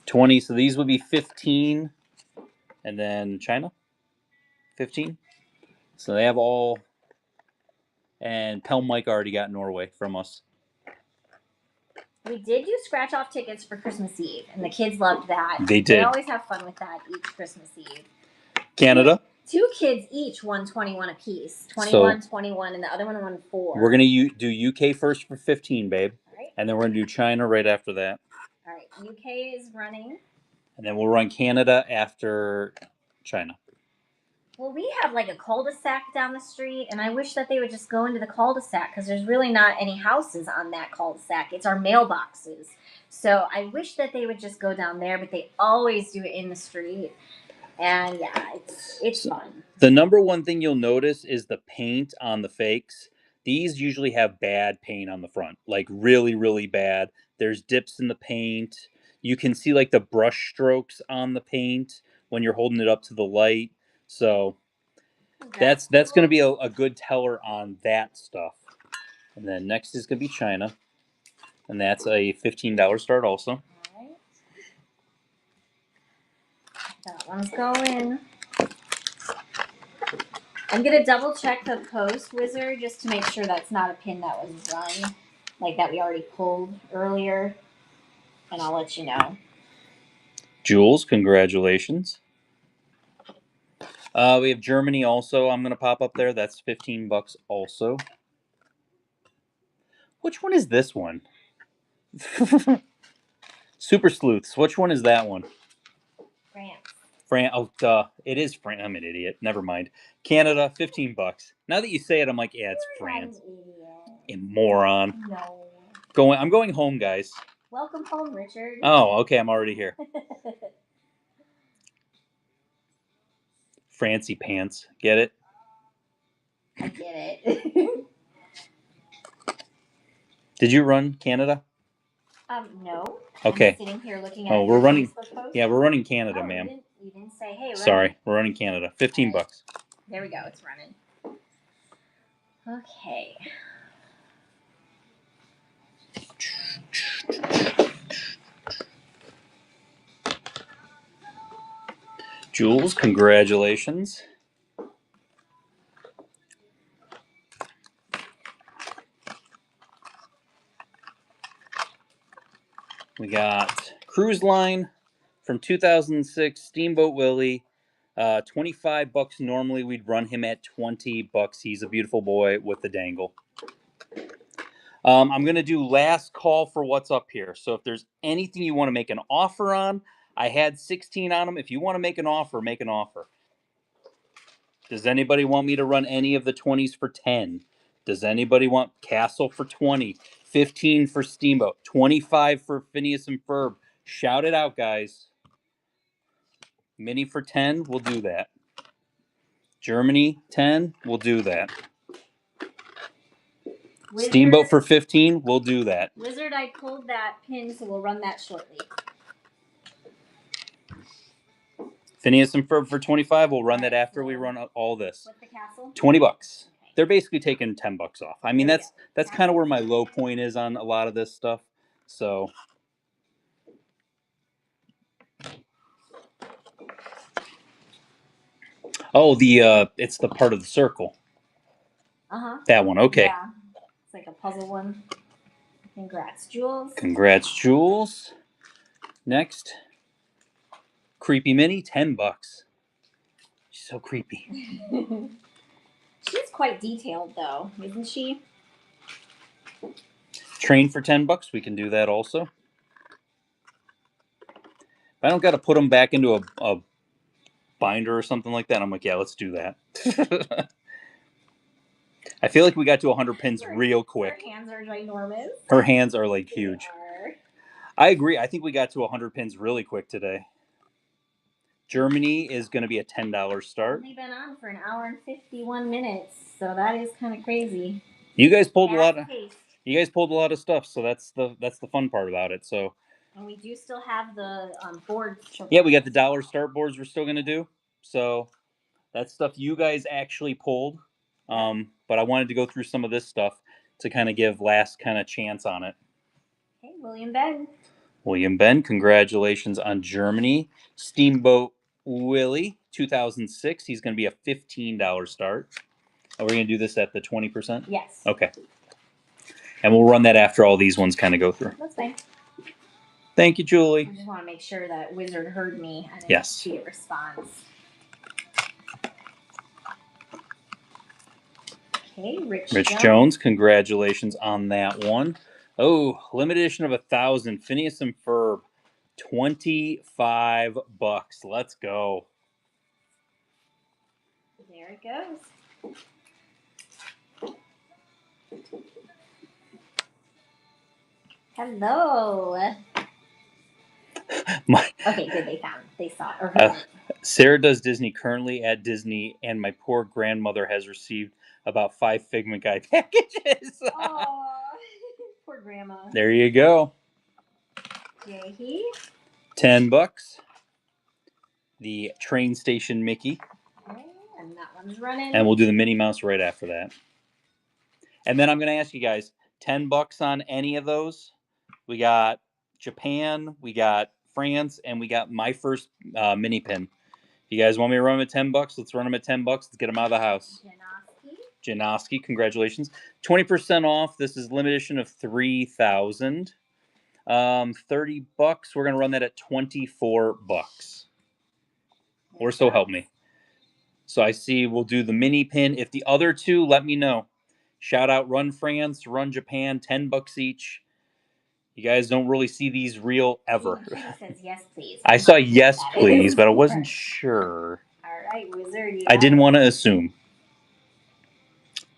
20. So these would be 15. And then China, 15. So they have all. And Pel Mike already got Norway from us. We did do scratch off tickets for Christmas Eve, and the kids loved that. They did. They always have fun with that each Christmas Eve. Canada. Two kids each won 21 apiece. 21, so, 21, and the other one won 4. We're going to do UK first for 15, babe. All right. And then we're going to do China right after that. All right. UK is running. And then we'll run Canada after China. Well, we have like a cul-de-sac down the street, and I wish that they would just go into the cul-de-sac because there's really not any houses on that cul-de-sac. It's our mailboxes. So I wish that they would just go down there, but they always do it in the street. And yeah, it's fun. The number one thing you'll notice is the paint on the fakes. These usually have bad paint on the front, like really, really bad. There's dips in the paint. You can see like the brush strokes on the paint when you're holding it up to the light. So that's going to be a good teller on that stuff. And then next is going to be China. And that's a $15 start also. All right. That one's going. I'm going to double check the post wizard just to make sure that's not a pin that was run, like that we already pulled earlier. And I'll let you know. Jules, congratulations. We have Germany also. I'm going to pop up there. That's $15 also. Which one is this one? Super Sleuths. Which one is that one? France. Oh, duh. It is France. I'm an idiot. Never mind. Canada, $15. Now that you say it, I'm like, yeah, it's France. You moron. No. I'm going home, guys. Welcome home, Richard. Oh, okay. I'm already here. Francie pants. Get it? I get it. Did you run Canada? No. Okay. I'm sitting here looking at we're running. Yeah, we're running Canada, oh, ma'am. You didn't say, hey, run. Sorry, we're running Canada. $15. Right. There we go. It's running. Okay. Jules, congratulations. We got Cruise Line from 2006, Steamboat Willie. $25 normally. We'd run him at $20. He's a beautiful boy with the dangle. I'm going to do last call for what's up here. So if there's anything you want to make an offer on, I had 16 on them. If you want to make an offer, make an offer. Does anybody want me to run any of the 20s for 10? Does anybody want Castle for 20? 15 for Steamboat? 25 for Phineas and Ferb? Shout it out, guys. Mini for 10, we'll do that. Germany 10, we'll do that. Wizard, Steamboat for 15, we'll do that. Wizard, I pulled that pin, so we'll run that shortly. Phineas and Ferb for 25, we'll run that after we run all this. What's the castle? $20. Okay. They're basically taking $10 off. I mean, that's kind of where my low point is on a lot of this stuff. So oh, it's the part of the circle. That one, okay. Yeah, it's like a puzzle one. Congrats, Jules. Congrats, Jules. Next, Creepy Minnie, $10. She's so creepy. She's quite detailed, though, isn't she? Train for $10. We can do that also. If I don't got to put them back into a binder or something like that, I'm like, yeah, let's do that. I feel like we got to 100 pins real quick. Her hands are ginormous. Her hands are like huge. I agree. I think we got to 100 pins really quick today. Germany is going to be a $10 start. We've been on for an hour and 51 minutes, so that is kind of crazy. You guys pulled a lot of. You guys pulled a lot of stuff, so that's the fun part about it. So. And we do still have the boards. Yeah, we got the dollar start boards we're still going to do. So that's stuff you guys actually pulled. But I wanted to go through some of this stuff to kind of give last kind of chance on it. Okay, William Ben. William Ben, congratulations on Germany. Steamboat Willie, 2006. He's going to be a $15 start. Are we going to do this at the 20%? Yes. Okay. And we'll run that after all these ones kind of go through. That's fine. Thank you, Julie. I just want to make sure that Wizard heard me and yes. see a response. Okay, Rich Jones, congratulations on that one. Oh, limited edition of 1,000. Phineas and Ferb, $25. Let's go. There it goes. Hello. Okay, good. They saw it. Or heard it. Sarah does Disney currently at Disney, and my poor grandmother has received about 5 Figment Guy packages. Oh, poor grandma. There you go. Yay. $10. The train station Mickey. Okay, and that one's running. And we'll do the Minnie Mouse right after that. And then I'm going to ask you guys, $10 on any of those. We got Japan, we got France, and we got my first mini pin. If you guys want me to run them at $10, let's run them at $10. Let's get them out of the house. Janoski, congratulations. 20% off. This is limited edition of 3,000. $30. We're going to run that at $24. Or so help me. So I see we'll do the mini pin. If the other two, let me know. Shout out Run France, Run Japan, $10 each. You guys don't really see these real ever. He says yes, please. I saw yes, please, but I wasn't sure. All right, Wizard. I didn't want to assume.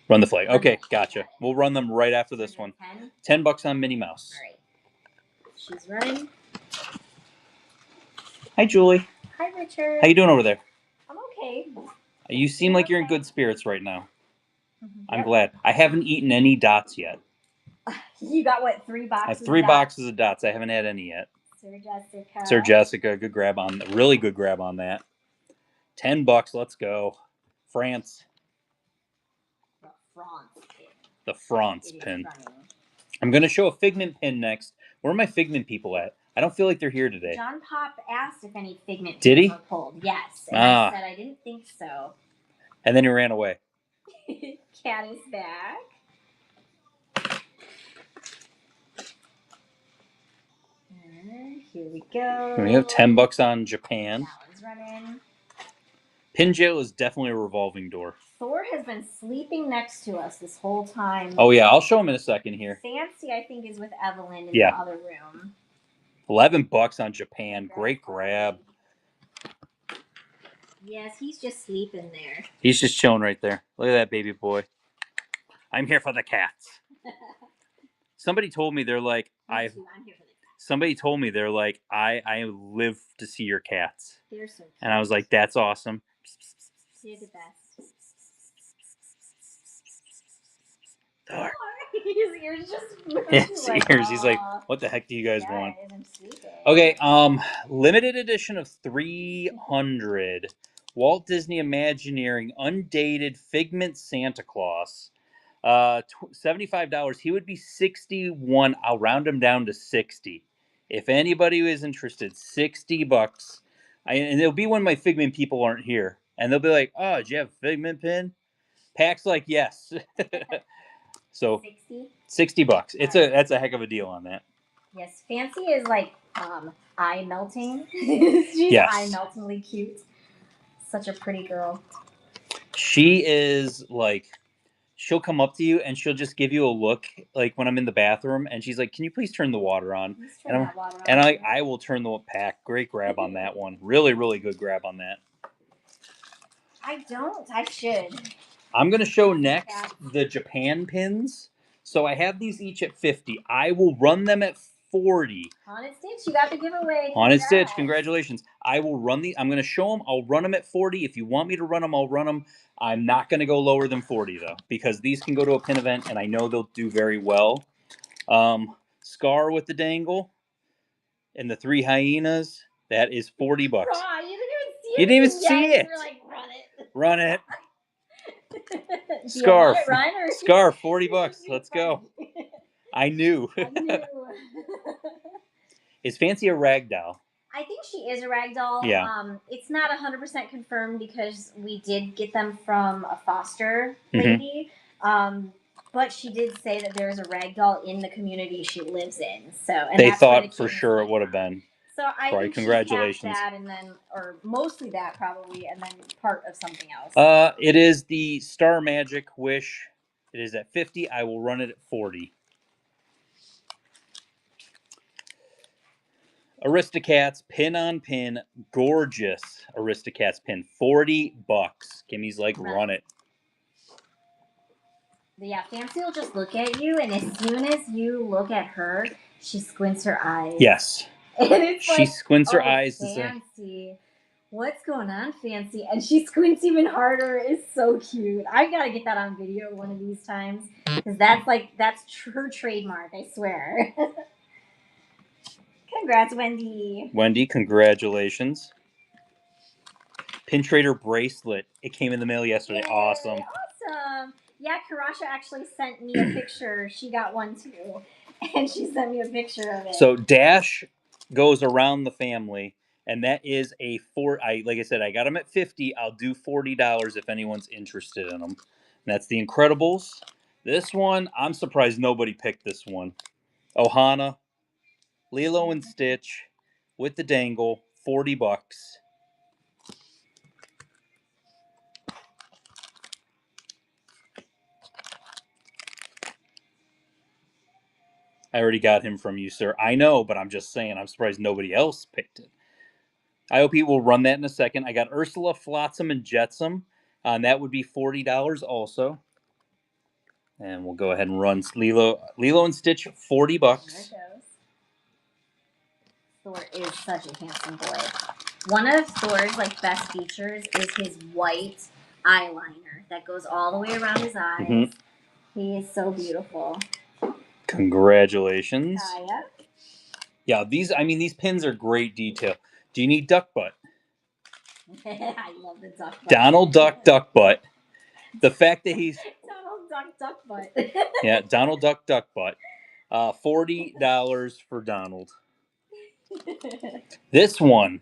Run the flag. Okay, gotcha. We'll run them right after this one. $10 on Minnie Mouse. All right. She's running. Hi, Julie. Hi, Richard. How you doing over there? I'm okay. You seem like you're in good spirits right now. I'm glad. I haven't eaten any dots yet. You got what, 3 boxes? I have 3 boxes of dots. I haven't had any yet. Sir Jessica, good grab on, really good grab on that. $10. Let's go. France. The France pin. I'm going to show a Figment pin next. Where are my Figment people at? I don't feel like they're here today. John Pop asked if any Figment pins were pulled. Yes. And I said I didn't think so. And then he ran away. Cat is back. Here we go. We have $10 on Japan. That one's running. Pin jail is definitely a revolving door. Thor has been sleeping next to us this whole time. Oh yeah, I'll show him in a second here. Fancy, I think, is with Evelyn in the other room. $11 on Japan. Great grab. Yes, he's just sleeping there. He's just chilling right there. Look at that baby boy. I'm here for the cats. Somebody told me they're like I'm here for the cats. Somebody told me they're like I live to see your cats. They're so cute. And I was like, that's awesome. They're the best. Thor. His ears just His ears. He's like, what the heck do you guys want? Okay, limited edition of 300. Walt Disney Imagineering undated Figment Santa Claus. $75. He would be 61. I'll round him down to 60. If anybody is interested, $60. And it'll be when my Figment people aren't here. And they'll be like, oh, did you have a Figment pin? Pack's like, yes. So 60? $60. That's a heck of a deal on that. Yes, Fancy is like eye melting. She's Yes. eye meltingly cute. Such a pretty girl. She is like, she'll come up to you and she'll just give you a look, like when I'm in the bathroom, and she's like, "Can you please turn the water on?" Please turn that water on. And I will turn the Pack. Great grab on that one. Really, really good grab on that. I don't. I should. I'm gonna show next the Japan pins. So I have these each at 50. I will run them at 40. Haunted Stitch, you got the giveaway. Haunted Stitch, congratulations. I will run I'm going to show them. I'll run them at 40. If you want me to run them, I'll run them. I'm not going to go lower than 40, though, because these can go to a pin event, and I know they'll do very well. Scar with the dangle and the 3 hyenas, that is $40. Raw, you You didn't even see it. You were like, run it. Run it. Scar, Scar, $40. Let's go. I knew. Is Fancy a ragdoll? I think she is a ragdoll. Yeah. It's not 100% confirmed because we did get them from a foster lady. But she did say that there's a ragdoll in the community she lives in. So and they thought for sure it would have been. So I think congratulations. That and then, or mostly that probably, and then part of something else. It is the Star Magic Wish. It is at 50. I will run it at 40. Aristocats, pin on pin, gorgeous Aristocats pin, $40. Kimmy's like, run it. Yeah, Fancy will just look at you, and as soon as you look at her, she squints her eyes. Yes. And it's she squints her eyes to say, what's going on, Fancy? And she squints even harder. It's so cute. I've got to get that on video one of these times, because that's her trademark, I swear. Congrats, Wendy. Wendy, congratulations. Pin Trader bracelet. It came in the mail yesterday. Yay, awesome. Yeah, Karasha actually sent me a picture. She got one too. And she sent me a picture of it. So Dash goes around the family, and that is a like I said, I got them at 50. I'll do $40 if anyone's interested in them. And that's the Incredibles. This one, I'm surprised nobody picked this one. Ohana, Lilo and Stitch with the dangle, $40. I already got him from you, sir. I know, but I'm just saying, I'm surprised nobody else picked it. IOP will run that in a second. I got Ursula, Flotsam, and Jetsam. And that would be $40 also. And we'll go ahead and run Lilo and Stitch, $40. There it goes. Thor is such a handsome boy. One of Thor's best features is his white eyeliner that goes all the way around his eyes. Mm-hmm. He is so beautiful. Congratulations. Kaya. Yeah, these pins are great detail. Do you need duck butt? I love the duck butt. Donald Duck Duck Butt. The fact that he's Donald Duck Duck Butt. Yeah, Donald Duck Duck Butt. $40 for Donald. This one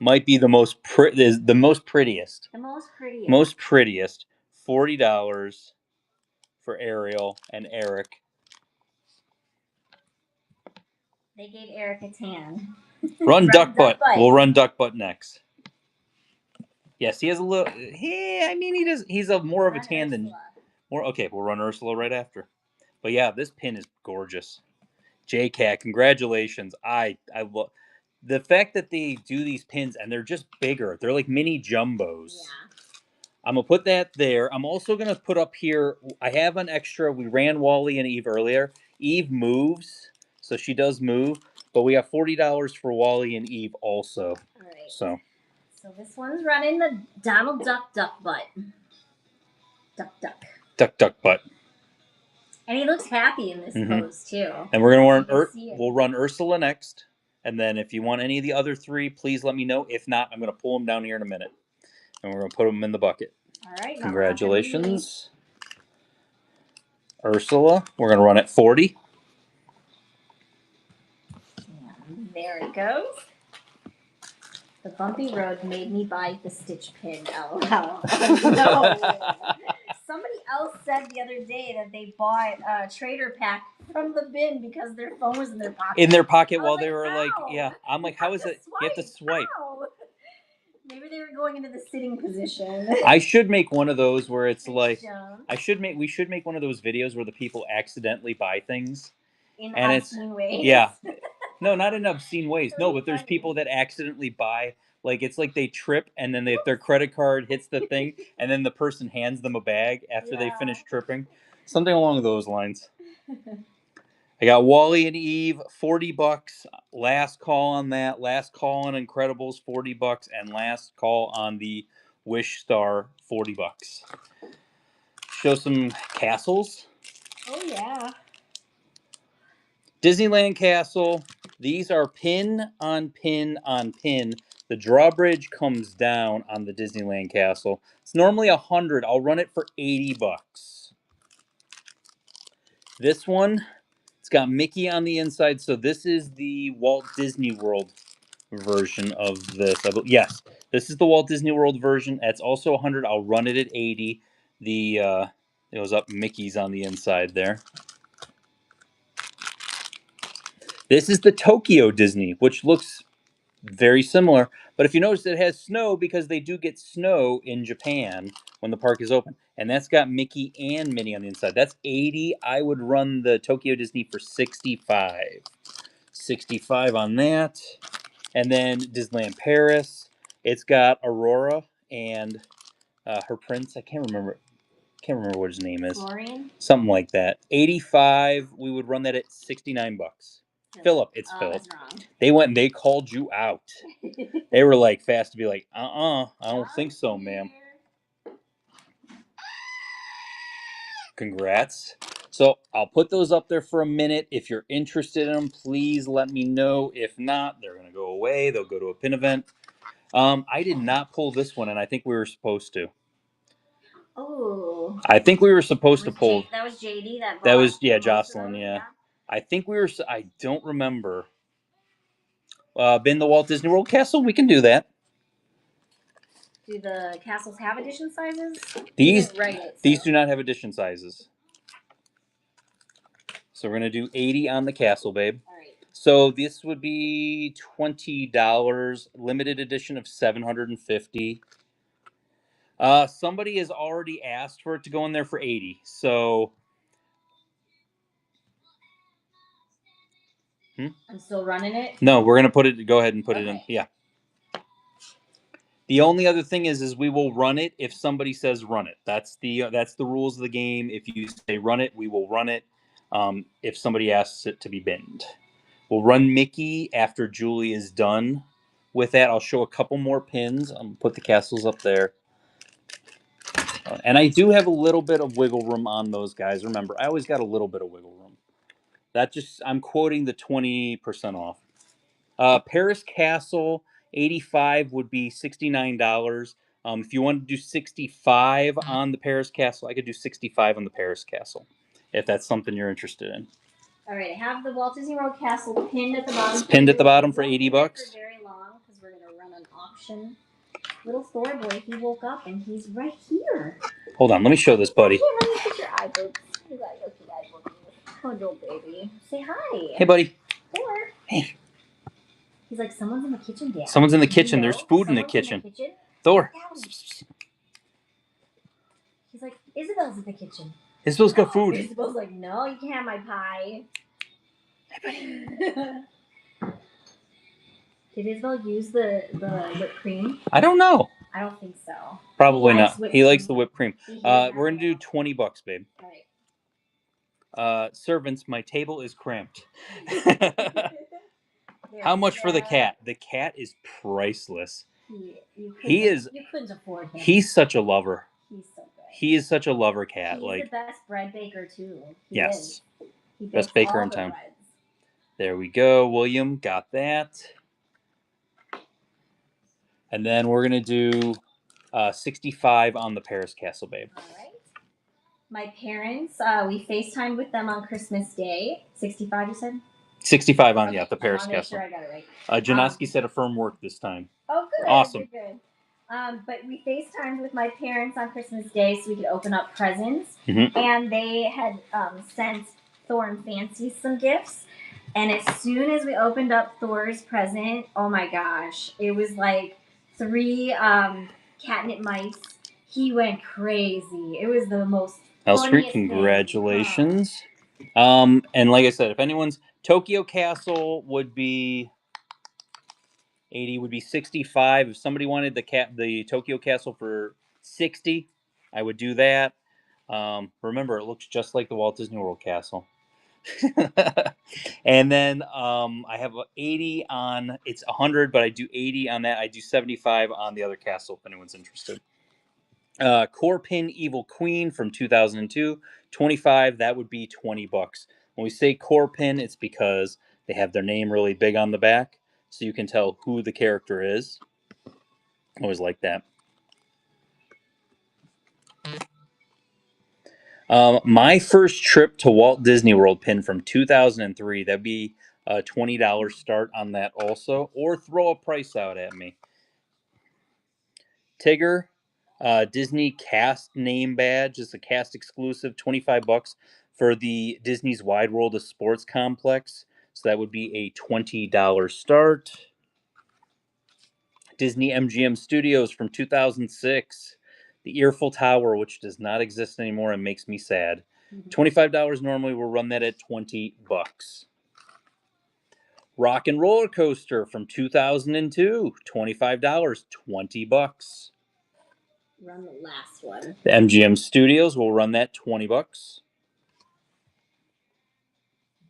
might be the most prettiest. The most prettiest. Most prettiest. $40 for Ariel and Eric. They gave Eric a tan. Run Duck Butt. We'll run Duck Butt next. Yes, he has a little. Yeah, he does. He's more of a tan than more. Okay, we'll run Ursula right after. But yeah, this pin is gorgeous. JCat, congratulations. I love the fact that they do these pins and they're just bigger. They're like mini jumbos. Yeah. I'm going to put that there. I'm also going to put up here, I have an extra. We ran Wally and Eve earlier. Eve moves, so she does move. But we have $40 for Wally and Eve also. All right. So this one's running the Donald Duck Duck Butt. Duck Duck. Duck Duck Butt. And he looks happy in this pose too. And we're going to we'll run Ursula next. And then if you want any of the other three, please let me know. If not, I'm going to pull them down here in a minute. And we're going to put them in the bucket. All right. Congratulations. Ursula, we're going to run at 40. And there it goes. The bumpy road made me buy the stitch pin. LOL. Oh, no. Somebody else said the other day that they bought a trader pack from the bin because their phone was in their pocket. In their pocket I while was they were like, "How?" yeah. I'm like, how is it? You have to swipe. How? Maybe they were going into the sitting position. I should make one of those where it's like, Jump. we should make one of those videos where the people accidentally buy things. In And obscene ways. Yeah. No, not in obscene ways. No, but there's funny. people that accidentally buy, like, it's like they trip and then their credit card hits the thing and then the person hands them a bag after they finish tripping. Something along those lines. I got Wally and Eve, $40. Last call on that. Last call on Incredibles, $40, and last call on the Wish Star, $40. Show some castles. Oh yeah. Disneyland Castle. These are pin on pin on pin. The drawbridge comes down on the Disneyland Castle. It's normally $100. I'll run it for $80. This one, it's got Mickey on the inside. So this is the Walt Disney World version of this. Yes, this is the Walt Disney World version. That's also $100. I'll run it at $80. It goes up Mickey's on the inside there. This is the Tokyo Disney, which looks very similar. But if you notice, it has snow because they do get snow in Japan when the park is open. And that's got Mickey and Minnie on the inside. That's $80. I would run the Tokyo Disney for $65. $65 on that. And then Disneyland Paris. It's got Aurora and her prince. I can't remember what his name is. Florian? Something like that. $85. We would run that at $69. Philip. It's Philip. They went and they called you out. They were like fast to be like, I don't think so, ma'am. Congrats. So I'll put those up there for a minute. If you're interested in them, please let me know. If not, they're gonna go away. They'll go to a pin event. I did not pull this one, and I think we were supposed to. Oh. I think we were supposed to pull. That was JD that bought. That was Jocelyn. Yeah. I think we were. I don't remember. Been the Walt Disney World Castle. We can do that. Do the castles have edition sizes? These These do not have edition sizes. So we're gonna do 80 on the castle, babe. All right. So this would be $20. Limited edition of 750. Somebody has already asked for it to go in there for 80. So. I'm still running it. No, we're gonna put it. Go ahead and put it in. Yeah. The only other thing is we will run it if somebody says run it. That's the rules of the game. If you say run it, we will run it. If somebody asks it to be binned, we'll run Mickey after Julie is done with that. I'll show a couple more pins. I'm put the castles up there, and I do have a little bit of wiggle room on those guys. Remember, I always got a little bit of wiggle room. I'm quoting the 20% off. Paris Castle 85 would be $69. If you want to do 65 on the Paris Castle, I could do 65 on the Paris Castle, if that's something you're interested in. All right, I have the Walt Disney World Castle pinned at the bottom. It's pinned at the bottom for $80. For very long because we're gonna run an auction. Little Thor boy, he woke up and he's right here. Hold on, let me show this buddy. Here, let me put your eye boots. You got your eye boots. Cuddle baby. Say hi. Hey, buddy. Thor. Hey. He's like, someone's in the kitchen, Dad. Someone's in the kitchen. There's food in the kitchen. Thor. He's like, Isabel's in the kitchen. Isabel's got food. Isabel's like, no, you can't have my pie. Hey, buddy. Did Isabel use the whipped cream? I don't know. I don't think so. Probably not. He likes the whipped cream. We're going to do $20, babe. All right. Servants, my table is cramped. How much for the cat? The cat is priceless. You couldn't afford him. He's such a lover. He's so good. He is such a lover cat. He's the best bread baker too. Yes. He best baker in town. Breads. There we go. William got that. And then we're gonna do 65 on the Paris Castle, babe. All right. My parents, we FaceTimed with them on Christmas Day. 65, you said? 65 on, Okay, yeah, the I Paris want to make Castle. sure I got it right. Janoski said affirm work this time. Oh, good. Awesome. Good. But we FaceTimed with my parents on Christmas Day so we could open up presents. Mhm. And they had sent Thor and Fancy some gifts. And as soon as we opened up Thor's present, oh my gosh, it was like 3 catnip mice. He went crazy. It was the most. That was sweet. funniest thing. Congratulations. And like I said, if anyone's Tokyo Castle would be 80, would be 65. If somebody wanted the Tokyo Castle for 60, I would do that. Remember, it looks just like the Walt Disney World Castle. And then I have 80 on, it's 100, but I do 80 on that. I do 75 on the other castle if anyone's interested. Core Pin Evil Queen from 2002, 25. That would be $20. When we say core pin, it's because they have their name really big on the back, so you can tell who the character is. I always like that. My first trip to Walt Disney World pin from 2003. That'd be a $20 start on that also, or throw a price out at me. Tigger, Disney cast name badge. It's a cast exclusive, $25 for the Disney's Wide World of Sports complex. So that would be a $20 start. Disney MGM Studios from 2006. The Earful Tower, which does not exist anymore and makes me sad. $25 normally. We'll run that at $20. Rock and Roller Coaster from 2002. $25. $20. Run the last one. The MGM Studios will run that $20.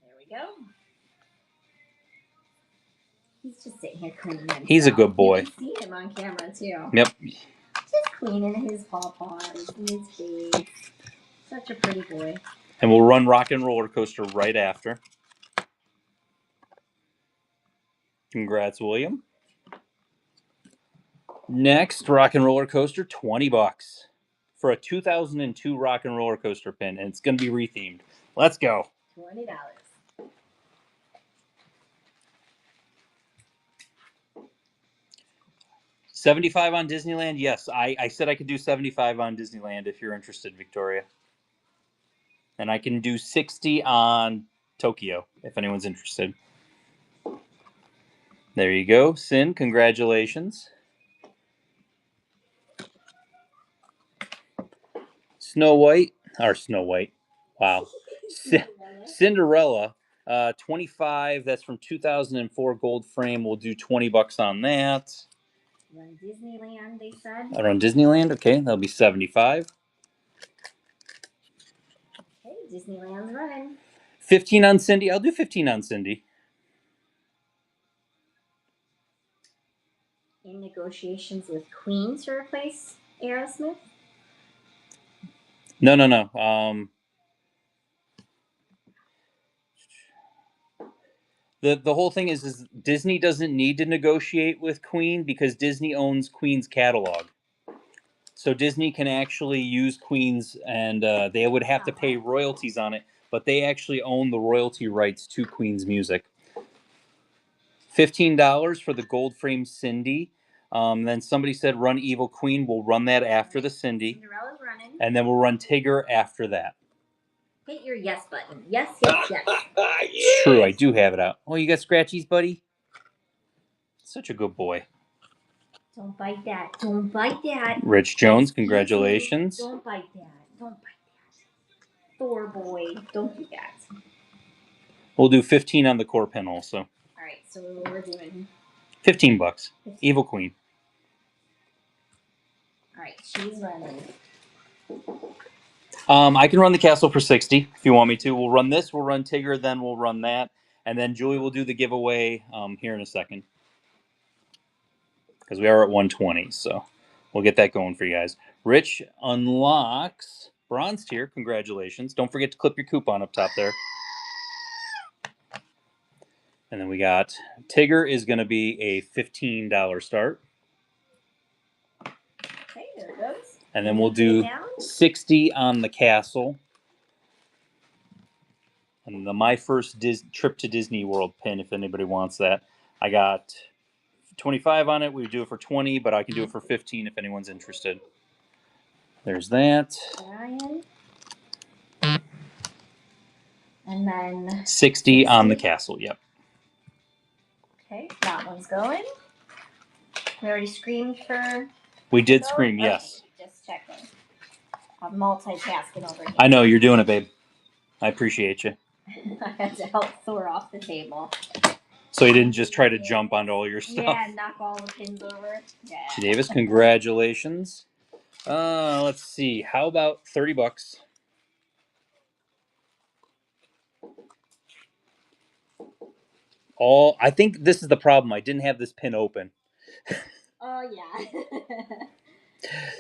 There we go. He's just sitting here cleaning himself. He's a good boy. You can see him on camera too. Yep. Just cleaning his paws and his face. Such a pretty boy. And we'll run Rock and Roller Coaster right after. Congrats, William. Next, Rock and Roller Coaster, $20 for a 2002 Rock and Roller Coaster pin, and it's going to be rethemed. Let's go. $20. 75 on Disneyland? Yes, I said I could do 75 on Disneyland if you're interested, Victoria. And I can do 60 on Tokyo if anyone's interested. There you go. Sin, congratulations. Snow White. Wow. Cinderella. 25. That's from 2004 gold frame. We'll do $20 on that. Run Disneyland, they said. Around Disneyland. Okay, that'll be 75. Hey, Disneyland's running. 15 on Cindy. I'll do 15 on Cindy. In negotiations with Queen to replace Aerosmith? No. The whole thing is Disney doesn't need to negotiate with Queen because Disney owns Queen's catalog. So Disney can actually use Queen's, and they would have to pay royalties on it, but they actually own the royalty rights to Queen's music. $15 for the gold frame Cindy. Then somebody said run Evil Queen. We'll run that after the Cindy. Cinderella's running. And then we'll run Tigger after that. Hit your yes button. Yes. It's true, I do have it out. Oh, you got scratchies, buddy? Such a good boy. Don't bite that. Don't bite that. Rich Jones, congratulations. Don't bite that. Don't bite that. Thor boy, don't do that. We'll do 15 on the core pen also. All right, so we're doing $15. Evil Queen. All right, she's running. I can run the castle for 60 if you want me to. We'll run this, we'll run Tigger, then we'll run that. And then Julie will do the giveaway here in a second. Because we are at 120, so we'll get that going for you guys. Rich unlocks bronze tier. Congratulations. Don't forget to clip your coupon up top there. And then we got Tigger is going to be a $15 start. Okay, there it goes. And then we'll do 60 on the castle. And my first trip to Disney World pin, if anybody wants that. I got 25 on it. We would do it for 20, but I can do it for 15 if anyone's interested. There's that. Brian. And then 60 on the castle, yep. Okay, that one's going. We already screamed for... We did scream, yes. Okay, just checking. I'm multitasking over here. I know, you're doing it, babe. I appreciate you. I had to help Thor off the table. So he didn't just try to jump onto all your stuff? Yeah, knock all the pins over. Yeah. Davis, congratulations. Let's see. How about $30? I think this is the problem. I didn't have this pin open. Oh, yeah.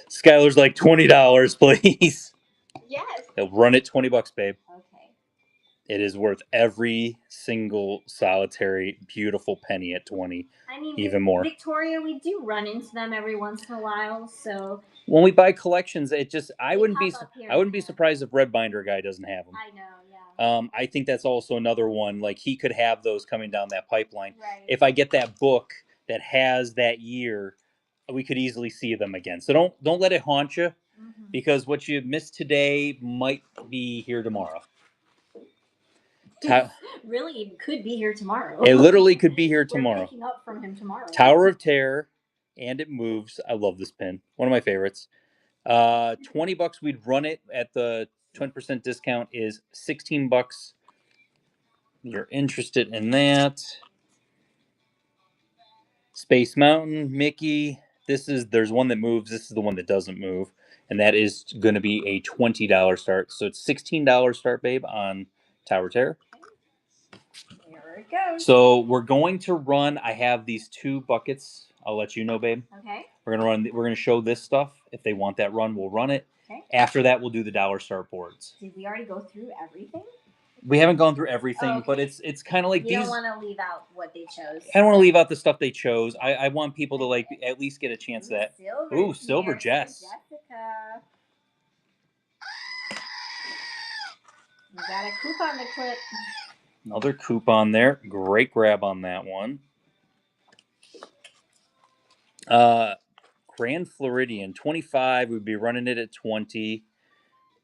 Skylar's like, $20, please. Yes. He'll run it $20, babe. Okay. It is worth every single solitary beautiful penny at 20. I mean, even more. Victoria, we do run into them every once in a while, so when we buy collections, I wouldn't be surprised if Red Binder guy doesn't have them. I know, yeah. I think that's also another one. Like, he could have those coming down that pipeline. Right. If I get that book that has that year, we could easily see them again. So don't let it haunt you, because what you missed today might be here tomorrow. Really, it could be here tomorrow. It literally could be here tomorrow. We're picking up from him tomorrow. Tower of Terror, and it moves. I love this pin. One of my favorites. $20 we'd run it at the 20% discount is $16. You're interested in that. Space Mountain, Mickey. There's one that moves. This is the one that doesn't move, and that is going to be a $20 start. So it's $16 start, babe, on Tower Terror. There it goes. So we're going to run. I have these 2 buckets. I'll let you know, babe. Okay. We're gonna show this stuff. If they want that run, we'll run it. Okay. After that, we'll do the dollar start boards. Did we already go through everything? We haven't gone through everything, but it's kind of like you don't want to leave out what they chose. I don't want to leave out the stuff they chose. I want people to like at least get a chance at that. Ooh, Silver Jess. Jessica. You got a coupon to clip. Another coupon there. Great grab on that one. Grand Floridian, 25. We'd be running it at 20.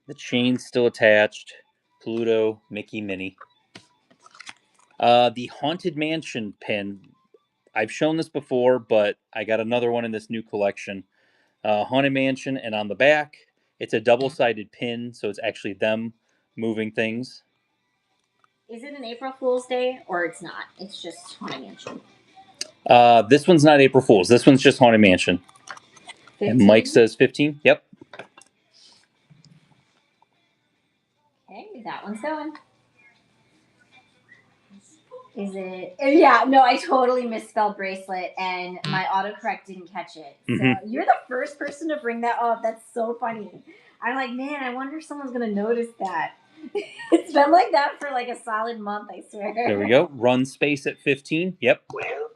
The chain's still attached. Pluto, Mickey, Minnie. The Haunted Mansion pin. I've shown this before, but I got another one in this new collection. Haunted Mansion, and on the back, it's a double-sided pin, so it's actually them moving things. Is it an April Fool's Day, or it's not? It's just Haunted Mansion. This one's not April Fool's. This one's just Haunted Mansion. 15? And Mike says 15. Yep. Okay, that one's going. Is it? Yeah, no, I totally misspelled bracelet, and my autocorrect didn't catch it. So you're the first person to bring that up. That's so funny. I'm like, man, I wonder if someone's going to notice that. It's been like that for like a solid month, I swear. There we go. Run Space at 15. Yep. Well,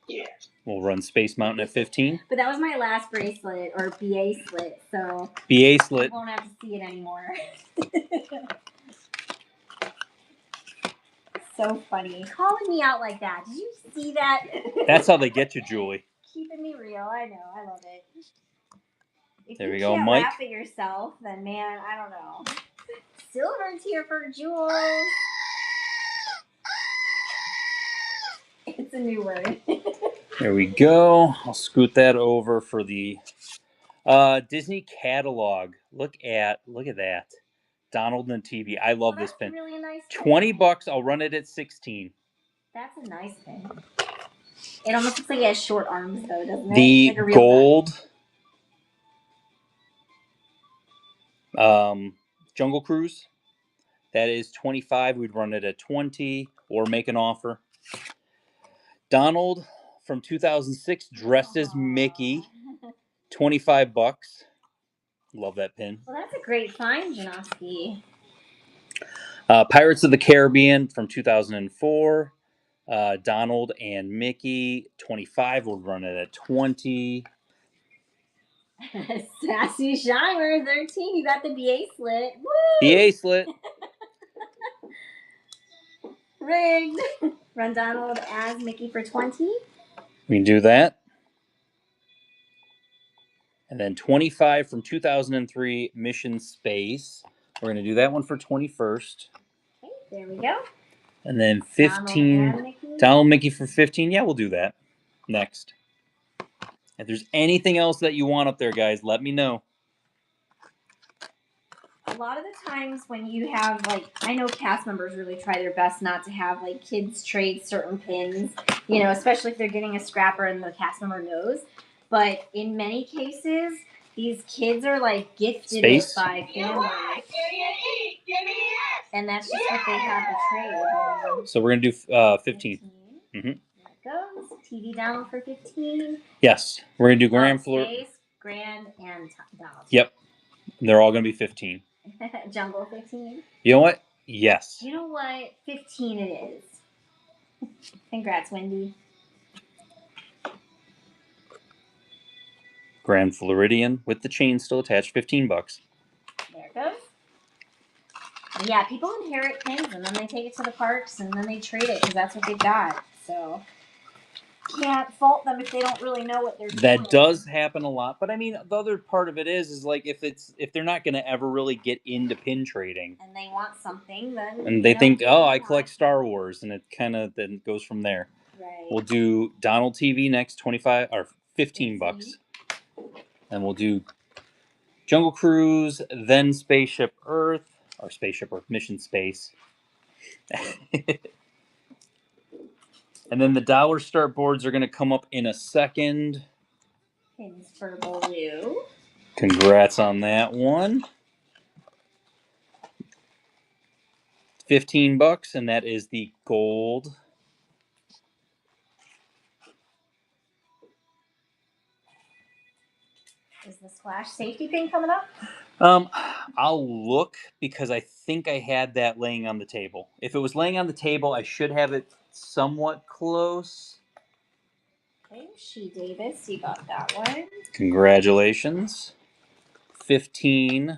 yeah. We'll run Space Mountain at 15. But that was my last bracelet, or BA slit, so... BA slit. I won't have to see it anymore. So funny. Calling me out like that. Did you see that? That's how they get you, Julie. Keeping me real. I know. I love it. If there we you go, can't Mike. laugh at yourself, then man, I don't know. Silver's here for Jules. It's a new word. There we go. I'll scoot that over for the Disney catalog. Look at that. Donald and TV. I love this pin. Really nice $20. I'll run it at 16. That's a nice pin. It almost looks like it has short arms, though, doesn't it? The like gold Jungle Cruise. That is 25. We'd run it at 20 or make an offer. Donald from 2006 dressed as Mickey. $25. Love that pin. Well, that's a great find, Janowski. Pirates of the Caribbean from 2004. Donald and Mickey, 25. We'll run it at 20. Sassy Shimer, 13. You got the BA slit. Woo! BA slit. Rigged. Run Donald as Mickey for 20. We can do that. And then 25 from 2003 Mission Space. We're going to do that one for 21st. Okay, there we go. And then 15. Donald Mickey for 15. Yeah, we'll do that. Next. If there's anything else that you want up there, guys, let me know. A lot of the times when you have, like, I know cast members really try their best not to have, like, kids trade certain pins, you know, especially if they're getting a scrapper and the cast member knows. But in many cases, these kids are, like, gifted it by families. And that's just what they have to trade. So we're going to do 15. Mm-hmm. There it goes. TV down for 15. Yes. We're going to do Grand Space, Grand, and Donald. Yep. They're all going to be 15. Jungle 15. You know what? Yes. You know what? 15 it is. Congrats, Wendy. Grand Floridian with the chain still attached, $15. There it goes. But yeah, people inherit pins and then they take it to the parks and then they trade it because that's what they've got. So can't fault them if they don't really know what they're doing. That does happen a lot, but I mean, the other part of it is like if they're not going to ever really get into pin trading, and they want something, then and they think, oh, I collect Star Wars, and it kind of then goes from there. Right. We'll do Donald TV next, 25 or $15, and we'll do Jungle Cruise, then Spaceship Earth or Spaceship Earth Mission Space. And then the dollar start boards are going to come up in a second. Pins for blue. Congrats on that one. $15, and that is the gold. Is the splash safety pin coming up? I'll look because I think I had that laying on the table. If it was laying on the table, I should have it somewhat close. Okay, She Davis, you got that one. Congratulations. 15.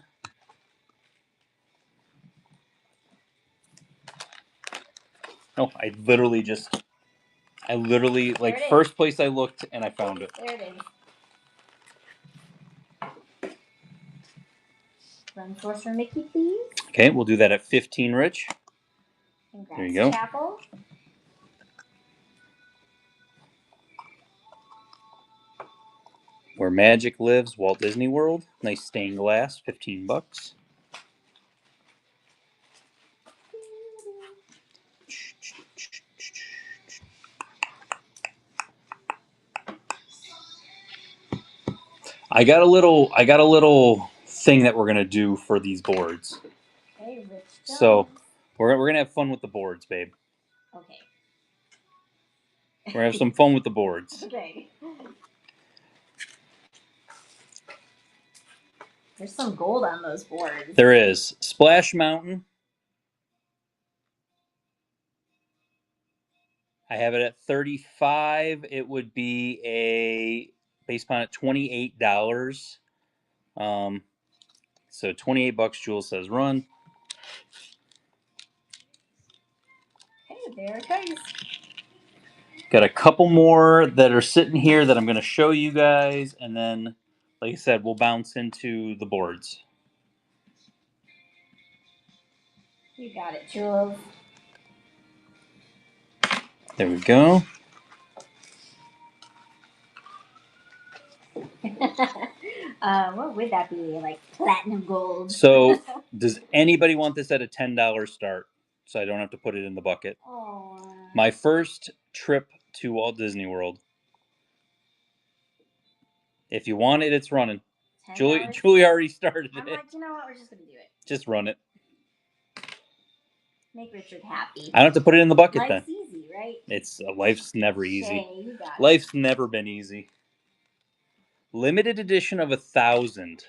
Oh, I literally, like, first place I looked and I found it. There it is. Run source for Mickey, please. Okay, we'll do that at 15, Rich. Congrats, there you go. Chapel. Where Magic Lives, Walt Disney World. Nice stained glass, $15. I got a little thing that we're gonna do for these boards. Okay, Rich. So we're gonna have fun with the boards, babe. Okay. We're gonna have some fun with the boards. Okay. There's some gold on those boards. There is. Splash Mountain. I have it at 35. It would be a base pawn at $28. So $28. Jules says run. Okay, there it goes. Got a couple more that are sitting here that I'm going to show you guys, and then, like I said, we'll bounce into the boards. You got it, Jules. There we go. What would that be? Like platinum gold? So, does anybody want this at a $10 start? So I don't have to put it in the bucket. Aww. My first trip to Walt Disney World. If you want it, it's running. Julie already started it. I'm like, you know what? We're just gonna do it. Just run it. Make Richard happy. I don't have to put it in the bucket Life's then. easy, right? It's life's never easy. Shay, you got it. Life's never been easy. Limited edition of 1,000.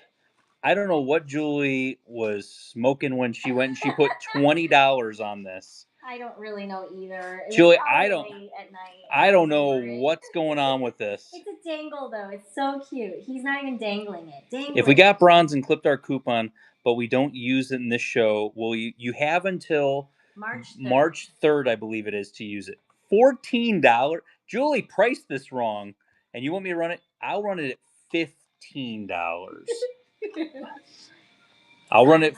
I don't know what Julie was smoking when she went and she put $20 on this. I don't really know either. Julie, I don't. Late at night. I don't know what's going on with this. It's a dangle though. It's so cute. He's not even dangling it. Dangle if we got bronze and clipped our coupon, but we don't use it in this show, well, you have until March 3rd, I believe it is, to use it. $14. Julie priced this wrong, and you want me to run it? I'll run it at $15. I'll run it.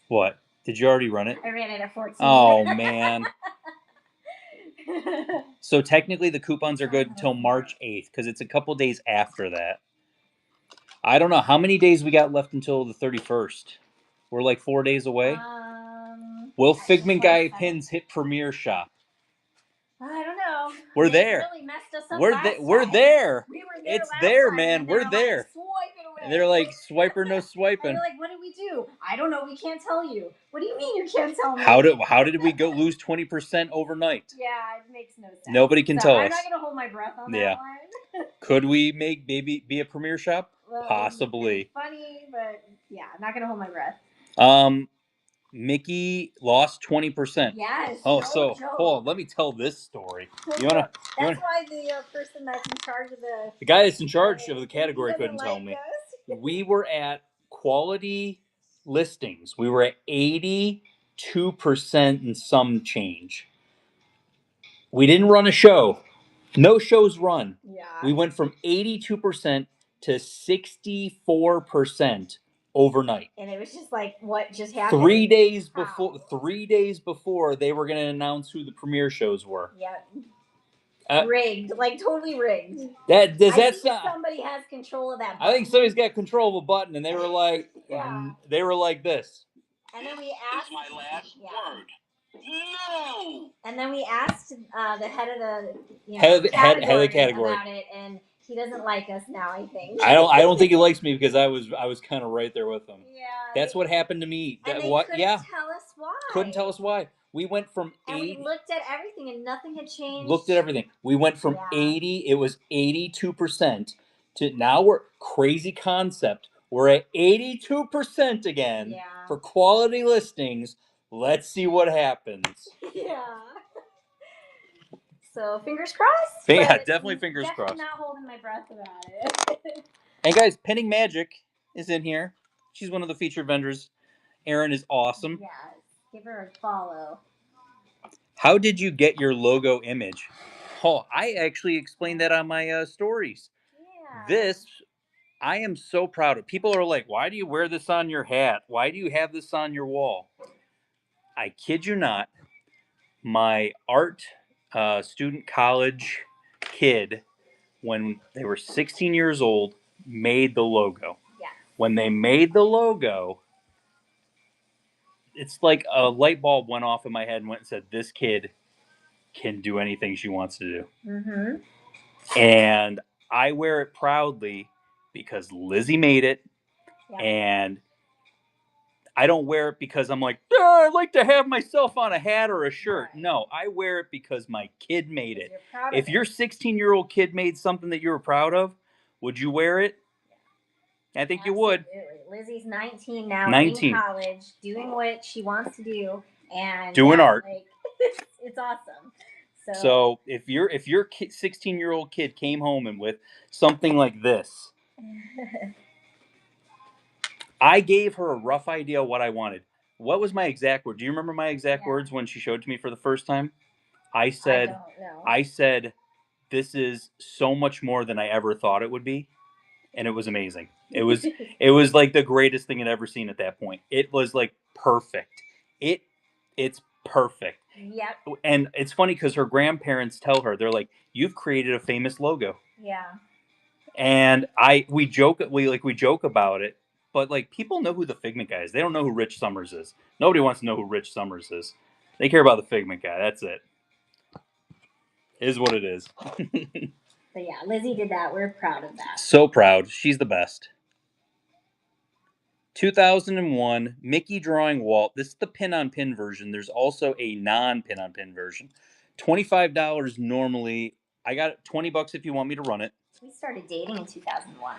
What? Did you already run it? I ran it at 14. Oh man. So technically the coupons are good until March 8th because it's a couple days after that. I don't know how many days we got left until the 31st. We're like 4 days away. Will Figment Guy pins hit Premiere Shop? I don't know. We're They there. Really messed us up We're last we're time. there. We were there it's last there, time, man. and We're like, there. swipe it away. And they're like, swipe or no swiping. And you're like, what did we do? I don't know. We can't tell you. What do you mean you can't tell me? How did we go lose 20% overnight? Yeah, it makes no sense. Nobody can tell us. I'm not gonna hold my breath on that one. Could we make maybe be a Premiere Shop? Well, possibly. Funny, but yeah, I'm not gonna hold my breath. Mickey lost 20%. Yes. Oh, so hold on, let me tell this story. You wanna? That's why the person that's in charge of the guy that's in charge of the category couldn't tell me. Us. We were at quality listings. We were at 82% and some change. We didn't run a show. No shows run. Yeah. We went from 82% to 64% overnight. And it was just like, what just happened? 3 days before. 3 days before they were going to announce who the premiere shows were. Yeah. Rigged, like totally rigged. Somebody has control of that button. I think somebody's got control of a button, and they were like, they were like this. And then we asked. That's my last word. No. And then we asked the head of the head of the category about it, and he doesn't like us now. I think. I don't think he likes me because I was kind of right there with him. Yeah. That's what happened to me. And they what? Couldn't Yeah. Tell us why. Couldn't tell us why. We went from and 80. We looked at everything and nothing had changed. Looked at everything. We went from 80. It was 82% to now we're crazy concept. We're at 82% again for quality listings. Let's see what happens. Yeah. So fingers crossed. Yeah, definitely fingers crossed. Not holding my breath about it. Hey guys, Pinning Magic is in here. She's one of the featured vendors. Erin is awesome. Yes, give her a follow. How did you get your logo image? Oh, I actually explained that on my stories. Yeah. This, I am so proud of. People are like, why do you wear this on your hat? Why do you have this on your wall? I kid you not. My art student college kid, when they were 16 years old, made the logo. Yeah. When they made the logo, it's like a light bulb went off in my head and went and said, this kid can do anything she wants to do. Mm-hmm. And I wear it proudly because Lizzie made it. Yeah. And I don't wear it because I'm like, I'd like to have myself on a hat or a shirt. Right. No, I wear it because my kid made it. If your 16-year-old kid made something that you were proud of, would you wear it? I think Absolutely. You would. Lizzie's 19 now, 19. In college, doing what she wants to do, and doing art. Like, it's awesome. So if your 16-year-old kid came home and with something like this, I gave her a rough idea of what I wanted. What was my exact word? Do you remember my exact words when she showed it to me for the first time? I said, this is so much more than I ever thought it would be. And it was amazing. It was like the greatest thing I'd ever seen at that point. It was like perfect. It's perfect. Yep. And it's funny because her grandparents tell her, they're like, you've created a famous logo. Yeah. And we joke about it, but like people know who the Figment guy is. They don't know who Rich Summers is. Nobody wants to know who Rich Summers is. They care about the Figment guy. That's it. It is what it is. But yeah, Lizzie did that. We're proud of that. So proud. She's the best. 2001, Mickey drawing Walt. This is the pin-on-pin version. There's also a non-pin-on-pin version. $25 normally. I got $20 if you want me to run it. We started dating in 2001.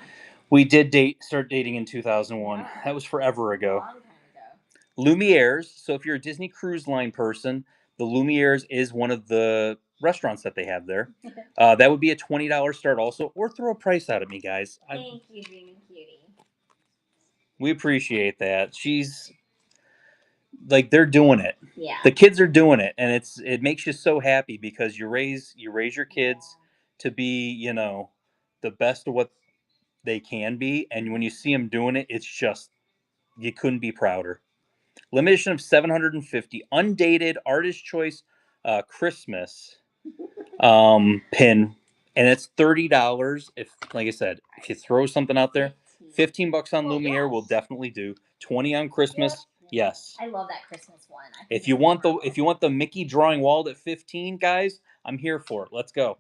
We did start dating in 2001. Yeah. That was forever ago. A long time ago. Lumiere's. So if you're a Disney Cruise Line person, the Lumiere's is one of the restaurants that they have there. That would be a $20 start also, or throw a price out at me, guys. Thank you, Dreaming Cutie. We appreciate that. like they're doing it. Yeah. The kids are doing it, and it makes you so happy because you raise your kids to be, you know, the best of what they can be, and when you see them doing it, it's just you couldn't be prouder. Limitation of 750, undated artist choice Christmas pin, and it's $30. If, like I said, if you throw something out there, $15 on Lumiere will definitely do. 20 on Christmas, yes. I love that Christmas one. If you want the Mickey drawing walled at 15, guys, I'm here for it. Let's go.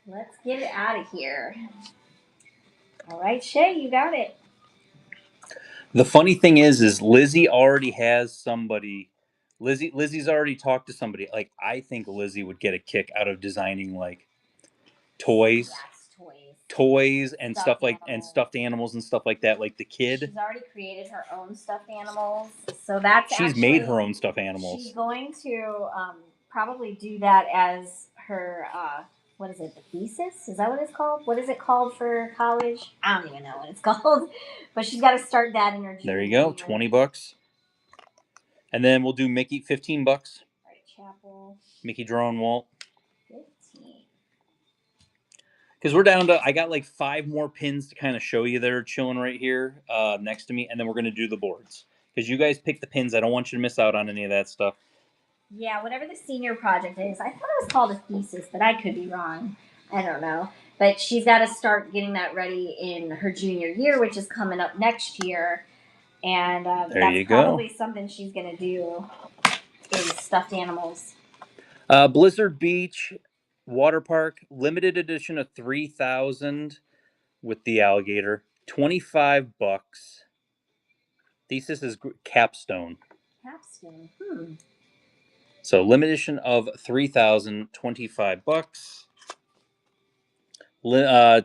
Let's get it out of here. All right, Shay, you got it. The funny thing is Lizzie already has somebody. Lizzie's already talked to somebody. Like, I think Lizzie would get a kick out of designing like toys. Yes, toys and stuff like and stuffed animals and stuff like that, like the kid. She's already created her own stuffed animals, so that's she's actually, made her own stuffed animals. She's going to probably do that as her what is it, the thesis? Is that what it's called? What is it called for college? I don't even know what it's called, but she's got to start that in her junior There you go, year. $20, and then we'll do Mickey, $15. All right, Chapel. Mickey drawing Walt. 15. Because we're down to, I got like 5 more pins to kind of show you that are chilling right here next to me, and then we're going to do the boards. Because you guys pick the pins. I don't want you to miss out on any of that stuff. Yeah, whatever the senior project is. I thought it was called a thesis, but I could be wrong. I don't know. But she's got to start getting that ready in her junior year, which is coming up next year. And that's probably something she's going to do is stuffed animals. Blizzard Beach Water Park, limited edition of 3,000 with the alligator, $25. Thesis is capstone. Capstone. So limited edition of 3,000, $25.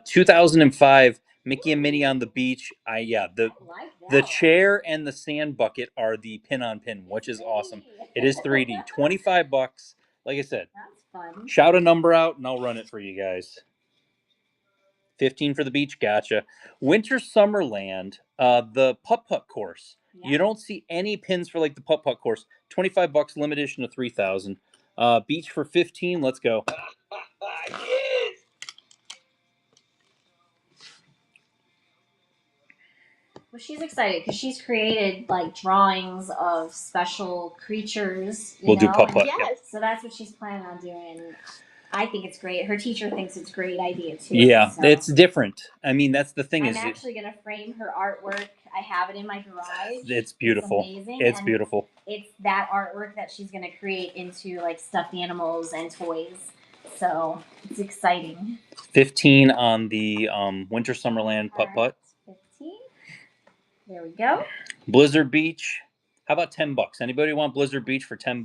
2005 Mickey and Minnie on the beach. The chair and the sand bucket are the pin on pin, which is awesome. It is 3D. $25. Like I said, that's fun. Shout a number out and I'll run it for you guys. 15 for the beach, gotcha. Winter Summerland, the putt-putt course. Yeah. You don't see any pins for like the putt-putt course. $25, limited edition of 3,000. Beach for 15, let's go. Yes! Well, she's excited because she's created like drawings of special creatures. We'll do putt-putt. Yes. Yep. So that's what she's planning on doing. I think it's great. Her teacher thinks it's a great idea too. Yeah, so. It's different. I mean, that's the thing. I'm actually going to frame her artwork. I have it in my garage. It's beautiful. It's amazing. It's beautiful. It's that artwork that she's going to create into like stuffed animals and toys. So it's exciting. 15 on the Winter Summerland putt-putt. 15. There we go. Blizzard Beach. How about $10? Anybody want Blizzard Beach for $10?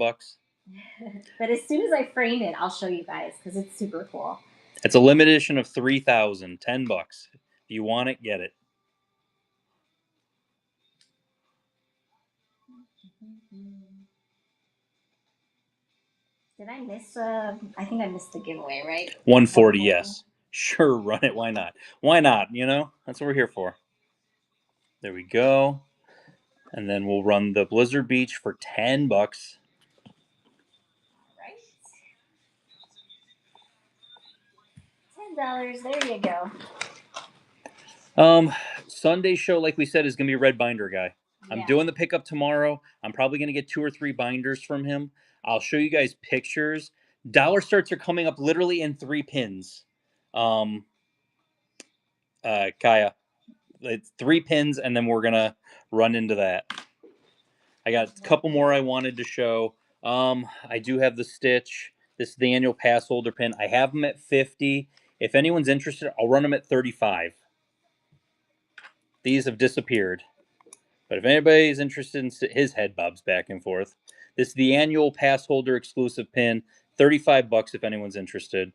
But as soon as I frame it, I'll show you guys because it's super cool. It's a limited edition of 3,000, $10. If you want it, get it. Did I miss I think I missed the giveaway, right? 140, yes. Sure, run it. Why not? Why not? You know, that's what we're here for. There we go. And then we'll run the Blizzard Beach for $10. $10. There you go. Sunday show, like we said, is gonna be Red Binder guy. I'm doing the pickup tomorrow. I'm probably gonna get 2 or 3 binders from him. I'll show you guys pictures. Dollar starts are coming up literally in 3 pins. Kaya, it's 3 pins, and then we're gonna run into that. I got a couple more I wanted to show. I do have the Stitch. This is the annual pass holder pin. I have them at 50. If anyone's interested, I'll run them at 35. These have disappeared. But if anybody's interested in his head bobs back and forth, this is the annual pass holder exclusive pin. $35 if anyone's interested.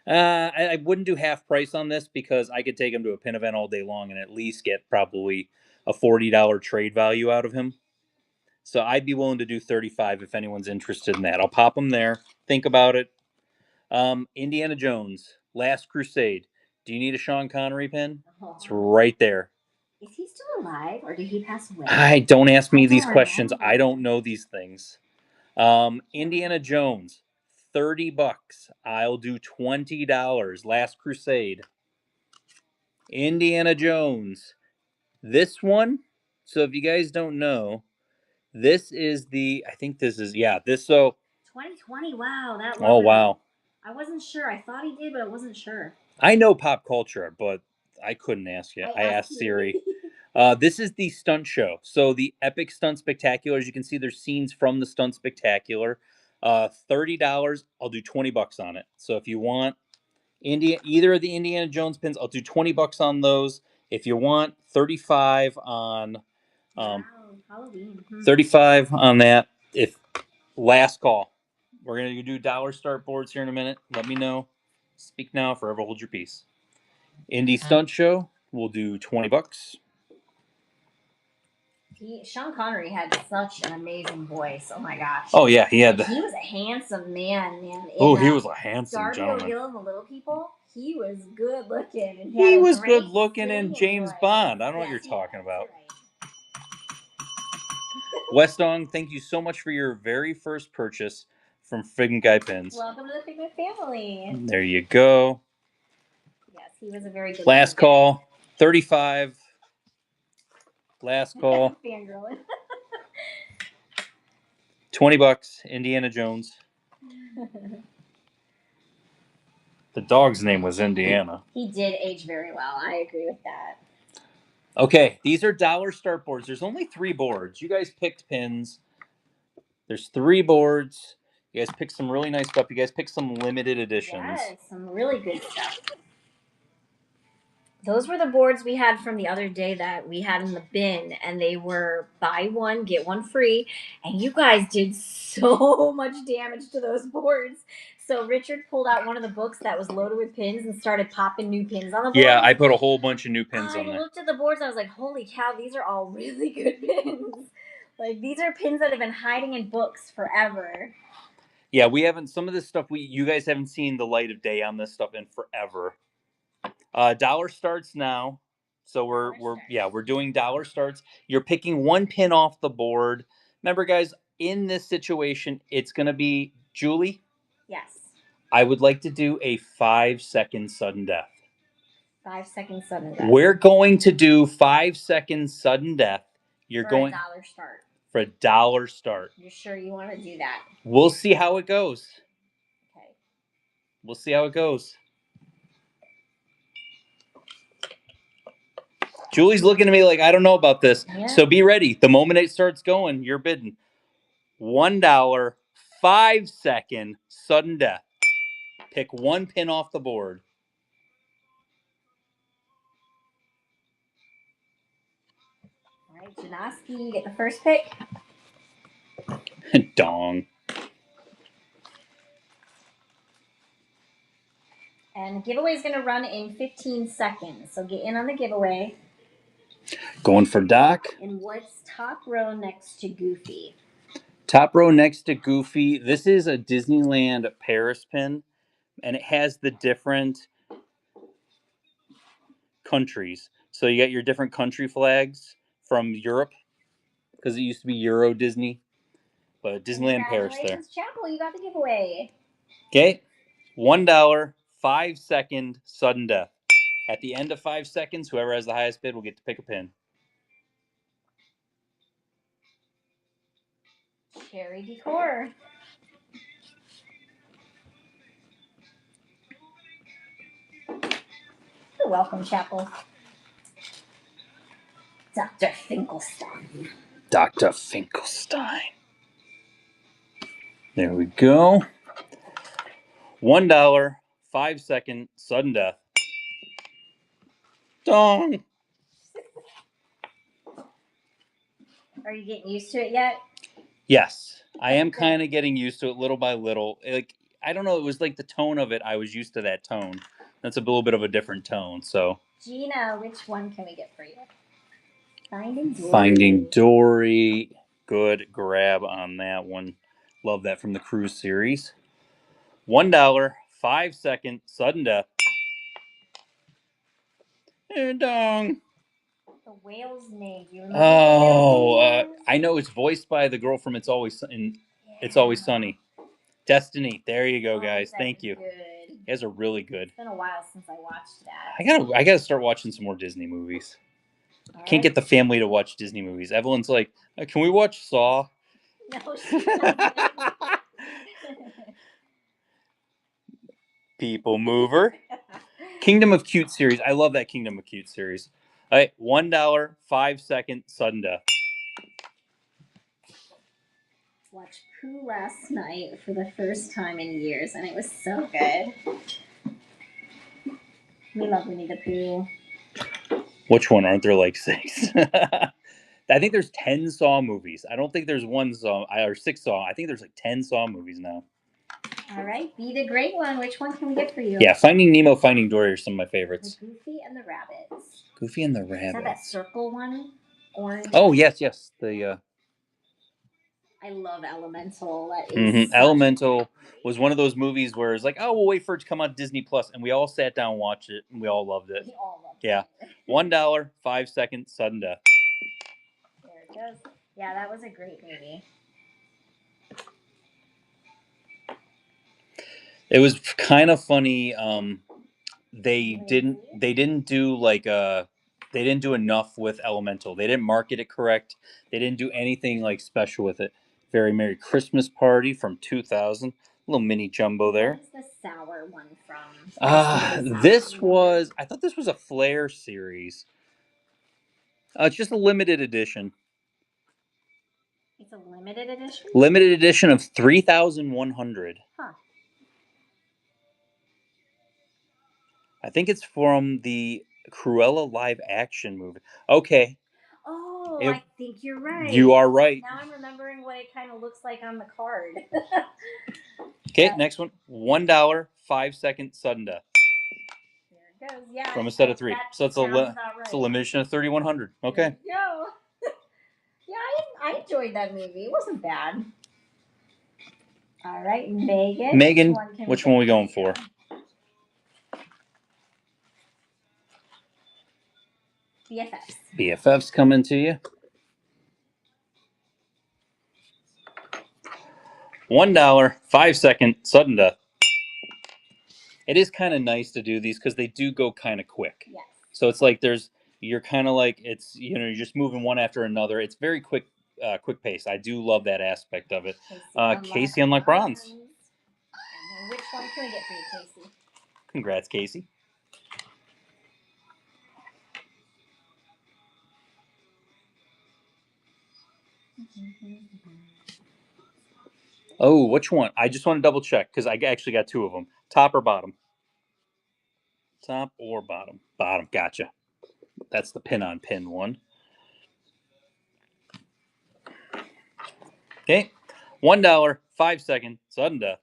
I wouldn't do half price on this because I could take him to a pin event all day long and at least get probably a $40 trade value out of him. So I'd be willing to do 35 if anyone's interested in that. I'll pop them there. Think about it. Indiana Jones, Last Crusade. Do you need a Sean Connery pin? It's right there. Is he still alive, or did he pass away? Don't ask me I these don't questions. remember. I don't know these things. Indiana Jones, $30. I'll do $20. Last Crusade. Indiana Jones. This one. So if you guys don't know, this is the. I think this is this. So 2020. Wow, that long oh ago. wow. I wasn't sure. I thought he did, but I wasn't sure. I know pop culture, but I couldn't ask you. I asked Siri. This is the stunt show. So the Epic Stunt Spectacular. As you can see, there's scenes from the Stunt Spectacular. $30. I'll do $20 on it. So if you want either of the Indiana Jones pins, I'll do $20 on those. If you want 35 on Halloween. 35 on that. If last call. We're gonna do dollar start boards here in a minute. Let me know. Speak now, forever hold your peace. Indie Stunt Show, we'll do $20. Sean Connery had such an amazing voice. Oh my gosh. Oh yeah, he had. He was a handsome man. He was a handsome Darby gentleman. O'Gill and the Little People. He was good looking. And he was good looking in James Bond. I don't know what you're talking about. Right. Westong, thank you so much for your very first purchase from Figment Guy Pins. Welcome to the Figment family. There you go. Yes, he was a very good. Last call, 35. Last call. Fangirling. $20. Indiana Jones. The dog's name was Indiana. He did age very well. I agree with that. Okay, these are dollar start boards. There's only 3 boards. You guys picked pins. There's 3 boards. You guys picked some really nice stuff. You guys picked some limited editions. Yes, some really good stuff. Those were the boards we had from the other day that we had in the bin, and they were buy one, get one free. And you guys did so much damage to those boards. So Richard pulled out one of the books that was loaded with pins and started popping new pins on the board. Yeah, I put a whole bunch of new pins on there. I looked at the boards, and I was like, holy cow, these are all really good pins. Like, these are pins that have been hiding in books forever. Yeah, we haven't. Some of this stuff you guys haven't seen the light of day on this stuff in forever. Dollar starts now, so we're doing dollar starts. You're picking one pin off the board. Remember, guys, in this situation, it's gonna be Julie. Yes. I would like to do a 5-second sudden death. 5 seconds sudden death. We're going to do 5 seconds sudden death. You're going a dollar start. For a dollar start. You're sure you want to do that? We'll see how it goes. Okay. We'll see how it goes. Julie's looking at me like I don't know about this. Yeah. So be ready. The moment it starts going, you're bidding. $1, 5-second sudden death. Pick one pin off the board. All right, Janoski, you get the first pick. Dong. And the giveaway is going to run in 15 seconds. So get in on the giveaway. Going for Doc. And what's top row next to Goofy? Top row next to Goofy. This is a Disneyland Paris pin. And it has the different countries. So you got your different country flags from Europe. Because it used to be Euro Disney. But Disneyland Paris there. Chapel, you got the giveaway. Okay. $1, 5-second sudden death. At the end of 5 seconds, whoever has the highest bid will get to pick a pin. Cherry Decor. You're welcome, Chapel. Dr. Finkelstein. Dr. Finkelstein. There we go. $1, 5-second sudden death. Dong. Are you getting used to it yet? Yes, I am kind of getting used to it little by little. Like, I don't know, it was like the tone of it. I was used to that tone. That's a little bit of a different tone. So, Gina, which one can we get for you? Finding Dory. Finding Dory. Good grab on that one. Love that from the Cruise series. $1, 5-second sudden death. And dong. the whale's name? Do you remember? Oh, I know it's voiced by the girl from It's Always Sunny. Destiny. There you go, guys. Thank you. Good. You guys are really good. It's been a while since I watched that. I gotta start watching some more Disney movies. Can't get the family to watch Disney movies. Evelyn's like, can we watch Saw? No, she doesn't. People mover. Kingdom of Cute series. I love that Kingdom of Cute series. All right, $1, 5-second, sudden death. Watched Pooh last night for the first time in years, and it was so good. We love Winnie the Pooh. Which one? Aren't there like 6? I think there's 10 Saw movies. I don't think there's one Saw or 6 Saw. I think there's like 10 Saw movies now. All right, be the great one. Which one can we get for you? Yeah, Finding Nemo, Finding Dory are some of my favorites. The Goofy and the Rabbits. Goofy and the Rabbits. Is that circle one? Orange. Oh yes. The. I love Elemental. That is Elemental was one of those movies where it's like, oh, we'll wait for it to come on Disney Plus, and we all sat down and watched it, and we all loved it. We all loved it. $1, 5-second, sudden death. There it goes. Yeah, that was a great movie. It was kind of funny. They didn't do they didn't do enough with Elemental. They didn't market it correct. They didn't do anything like special with it. Very Merry Christmas Party from 2000. Little mini jumbo there. What is the sour one from? I thought this was a Flair series. It's just a limited edition. It's a limited edition? Limited edition of 3,100. Huh. I think it's from the Cruella live action movie. Okay. Oh, I think you're right. You are right. Now I'm remembering what it kind of looks like on the card. Okay, next one. $1, 5-second, sudden death. There it goes. Yeah. From a set of 3. So it's a limitation of 3,100. Okay. There you go. Yeah, I enjoyed that movie. It wasn't bad. All right, Megan. Which one are we going for? BFFs. BFFs coming to you. $1, 5-second, sudden death. It is kind of nice to do these because they do go kind of quick. Yes. So it's like you're kind of like you're just moving one after another. It's very quick pace. I do love that aspect of it. Casey unlock bronze. And which one can we get for you, Casey? Congrats, Casey. Oh, which one? I just want to double check because I actually got 2 of them. Top or bottom? Top or bottom? Bottom. Gotcha. That's the pin-on-pin one. Okay. $1, 5-second, sudden death.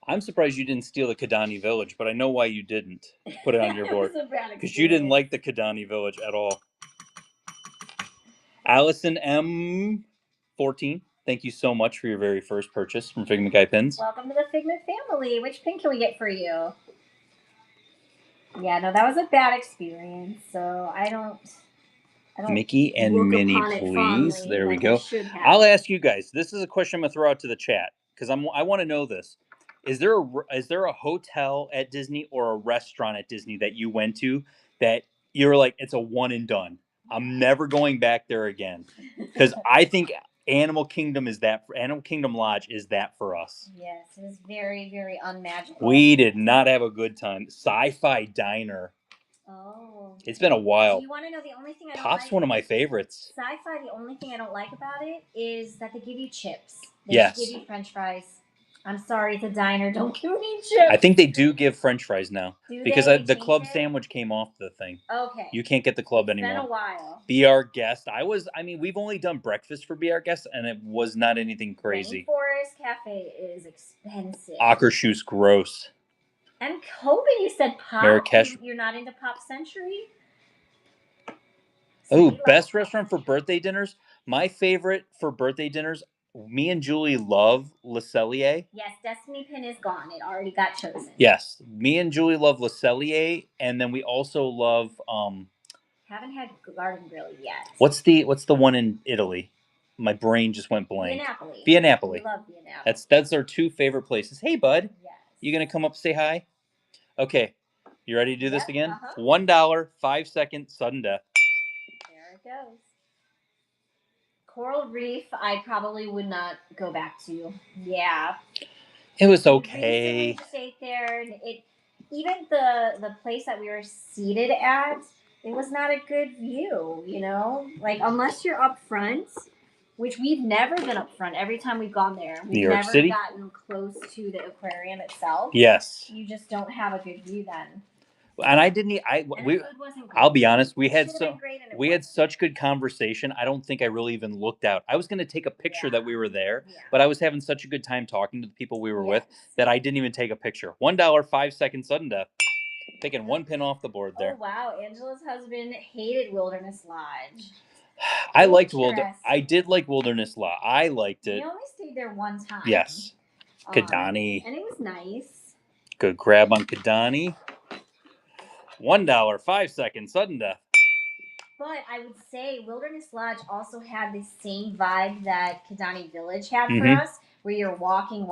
I'm surprised you didn't steal the Kidani Village, but I know why you didn't put it on your board. Because you didn't like the Kidani Village at all. Allison M14, thank you so much for your very first purchase from Figment Guy Pins. Welcome to the Figment family. Which pin can we get for you? Yeah, no, that was a bad experience, so I don't Mickey and Minnie, please. There we go. I'll ask you guys. This is a question I'm gonna throw out to the chat because I want to know this. Is there a hotel at Disney or a restaurant at Disney that you went to that you're like it's a one and done? I'm never going back there again because I think Animal Kingdom Lodge is that for us. Yes, it was very, very unmagical. We did not have a good time. Sci-Fi Diner. Oh. It's been a while. Do you want to know the only thing I don't Pop's like? One of my favorites. Sci-Fi, the only thing I don't like about it is that they give you chips. They give you French fries. I'm sorry, it's a diner. Don't give me chips. I think they do give French fries now. Because the club sandwich came off the thing. Okay. You can't get the club anymore. It's been a while. Be Our Guest. We've only done breakfast for Be Our Guest, and it was not anything crazy. Rainforest Cafe is expensive. Akershus, gross. I'm hoping you said Pop. Marrakesh. You're not into Pop Century? Oh, best restaurant for birthday dinners? My favorite for birthday dinners, me and Julie love Le Cellier. Yes, Destiny Pin is gone. It already got chosen. Yes, me and Julie love Le Cellier, and then we also love Haven't had Garden Grill yet. What's the one in Italy? My brain just went blank. Via Napoli. We love Via Napoli. That's our 2 favorite places. Hey, bud. Yes. You gonna come up say hi? Okay. You ready to do this again? Uh-huh. $1, 5-second sudden death. There it goes. Coral Reef, I probably would not go back to. Yeah. It was We okay. recently stayed there, and even the place that we were seated at, it was not a good view. Like unless you're up front, which we've never been up front. Every time we've gone there, we've New York never City? gotten close to the aquarium itself. Yes. You just don't have a good view then. And I didn't. And the food wasn't great. I'll be honest. We It had should've been great, and it we had wasn't. such good conversation. I don't think I really even looked out. I was going to take a picture that we were there, Yeah. but I was having such a good time talking to the people we were with Yes. that I didn't even take a picture. $1, 5-second sudden death. Taking 1 pin off the board there. Oh wow! Angela's husband hated Wilderness Lodge. I did like Wilderness Lodge. I liked We it. only stayed there one time. Yes. Kidani. And it was nice. Good grab on Kidani. $1, 5-second sudden death. But I would say Wilderness Lodge also had the same vibe that Kidani Village had for Mhm. us, where you're walking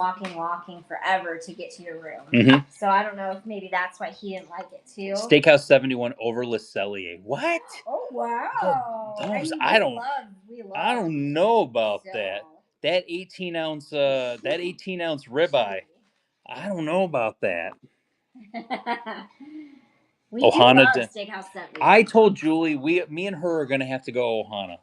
forever to get to your room. Mhm. So I don't know if maybe that's why he didn't like it too. Steakhouse 71 over Le Cellier. What? Oh wow! I don't know about So. that. That 18-ounce ribeye. I don't know about that. We Ohana do love Steakhouse 71. I told Julie me and her are gonna have to go Ohana.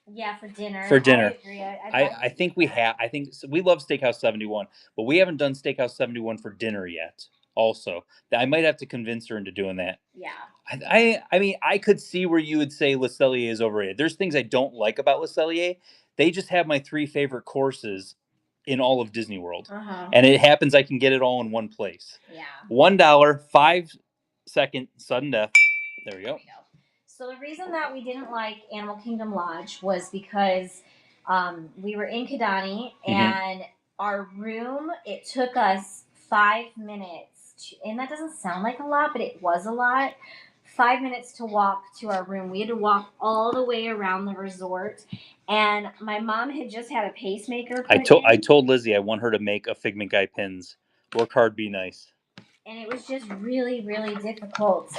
Yeah, for dinner. I agree. I think we have. I think we love Steakhouse 71, but we haven't done Steakhouse 71 for dinner yet. Also, I might have to convince her into doing that. Yeah. I mean, I could see where you would say Le Cellier is overrated. There's things I don't like about Le Cellier. They just have my 3 favorite courses in all of Disney World, and it happens I can get it all in one place. Yeah. $1, 5-second sudden death. There we go. So the reason that we didn't like Animal Kingdom Lodge was because we were in Kidani, and our room, it took us 5 minutes, and that doesn't sound like a lot, but it was a lot. 5 minutes to walk to our room. We had to walk all the way around the resort, and my mom had just had a pacemaker put in. I told Lizzie I want her to make a Figment Guy pins. Work hard, be nice. And it was just really, really difficult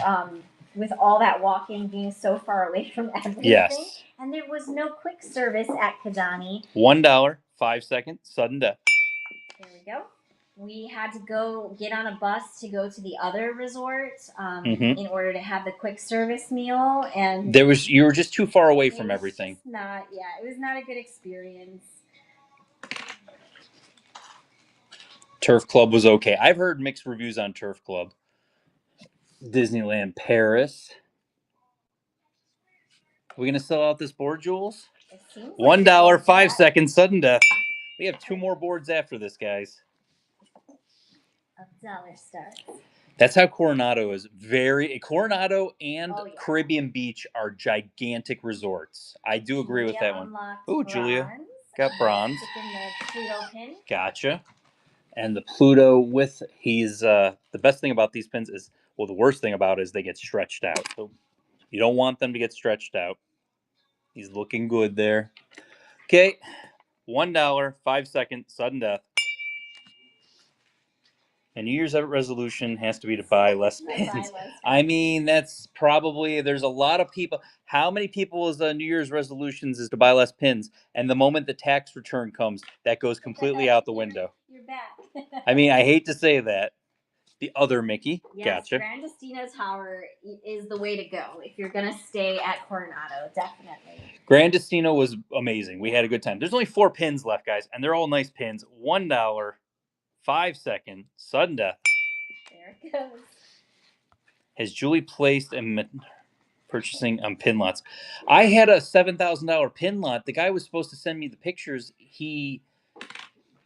with all that walking, being so far away from everything. Yes. And there was no quick service at Kidani. $1, 5-second sudden death. There we go. We had to go get on a bus to go to the other resort in order to have the quick service meal, and you were just too far away from everything. It was not a good experience. Turf Club was okay. I've heard mixed reviews on Turf Club. Disneyland Paris. Are we gonna sell out this board, Jules? $1, 5-second sudden death. We have 2 more boards after this, guys. $1 starts. That's how Coronado is. Coronado and Caribbean Beach are gigantic resorts. I do agree with that one. Oh, Julia got bronze. Sticking the Pluto pin. Gotcha. And the Pluto the best thing about these pins is, well, the worst thing about it is they get stretched out. So you don't want them to get stretched out. He's looking good there. Okay. $1, 5-second sudden death. And New Year's resolution has to be to buy less pins. I mean, that's probably, there's a lot of people. How many people's New Year's resolutions is to buy less pins? And the moment the tax return comes, that goes completely out the window. You're back. I mean, I hate to say that. The other Mickey. Yes, Gotcha. Grandestino Tower is the way to go if you're going to stay at Coronado, definitely. Grandestino was amazing. We had a good time. There's only 4 pins left, guys, and they're all nice pins. $1, 5-second sudden death. There it goes. Has Julie placed and purchasing on pin lots? I had a $7,000 pin lot. The guy was supposed to send me the pictures. He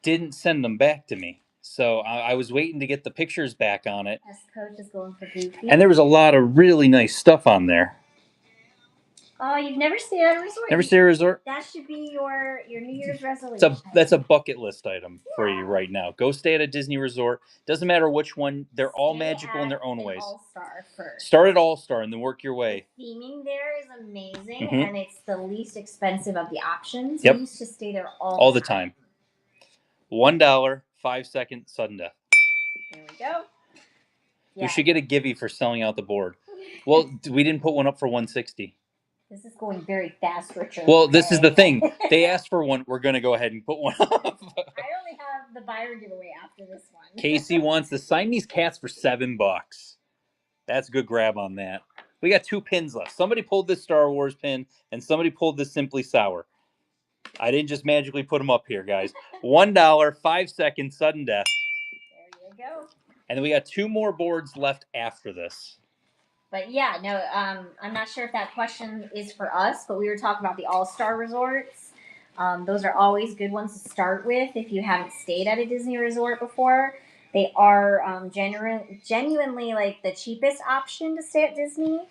didn't send them back to me. So I was waiting to get the pictures back on it. Coach is going for Goofy. And there was a lot of really nice stuff on there. Oh, you've never stayed at a resort? Never stayed at a resort? That should be your New Year's resolution. That's a bucket list item for you right now. Go stay at a Disney resort. Doesn't matter which one. They're all magical in their own ways. All-Star first. Start at All-Star and then work your way. The theming there is amazing, and it's the least expensive of the options. Yep. We used to stay there all the time. $1, 5-second sudden death. There we go. We should get a givey for selling out the board. Well, we didn't put one up for 160. This is going very fast, Richard. Well, this is the thing. They asked for one. We're going to go ahead and put one up. I only have the buyer giveaway after this one. Casey wants the Siamese cats for $7. That's a good grab on that. We got 2 pins left. Somebody pulled this Star Wars pin, and somebody pulled this Simply Sour. I didn't just magically put them up here, guys. $1, 5-second sudden death. There you go. And then we got 2 more boards left after this. But yeah, no, I'm not sure if that question is for us, but we were talking about the All-Star resorts. Those are always good ones to start with if you haven't stayed at a Disney resort before. They are genuinely like the cheapest option to stay at Disney.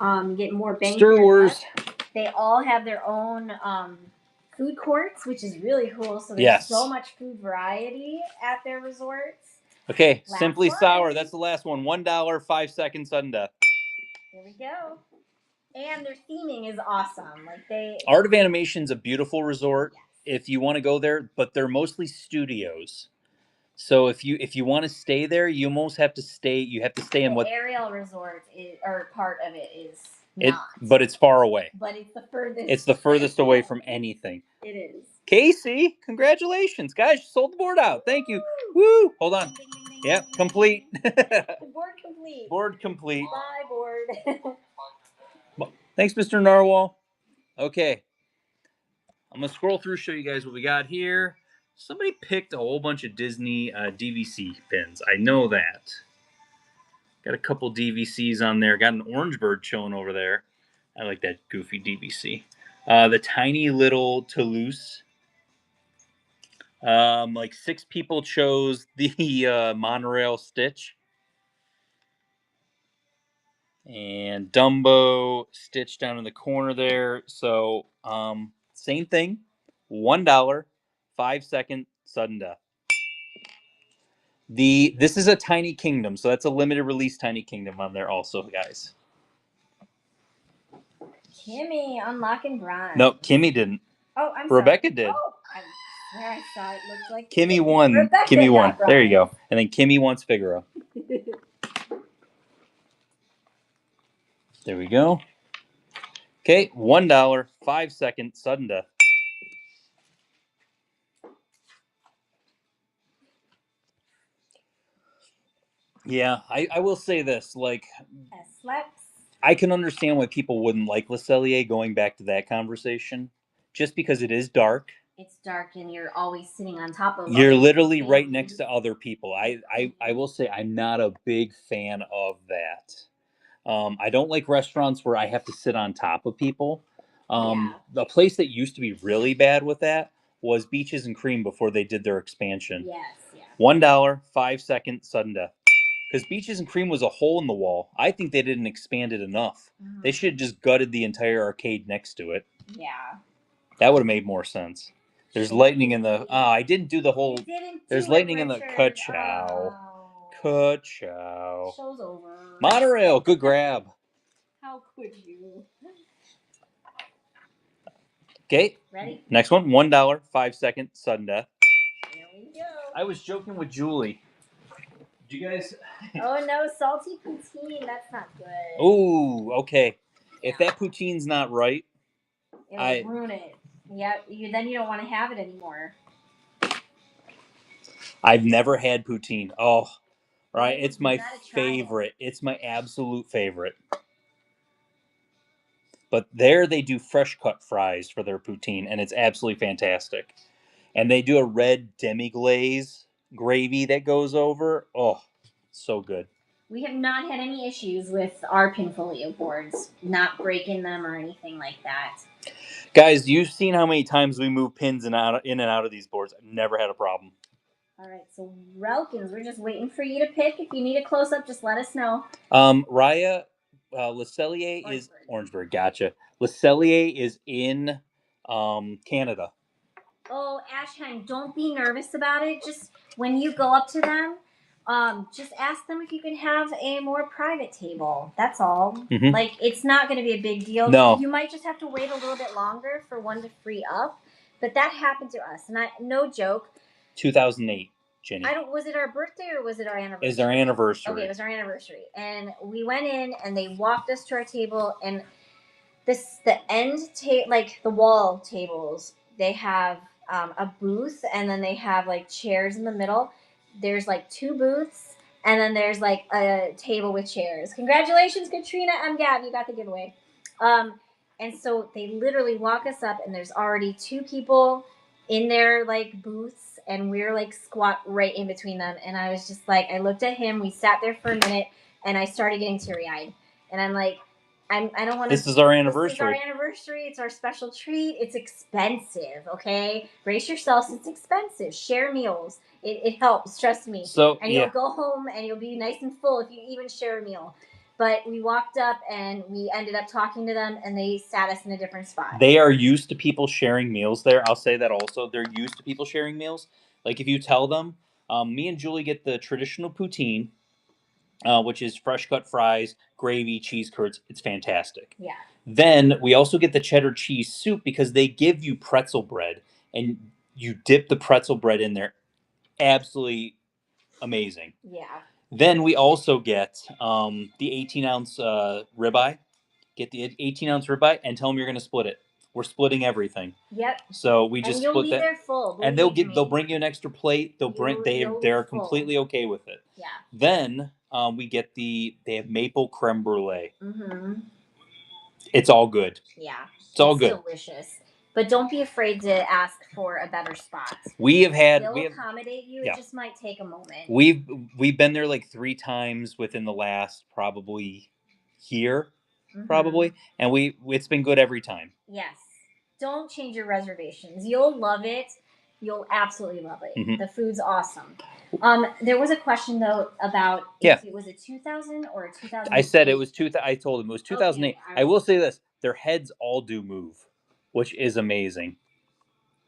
You get more bang for your buck. They all have their own food courts, which is really cool. So there's so much food variety at their resorts. Okay, Simply Sour. That's the last one. $1, 5-second sudden death. There we go. And their theming is awesome. Like Art of Animation's a beautiful resort if you want to go there, but they're mostly studios. So if you want to stay there, you almost have to stay. You have to stay in what Ariel Resort is, or part of it is not. But it's far away. But it's the furthest. It's the furthest away from anything. It is. Casey, congratulations, guys! You sold the board out. Thank you. Woo! Hold on. Yep, complete. Board complete. Board complete. Bye, board. Thanks, Mr. Narwhal. Okay. I'm going to scroll through, show you guys what we got here. Somebody picked a whole bunch of Disney DVC pins. I know that. Got a couple DVCs on there. Got an orange bird chilling over there. I like that goofy DVC. The tiny little Toulouse. Like 6 people chose the monorail Stitch. And Dumbo, Stitch down in the corner there. So, same thing. $1, 5-second sudden death. This is a Tiny Kingdom, so that's a limited release Tiny Kingdom on there also, guys. Kimmy unlocking bronze. No, Kimmy didn't. Oh, I'm Rebecca sorry. did. Oh, I saw it looked like Kimmy won. Rebecca Kimmy won. bronze. There you go. And then Kimmy wants Figaro. There we go. Okay, $1, 5-second sudden death. Yeah, I will say this. Like, I can understand why people wouldn't like Le Cellier, going back to that conversation, just because it is dark. It's dark and you're always sitting on top of. You're literally right next to other people. I will say I'm not a big fan of that. I don't like restaurants where I have to sit on top of people. The place that used to be really bad with that was Beaches and Cream before they did their expansion. Yes. $1, 5-second sudden death. Because Beaches and Cream was a hole in the wall. I think they didn't expand it enough. Mm-hmm. They should have just gutted the entire arcade next to it. Yeah. That would have made more sense. There's lightning in the... I didn't do the whole... There's lightning in the... Ka-chow. Ka-chow. Show's over. Monorail. Good grab. How could you? Okay. Ready? Next one. $1, 5-second sudden death. There we go. I was joking with Julie. Did you guys... Oh, no. Salty poutine. That's not good. Ooh, okay. If that poutine's not right... It'll ruin it. Yeah, then you don't want to have it anymore. I've never had poutine. Oh, right. It's my favorite. It's my absolute favorite. But there they do fresh cut fries for their poutine, and it's absolutely fantastic. And they do a red demi-glaze gravy that goes over. Oh, so good. We have not had any issues with our Pinfolio boards, not breaking them or anything like that. Guys, you've seen how many times we move pins in and out of these boards. I've never had a problem. All right, so Relkins, we're just waiting for you to pick. If you need a close-up, just let us know. Raya, Le Cellier is Orangeburg. Orangeburg. Gotcha. Le Cellier is in Canada. Oh, Ashheim, don't be nervous about it. Just when you go up to them, just ask them if you can have a more private table. That's all. Mhm. Like, it's not going to be a big deal. No. You might just have to wait a little bit longer for one to free up. But that happened to us, and no joke. 2008, Jenny. Was it our birthday or was it our anniversary? It's our anniversary. Okay, it was our anniversary, and we went in and they walked us to our table, and like the wall tables, they have a booth, and then they have like chairs in the middle. There's like two booths, and then there's like a table with chairs. Congratulations, Katrina! I'm Gab. You got the giveaway. And so they literally walk us up, and there's already two people in their like booths, and we're like squat right in between them. And I was just like, I looked at him. We sat there for a minute, and I started getting teary eyed. And I'm like, I don't want to. This is our anniversary. This is our anniversary. It's our special treat. It's expensive, okay? Brace yourselves. It's expensive. Share meals. It helps. Trust me. So and you'll go home and you'll be nice and full if you even share a meal. But we walked up and we ended up talking to them, and they sat us in a different spot. They are used to people sharing meals there. I'll say that also. They're used to people sharing meals. Like if you tell them, me and Julie get the traditional poutine, which is fresh cut fries, gravy, cheese curds. It's fantastic. Yeah. Then we also get the cheddar cheese soup because they give you pretzel bread and you dip the pretzel bread in there. Absolutely amazing. Yeah. Then we also get the 18-ounce ribeye. Get the 18-ounce ribeye and tell them you're going to split it. We're splitting everything. Yep. So we just and you'll split be that. there full. And they'll bring you an extra plate. They're full. completely okay with it. Yeah. Then we get they have maple creme brulee. Mm-hmm. It's all good. Yeah. It's all good. Delicious. But don't be afraid to ask for a better spot. They'll accommodate you. Yeah. It just might take a moment. We've been there like 3 times within the last probably year, probably, and it's been good every time. Yes. Don't change your reservations. You'll love it. You'll absolutely love it. Mm-hmm. The food's awesome. There was a question though about if it was a 2000 or a 2000. I said it was I told him it was 2008. Okay, I will say this: their heads all do move, which is amazing.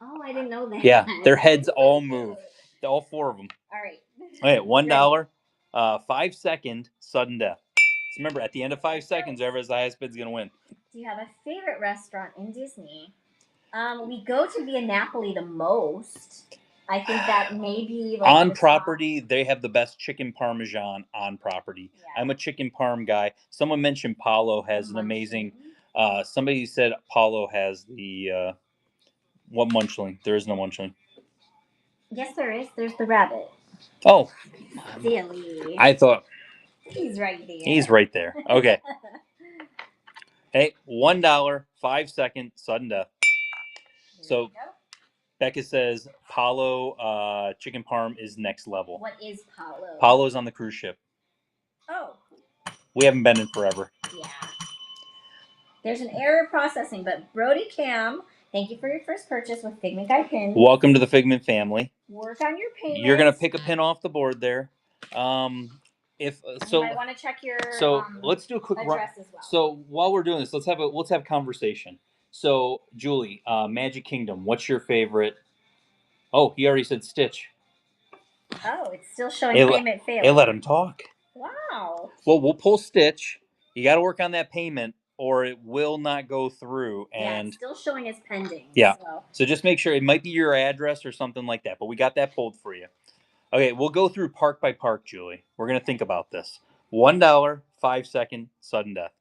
Oh, I didn't know that. Yeah, their heads all move. All 4 of them. All right. Okay, $1, 5-second sudden death. So remember, at the end of 5 seconds, whoever's the highest bid's gonna win. Do you have a favorite restaurant in Disney? We go to Via Napoli the most. I think that maybe like on property, they have the best chicken parmesan on property. Yeah. I'm a chicken parm guy. Someone mentioned Paulo has an amazing. Somebody said Paulo has the what munchling? There is no munchling. Yes, there is. There's the rabbit. Oh, silly. I thought he's right there. He's right there. Okay. Hey, $1, 5-second sudden death. So. Becca says Paulo chicken parm is next level. What is Paulo? Paulo's on the cruise ship. Oh. We haven't been in forever. Yeah. There's an error processing, but Brody Cam, thank you for your first purchase with Figment Guy pins. Welcome to the Figment family. Work on your payments. You're gonna pick a pin off the board there. If so, you might want to check your let's do a quick address as well. So while we're doing this, let's have a conversation. So Julie, Magic Kingdom, what's your favorite? Oh, he already said Stitch. Oh, it's still showing payment failed. Hey, let him talk. Wow. Well, we'll pull Stitch. You got to work on that payment, or it will not go through. And it's still showing as pending. Yeah. So just make sure it might be your address or something like that. But we got that pulled for you. Okay, we'll go through park by park, Julie. We're gonna think about this. $1, 5-second sudden death.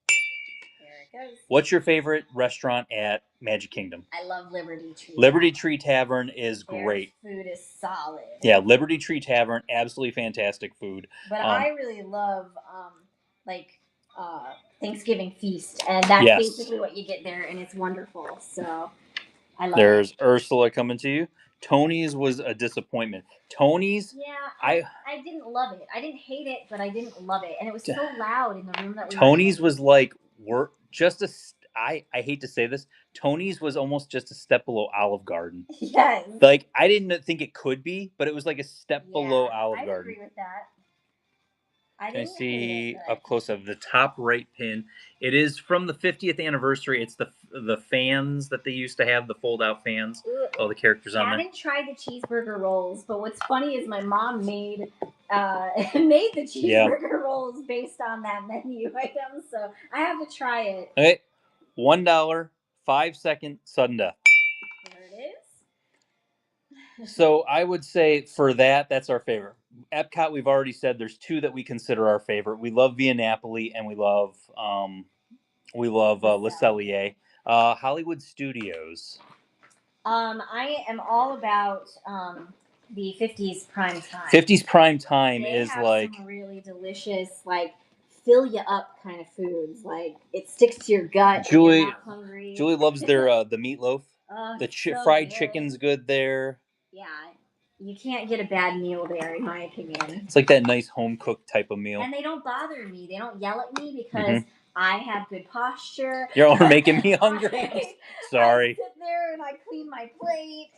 There it goes. What's your favorite restaurant at Magic Kingdom? I love Liberty Tree. Liberty Tree Tavern is great. Food is solid. Yeah, Liberty Tree Tavern, absolutely fantastic food. But I really love Thanksgiving feast, and that's basically what you get there, and it's wonderful. So I love There's Ursula coming to you. Tony's was a disappointment. Tony's, yeah, I didn't love it. I didn't hate it, but I didn't love it, and it was so loud in the room that we Tony's was like I hate to say this. Tony's was almost just a step below Olive Garden. Yes. Like I didn't think it could be, but it was like a step below Olive Garden. I agree with that. I Can I didn't see hate it, up close of the top right pin? It is from the 50th anniversary. It's the fans that they used to have, the fold-out fans. All the characters on I there. haven't tried the cheeseburger rolls, but what's funny is my mom made made the cheeseburger rolls based on that menu item, so I have to try it. Okay, $1, 5-second sudden death. There it is. So I would say for that's our favorite. Epcot, we've already said there's two that we consider our favorite. We love Via Napoli and we love Le Cellier. Hollywood Studios. I am all about the 50s prime time. 50s prime time they is have like some really delicious, like fill you up kind of foods. Like it sticks to your gut. Julie, and you're not hungry. Julie loves their the meatloaf. The so fried good. chicken's good there. Yeah, you can't get a bad meal there, in my opinion. It's like that nice home cooked type of meal. And they don't bother me. They don't yell at me because I have good posture. You're all making me hungry. Sorry. I sit there and I clean my plate,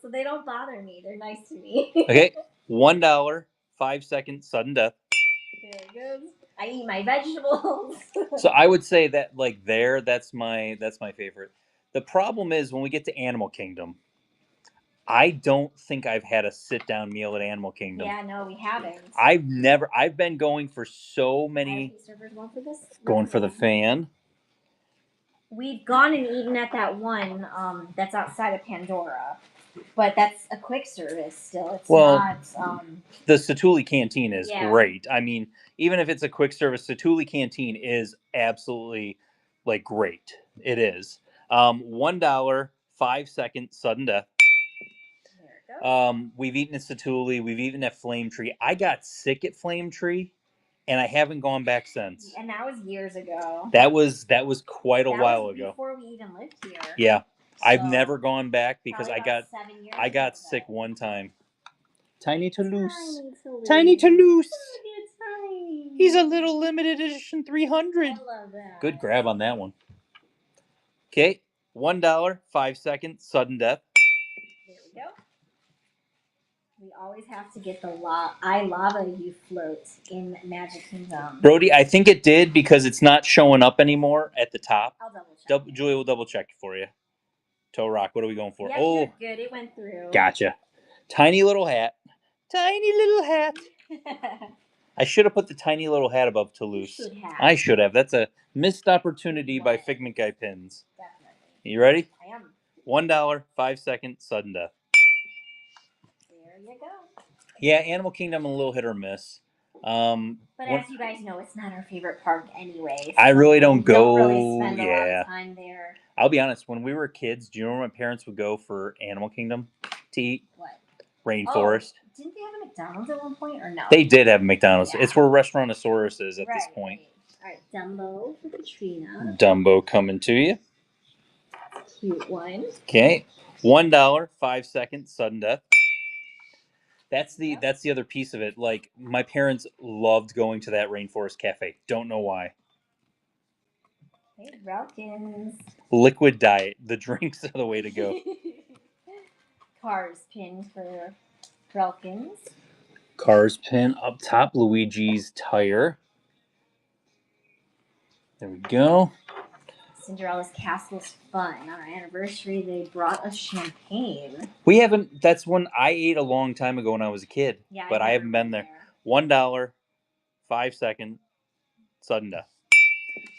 so they don't bother me. They're nice to me. Okay, $1, 5-second sudden death. There it goes. I eat my vegetables. So I would say that that's my favorite. The problem is when we get to Animal Kingdom, I don't think I've had a sit down meal at Animal Kingdom. Yeah, no, we haven't. I've been going for so many. Going for the fan. We've gone and eaten at that one that's outside of Pandora, but that's a quick service still. It's not. The Satuli Canteen is great. I mean, even if it's a quick service, Satuli Canteen is absolutely like great. It is. $1, 5-second sudden death. There it goes. We've eaten at Satuli. We've eaten at Flame Tree. I got sick at Flame Tree, and I haven't gone back since. And that was years ago. That was quite a while ago. Before we even lived here. Yeah, So, I've never gone back because I got 7 years. I got sick one time. Tiny Toulouse. Tiny Toulouse. Tiny. He's a little limited edition 300. I love that. Good grab on that one. Okay, $1, 5-second sudden death. There we go. We always have to get the I Lava You float in Magic Kingdom. Brody, I think it did because it's not showing up anymore at the top. I'll double check. Julie will double check it for you. Toe Rock, what are we going for? Yep, you're good. It went through. Gotcha. Tiny little hat. Tiny little hat. I should have put the tiny little hat above Toulouse. I should have. That's a missed opportunity by Figment Guy Pins. Definitely. You ready? I am. $1, 5-second sudden death. There you go. Yeah, Animal Kingdom a little hit or miss. But as you guys know, it's not our favorite park anyway. So I really don't go. Really spend a lot of time there. I'll be honest. When we were kids, do you remember my parents would go for Animal Kingdom to eat? What? Rainforest. Oh, didn't they have a McDonald's at one point or no? They did have a McDonald's. Yeah. It's where Restaurantosaurus is at this point. All right, Dumbo for Katrina. Dumbo coming to you. Cute one. Okay, $1, 5-second sudden death. That's the other piece of it. Like my parents loved going to that Rainforest Cafe. Don't know why. Hey, Relkins. Liquid diet. The drinks are the way to go. Cars pin for Relkins. Cars pin up top. Luigi's tire. There we go. Cinderella's Castle's fun. On our anniversary, they brought us champagne. We haven't. That's one I ate a long time ago when I was a kid. Yeah, but I haven't been there. $1, 5-second sudden death.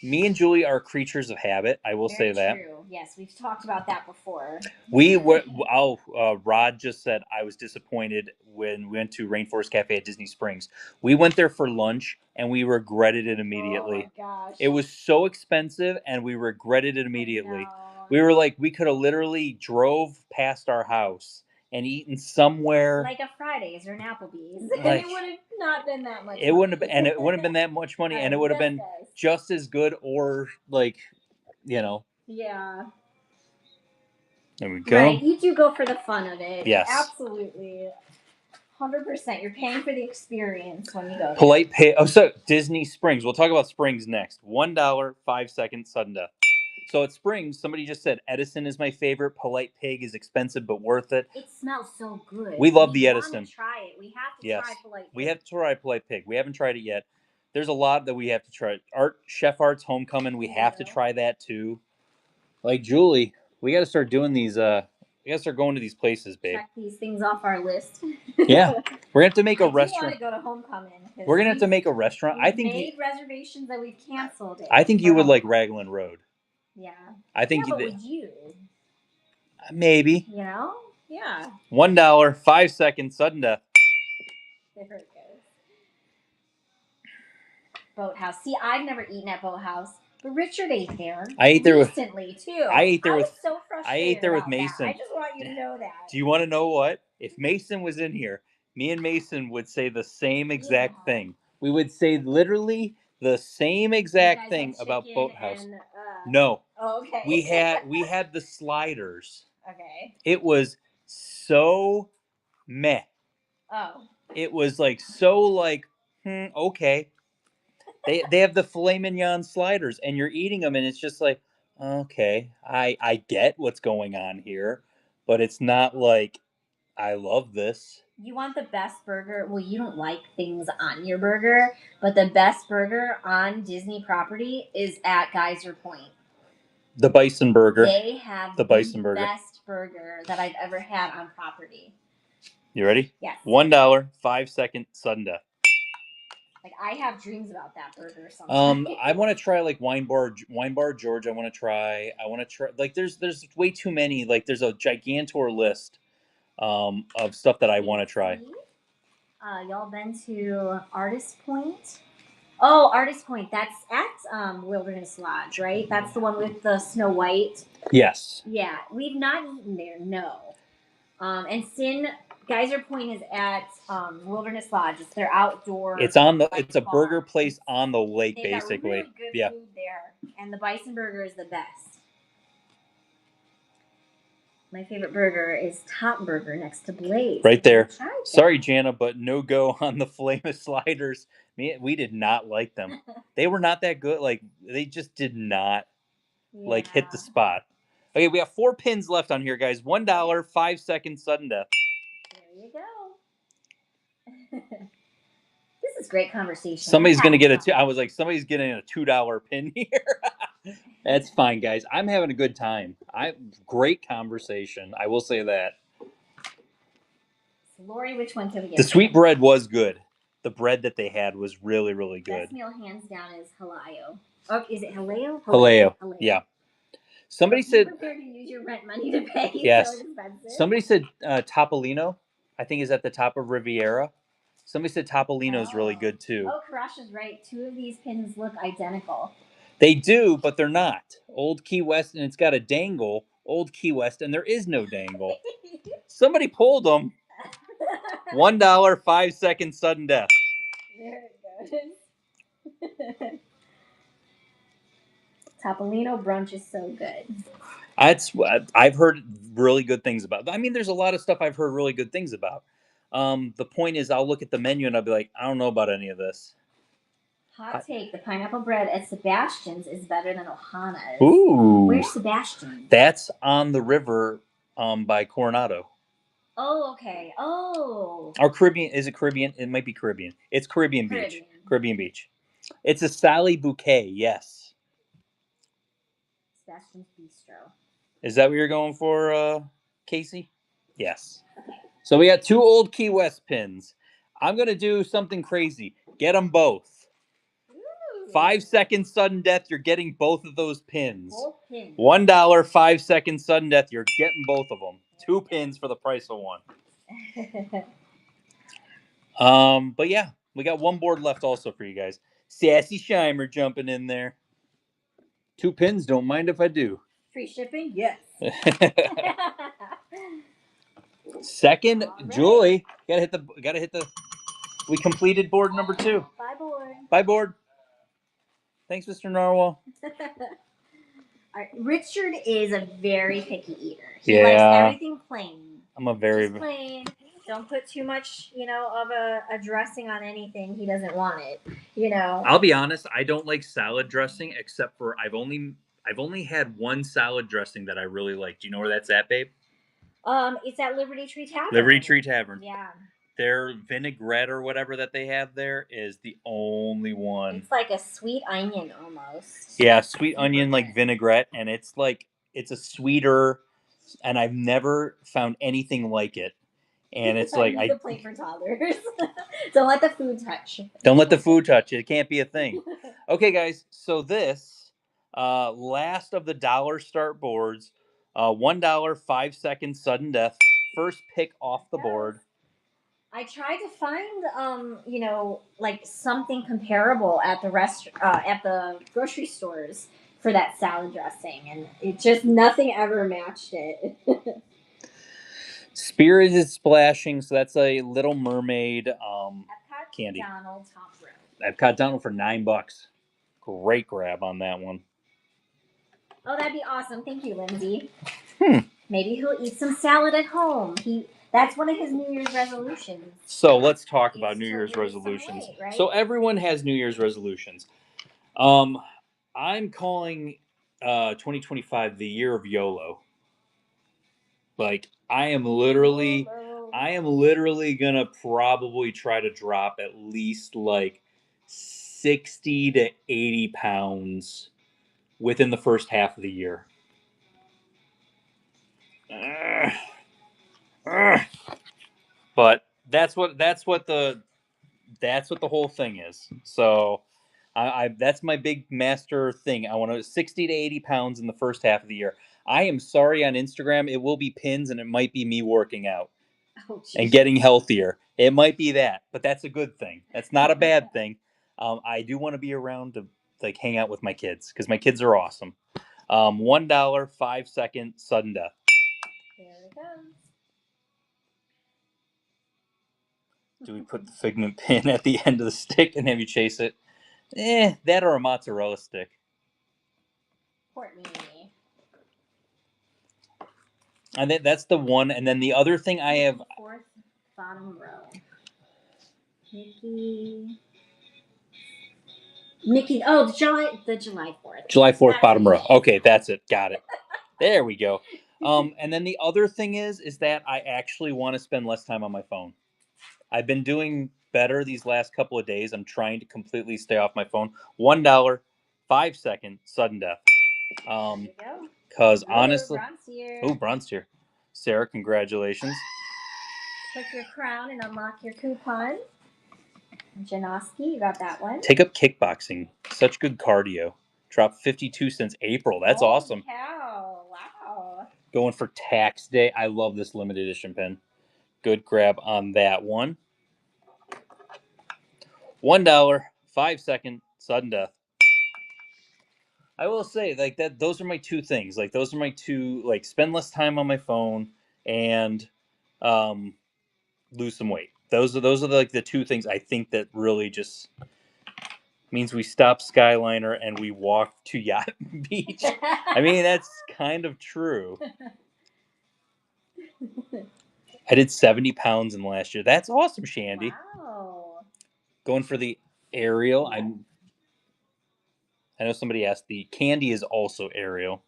Me and Julie are creatures of habit. I will say that. True. Yes, we've talked about that before. We were. Rod just said I was disappointed when we went to Rainforest Cafe at Disney Springs. We went there for lunch and we regretted it immediately. Oh my gosh! It was so expensive and we regretted it immediately. We were like, we could have literally drove past our house and eaten somewhere like a Fridays or an Applebee's, and it would have not been that much. It wouldn't have been, and it wouldn't have been that much money, and it would have been just as good, or like, Yeah. There we go. Right, you do go for the fun of it. Yes, absolutely. 100%. You're paying for the experience when you go there. Polite pay. Oh, so Disney Springs. We'll talk about Springs next. $1, 5-second sudden death. So at Springs, somebody just said Edison is my favorite. Polite Pig is expensive but worth it. It smells so good. We love the Edison. We want to try it. We have to try Polite Pig. We have to try Polite Pig. We haven't tried it yet. There's a lot that we have to try. Chef Art's Homecoming, we have to try that too. Like Julie, we got to start doing these. We got to start going to these places, babe. Check these things off our list. Yeah, we're gonna have to make a restaurant. I want to go to Homecoming. We're gonna have to make a restaurant. I think made reservations that we've canceled. I think you would like Raglan Road. Yeah. I think but would you? Maybe. You know? Yeah. $1, 5 seconds, sudden death. There it goes. Boathouse. See, I've never eaten at Boathouse, but Richard ate there. I ate there recently too. I ate there I with. was so frustrated. I ate there with Mason. That. I just want you to know that. Do you want to know what? If Mason was in here, me and Mason would say the same exact thing. We would say literally the same exact thing about Boathouse. And, no. Oh, okay. we had the sliders. Okay. It was so meh. Oh. It was like so like okay. They have the filet mignon sliders and you're eating them and it's just like okay, I get what's going on here, but it's not like I love this. You want the best burger? Well, you don't like things on your burger, but the best burger on Disney property is at Geyser Point. The Bison Burger. They have the Bison Burger. Best burger that I've ever had on property. You ready? Yes. $1, 5 second sudden death. Like I have dreams about that burger sometimes. I want to try like Wine Bar George. I want to try like there's way too many. Like there's a gigantor list of stuff that I want to try. Y'all been to Artist Point? Oh, Artist Point. That's at Wilderness Lodge, right? That's the one with the Snow White. Yes. Yeah, we've not eaten there. No. And Geyser Point is at Wilderness Lodge. It's their outdoor. It's on the. It's a burger place on the lake, they basically. Got really good food there, and the Bison Burger is the best. My favorite burger is Top Burger next to Blaze. Right there. Sorry, Jana, but no go on the Flamus sliders. We did not like them. They were not that good. Like they just did not like hit the spot. Okay, we have 4 pins left on here, guys. $1, 5 second sudden death. There you go. This is great conversation. Somebody's gonna get I was like, somebody's getting a $2 pin here. That's fine, guys. I'm having a good time. Great conversation. I will say that. So Lori, which one do we get? The sweet bread was good. The bread that they had was really, really good. Best meal hands down is haleo. Oh, is it haleo? Haleo. Yeah. Somebody said. Prepared to use your rent money to pay. Yes. So expensive. Somebody said Topolino. I think is at the top of Riviera. Somebody said Topolino is really good too. Oh, Karash is right. 2 of these pins look identical. They do, but they're not. Old Key West, and it's got a dangle. Old Key West, and there is no dangle. Somebody pulled them. $1, 5 second sudden death. There it goes. Topolino brunch is so good. I've heard really good things about. I mean, there's a lot of stuff I've heard really good things about. The point is, I'll look at the menu and I'll be like, I don't know about any of this. Hot take: the pineapple bread at Sebastian's is better than Ohana's. Ooh. Where's Sebastian? That's on the river by Coronado. Oh, okay. Oh. Or Caribbean. Is it Caribbean? It might be Caribbean. It's Caribbean Beach. Caribbean Beach. It's a Sally Bouquet, yes. Sebastian's Bistro. Is that what you're going for, Casey? Yes. So we got 2 old Key West pins. I'm going to do something crazy. Get them both. Ooh. 5 second sudden death, you're getting both of those pins. Both pins. $1, 5 second sudden death, you're getting both of them. 2 pins for the price of 1. But yeah, we got 1 board left also for you guys. Sassy Shimer jumping in there. 2 pins, don't mind if I do. Free shipping? Yes. Second, right. Julie, gotta hit the. We completed board number 2. Bye, board. Bye, board. Thanks, Mr. Narwhal. Richard is a very picky eater. He likes everything plain. I'm a very just plain. Don't put too much, of a dressing on anything. He doesn't want it. I'll be honest. I don't like salad dressing, except for I've only had one salad dressing that I really like. Do you know where that's at, babe? It's at Liberty Tree Tavern. Liberty Tree Tavern. Yeah. Their vinaigrette or whatever that they have there is the only one. It's like a sweet onion almost. Yeah, sweet onion like vinaigrette, and it's a sweeter, and I've never found anything like it. And it's like I need a plate for toddlers. Don't let the food touch. Don't let the food touch it. It can't be a thing. Okay, guys. So this last of the dollar start boards, $1, 5 seconds, sudden death. First pick off the board. I tried to find, like something comparable at the grocery stores for that salad dressing, and it just nothing ever matched it. Spirited Splashing, so that's a Little Mermaid Epcot candy. Donald Top Row. Epcot Donald for $9. Great grab on that one. Oh, that'd be awesome. Thank you, Lindsay. Maybe he'll eat some salad at home. That's one of his New Year's resolutions. So let's talk about New Year's resolutions. Weight, right? So everyone has New Year's resolutions. I'm calling 2025 the year of YOLO. Like I am literally gonna probably try to drop at least like 60 to 80 pounds within the first half of the year. But that's what the whole thing is. So I that's my big master thing. I want to 60 to 80 pounds in the first half of the year. I am sorry, on Instagram it will be pins and it might be me working out and getting healthier. It might be that, but that's a good thing. That's not a bad thing. I do want to be around to like hang out with my kids because my kids are awesome. $1, 5 seconds, sudden death. There it goes. Do we put the Figment pin at the end of the stick and have you chase it? That or a mozzarella stick. Portmanteau. And that's the one. And then the other thing I have. Fourth bottom row. Mickey. Oh, the July 4th. July 4th, bottom row. Okay, that's it. Got it. There we go. And then the other thing is that I actually want to spend less time on my phone. I've been doing better these last couple of days. I'm trying to completely stay off my phone. $1, 5 seconds, sudden death. Because honestly, bronze tier. Sarah, congratulations. Click your crown and unlock your coupon. Janoski, you got that one. Take up kickboxing. Such good cardio. Dropped 52 since April. That's awesome. Cow. Wow. Going for tax day. I love this limited edition pin. Good grab on that one. $1, 5 seconds, sudden death. I will say, like that. Those are my two things. Like those are my two. Like spend less time on my phone and lose some weight. Those are like the two things I think that really just means we stop Skyliner and we walk to Yacht Beach. I mean, that's kind of true. I did 70 pounds in the last year. That's awesome, Shandy. Wow. Going for the Ariel. Yeah. I know somebody asked. The candy is also Ariel.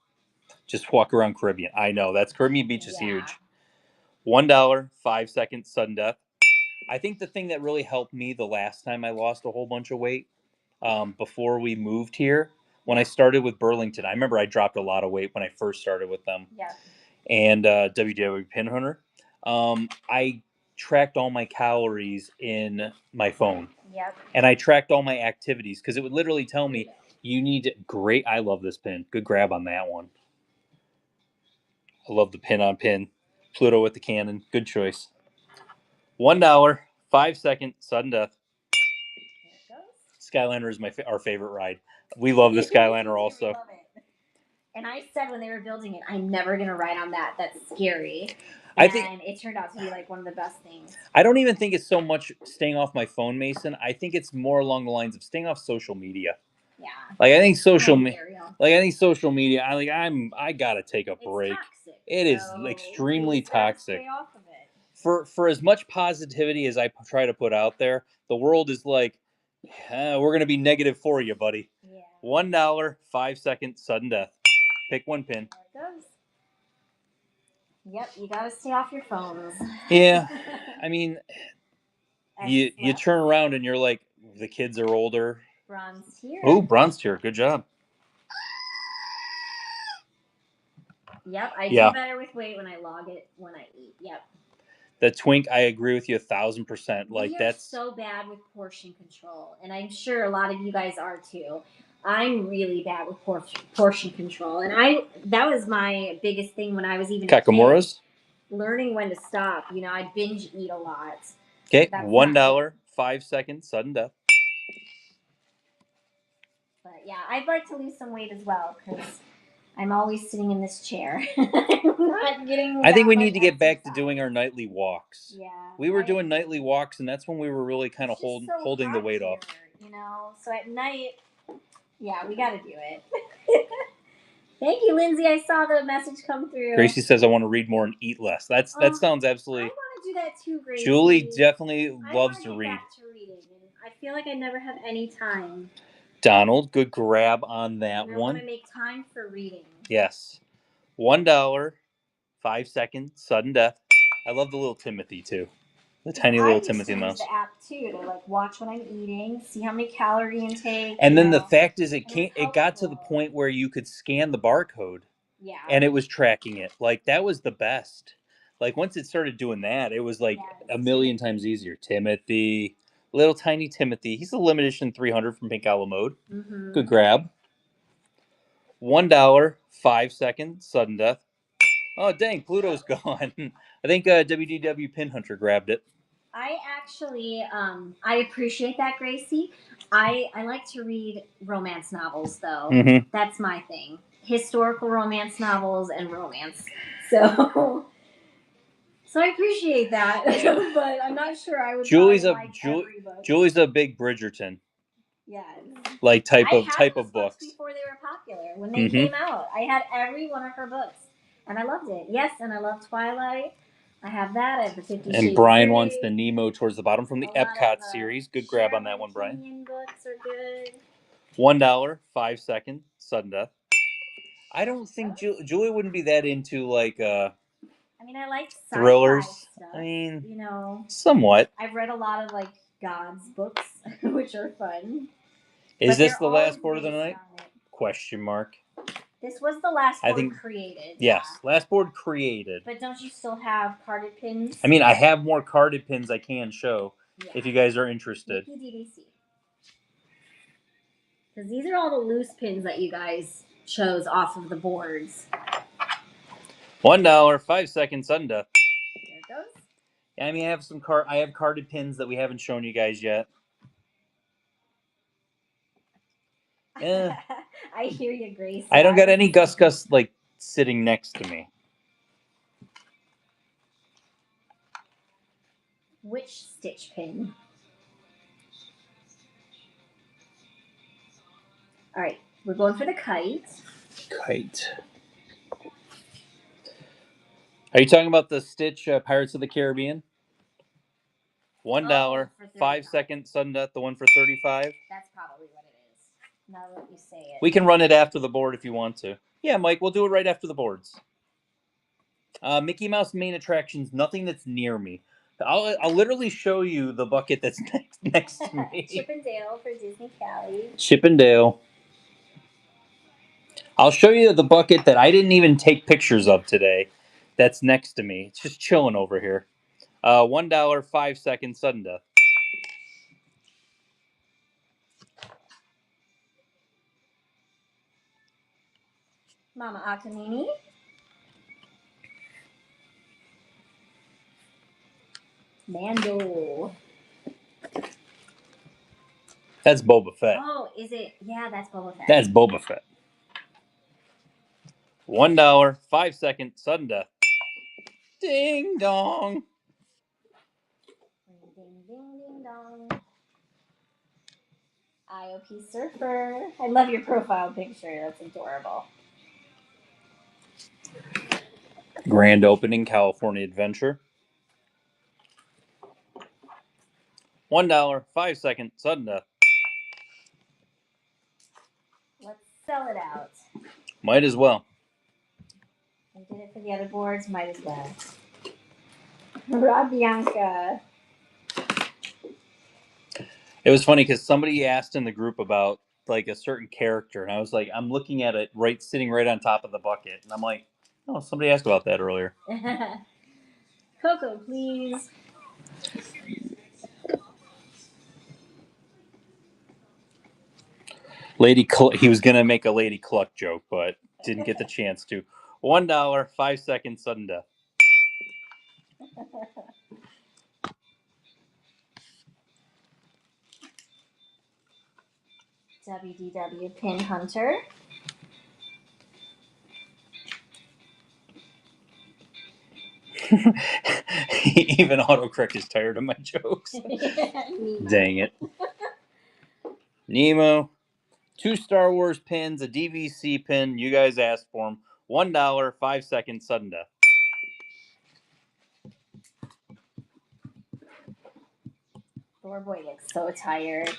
Just walk around Caribbean. I know. That's Caribbean Beach is huge. $1, 5 seconds, sudden death. I think the thing that really helped me the last time I lost a whole bunch of weight before we moved here, when I started with Burlington, I remember I dropped a lot of weight when I first started with them. Yeah. And WW Pin Hunter. I tracked all my calories in my phone. Yep. And I tracked all my activities because it would literally tell me, you need great. I love this pin. Good grab on that one. I love the pin on pin. Pluto with the cannon. Good choice. $1, 5 seconds, sudden death. There it goes. Skyliner is our favorite ride. We love the Skyliner also. Love it. And I said when they were building it, I'm never going to ride on that. That's scary. And it turned out to be like one of the best things. I don't even think it's so much staying off my phone, Mason. I think it's more along the lines of staying off social media. Yeah. Like I think social media. I gotta take a break. Toxic, it is extremely toxic. Stay off of it. For as much positivity as I try to put out there, the world is like, we're gonna be negative for you, buddy. Yeah. $1, 5 seconds, sudden death. Pick one pin. There it goes. Yep, you gotta stay off your phones. Yeah, I mean, you Excellent. turn around and you're like, the kids are older. Bronze tier. Oh, bronze tier. Good job. Yep, I Yeah. do better with weight when I log it when I eat. Yep. The twink, I agree with you 1,000%. Like, We are that's so bad with portion control, and I'm sure a lot of you guys are too. I'm really bad with portion control, and that was my biggest thing when I was even a kid, Kakamura's. learning when to stop. You know, I'd binge eat a lot. Okay, That's $1, 5 seconds, sudden death. But yeah, I'd like to lose some weight as well because I'm always sitting in this chair. I'm not getting. I think that we much need to get back to exercise. doing our nightly walks. Yeah, We were doing nightly walks, and that's when we were really kind of it's just so holding the hot weight here, off. you know, so at night, yeah, we got to do it. Thank you, Lindsay. I saw the message come through. Gracie says, "I want to read more and eat less." That sounds absolutely. I want to do that too, Gracie. Julie definitely loves to get read. Back to reading, and I feel like I never have any time. Donald, good grab on that and I one. want to make time for reading. Yes, $1, 5 seconds, sudden death. I love the little Timothy too. The tiny little Timothy mouse. I used to use the app too to like watch what I'm eating, see how many calorie intake. And then the fact is, it got to the helpful. point where you could scan the barcode. Yeah. And it was tracking it. Like, that was the best. Like, once it started doing that, it was like a million times easier. Timothy, little tiny Timothy. He's a limited edition 300 from Pink Owl Mode. Mm-hmm. Good grab. $1, 5 seconds, sudden death. Oh, dang, Pluto's gone. I think WDW Pin Hunter grabbed it. I actually, I appreciate that, Gracie. I like to read romance novels, though. Mm-hmm. That's my thing. Historical romance novels and romance. So I appreciate that, but I'm not sure I would. Julie's a big Bridgerton. Yeah. Like type of books. Before they were popular, when they came out, I had every one of her books, and I loved it. Yes, and I love Twilight. I have that. I have the 50 Shades. And Brian wants the Nemo towards the bottom from the Epcot series. Good grab on that one, Brian. Books are good. $1, 5 seconds, sudden death. I don't think Julie wouldn't be that into like. I mean, I like thrillers. Stuff, I mean, you know, somewhat. I've read a lot of like God's books, which are fun. Is this the last board of the night? Question mark. This was the last board created. Yes, last board created. But don't you still have carded pins? I mean, I have more carded pins I can show if you guys are interested. DDC. Because these are all the loose pins that you guys chose off of the boards. $1, 5 seconds, sudden death. There it goes. I mean, I have carded pins that we haven't shown you guys yet. Yeah. I hear you, Grace. I don't got any Gus like sitting next to me. Which stitch pin? All right, we're going for the kite. Kite. Are you talking about the Stitch Pirates of the Caribbean? $1, 5 seconds, sudden death. The one for 35. That's probably what it is. Now that you say it. We can run it after the board if you want to. Yeah, Mike, we'll do it right after the boards. Mickey Mouse main attractions. Nothing that's near me. I'll literally show you the bucket that's next to me. Chippendale for Disney Cali. Chippendale. I'll show you the bucket that I didn't even take pictures of today. That's next to me. It's just chilling over here. $1, 5 seconds, sudden death. Mama Akamini. Mando. That's Boba Fett. Oh, is it? Yeah, that's Boba Fett. That's Boba Fett. $1, 5 seconds, sudden death. Ding dong. Ding ding ding dong. IOP Surfer. I love your profile picture. That's adorable. Grand opening, California Adventure. $1, 5 seconds, sudden death. Let's sell it out. Might as well. the other boards, might as well. Rod Bianca. It was funny because somebody asked in the group about like a certain character, and I was like, I'm looking at it sitting right on top of the bucket, and I'm like, oh, somebody asked about that earlier. Coco, please. He was gonna make a Lady Cluck joke, but didn't get the chance to. $1, 5 seconds, sudden death. WDW Pin Hunter. Even autocorrect is tired of my jokes. Dang it. Nemo. 2 Star Wars pins, a DVC pin. You guys asked for them. $1, 5 seconds, sudden death. Poor boy looks so tired.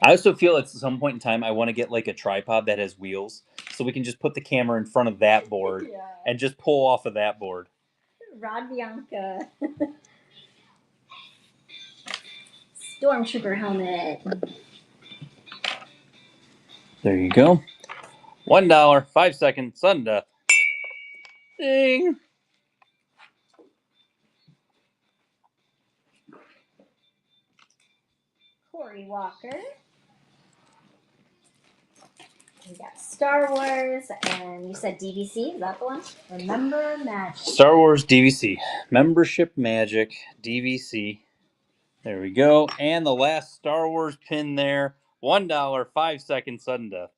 I also feel at some point in time I want to get like a tripod that has wheels, so we can just put the camera in front of that board and just pull off of that board. Rod Bianca. Stormtrooper helmet. There you go. $1, 5 seconds, sudden death. Ding. Corey Walker. We got Star Wars, and you said DVC. Is that the one? Remember Magic. Star Wars DVC. Membership Magic DVC. There we go. And the last Star Wars pin there. $1, 5 seconds, sudden death.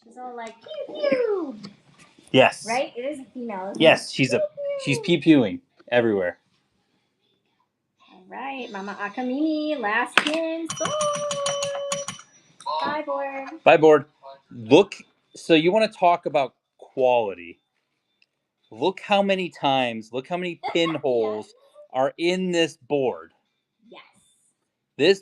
She's all like pew pew. Yes. Right? It is a female. Yes, she's pew-pewing everywhere. All right, Mama Akamimi, last pin. Bye board. Bye board. Look, so you want to talk about quality. Look how many pinholes are in this board. Yes.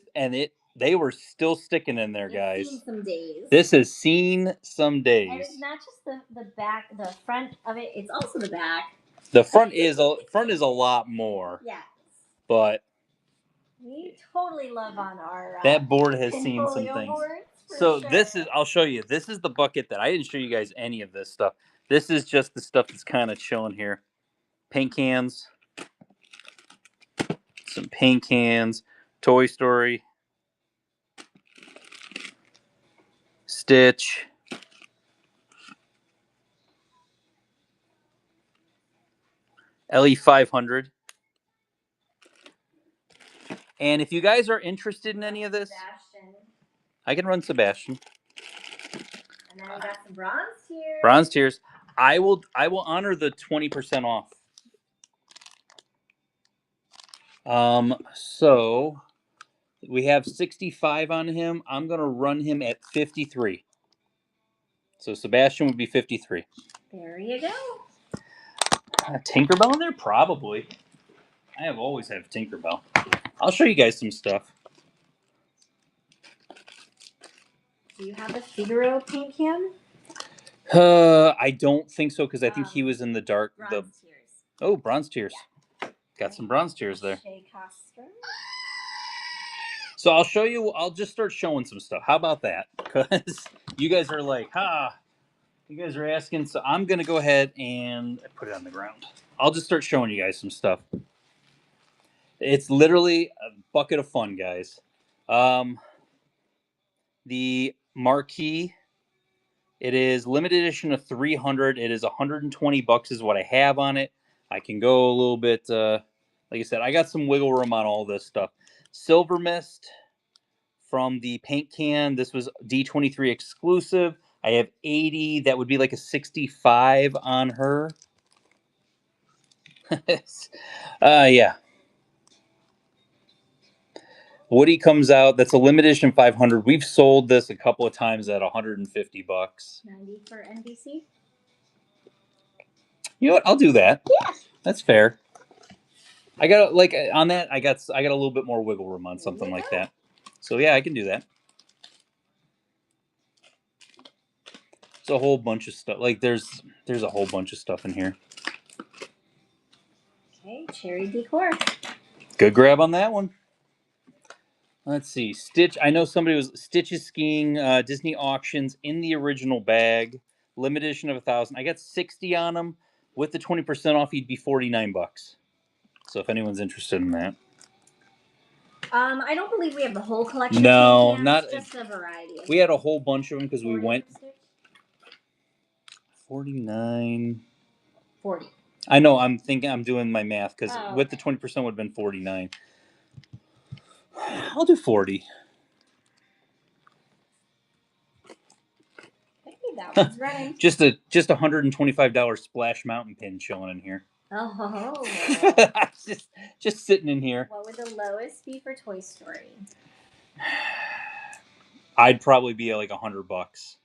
They were still sticking in there, guys. Seen some days. This has seen some days. And it's not just the back, the front of it, it's also the back. The front is a lot more. Yes. But we totally love on our that board has seen some things. So sure. I'll show you. This is the bucket that I didn't show you guys any of this stuff. This is just the stuff that's kind of chilling here. Paint cans. Some paint cans. Toy Story. Stitch. LE500. And if you guys are interested in any of this, Sebastian. I can run Sebastian. And then we got some bronze tiers. Bronze tiers. I will honor the 20% off. So we have 65 on him. I'm gonna run him at 53. So Sebastian would be 53. There you go. Tinkerbell in there? Probably. I have always had Tinkerbell. I'll show you guys some stuff. Do you have the Figaro paint can? I don't think so because I think he was in the dark. Bronze tiers. Oh, bronze tiers. Yeah. Got some bronze tiers there. So I'll show you. I'll just start showing some stuff. How about that? Because you guys are like, you guys are asking. So I'm going to go ahead and put it on the ground. I'll just start showing you guys some stuff. It's literally a bucket of fun, guys. The marquee, it is limited edition of 300. It is $120 is what I have on it. I can go a little bit, like I said, I got some wiggle room on all this stuff. Silver Mist from the paint can. This was D23 exclusive. I have 80. That would be like a 65 on her. Yeah. Woody comes out. That's a limited edition 500. We've sold this a couple of times at $150. 90 for NBC. You know what? I'll do that. Yeah. That's fair. I got like on that. I got a little bit more wiggle room on something like that. So yeah, I can do that. It's a whole bunch of stuff. Like there's a whole bunch of stuff in here. Okay, cherry decor. Good grab on that one. Let's see. Stitch. I know somebody was Stitch's skiing Disney auctions in the original bag. Limited edition of 1,000. I got 60 on them. With the 20% off, he'd be $49. So if anyone's interested in that. I don't believe we have the whole collection. No, of Tin Cans, not just a variety. We had a whole bunch of them because we 40 went Stitch? 49. 40. I know. I'm thinking. I'm doing my math because Oh, with the 20% would have been 49. I'll do 40. Maybe that one's running. Just a $125 Splash Mountain pin chilling in here. Oh. just sitting in here. What would the lowest be for Toy Story? I'd probably be like $100.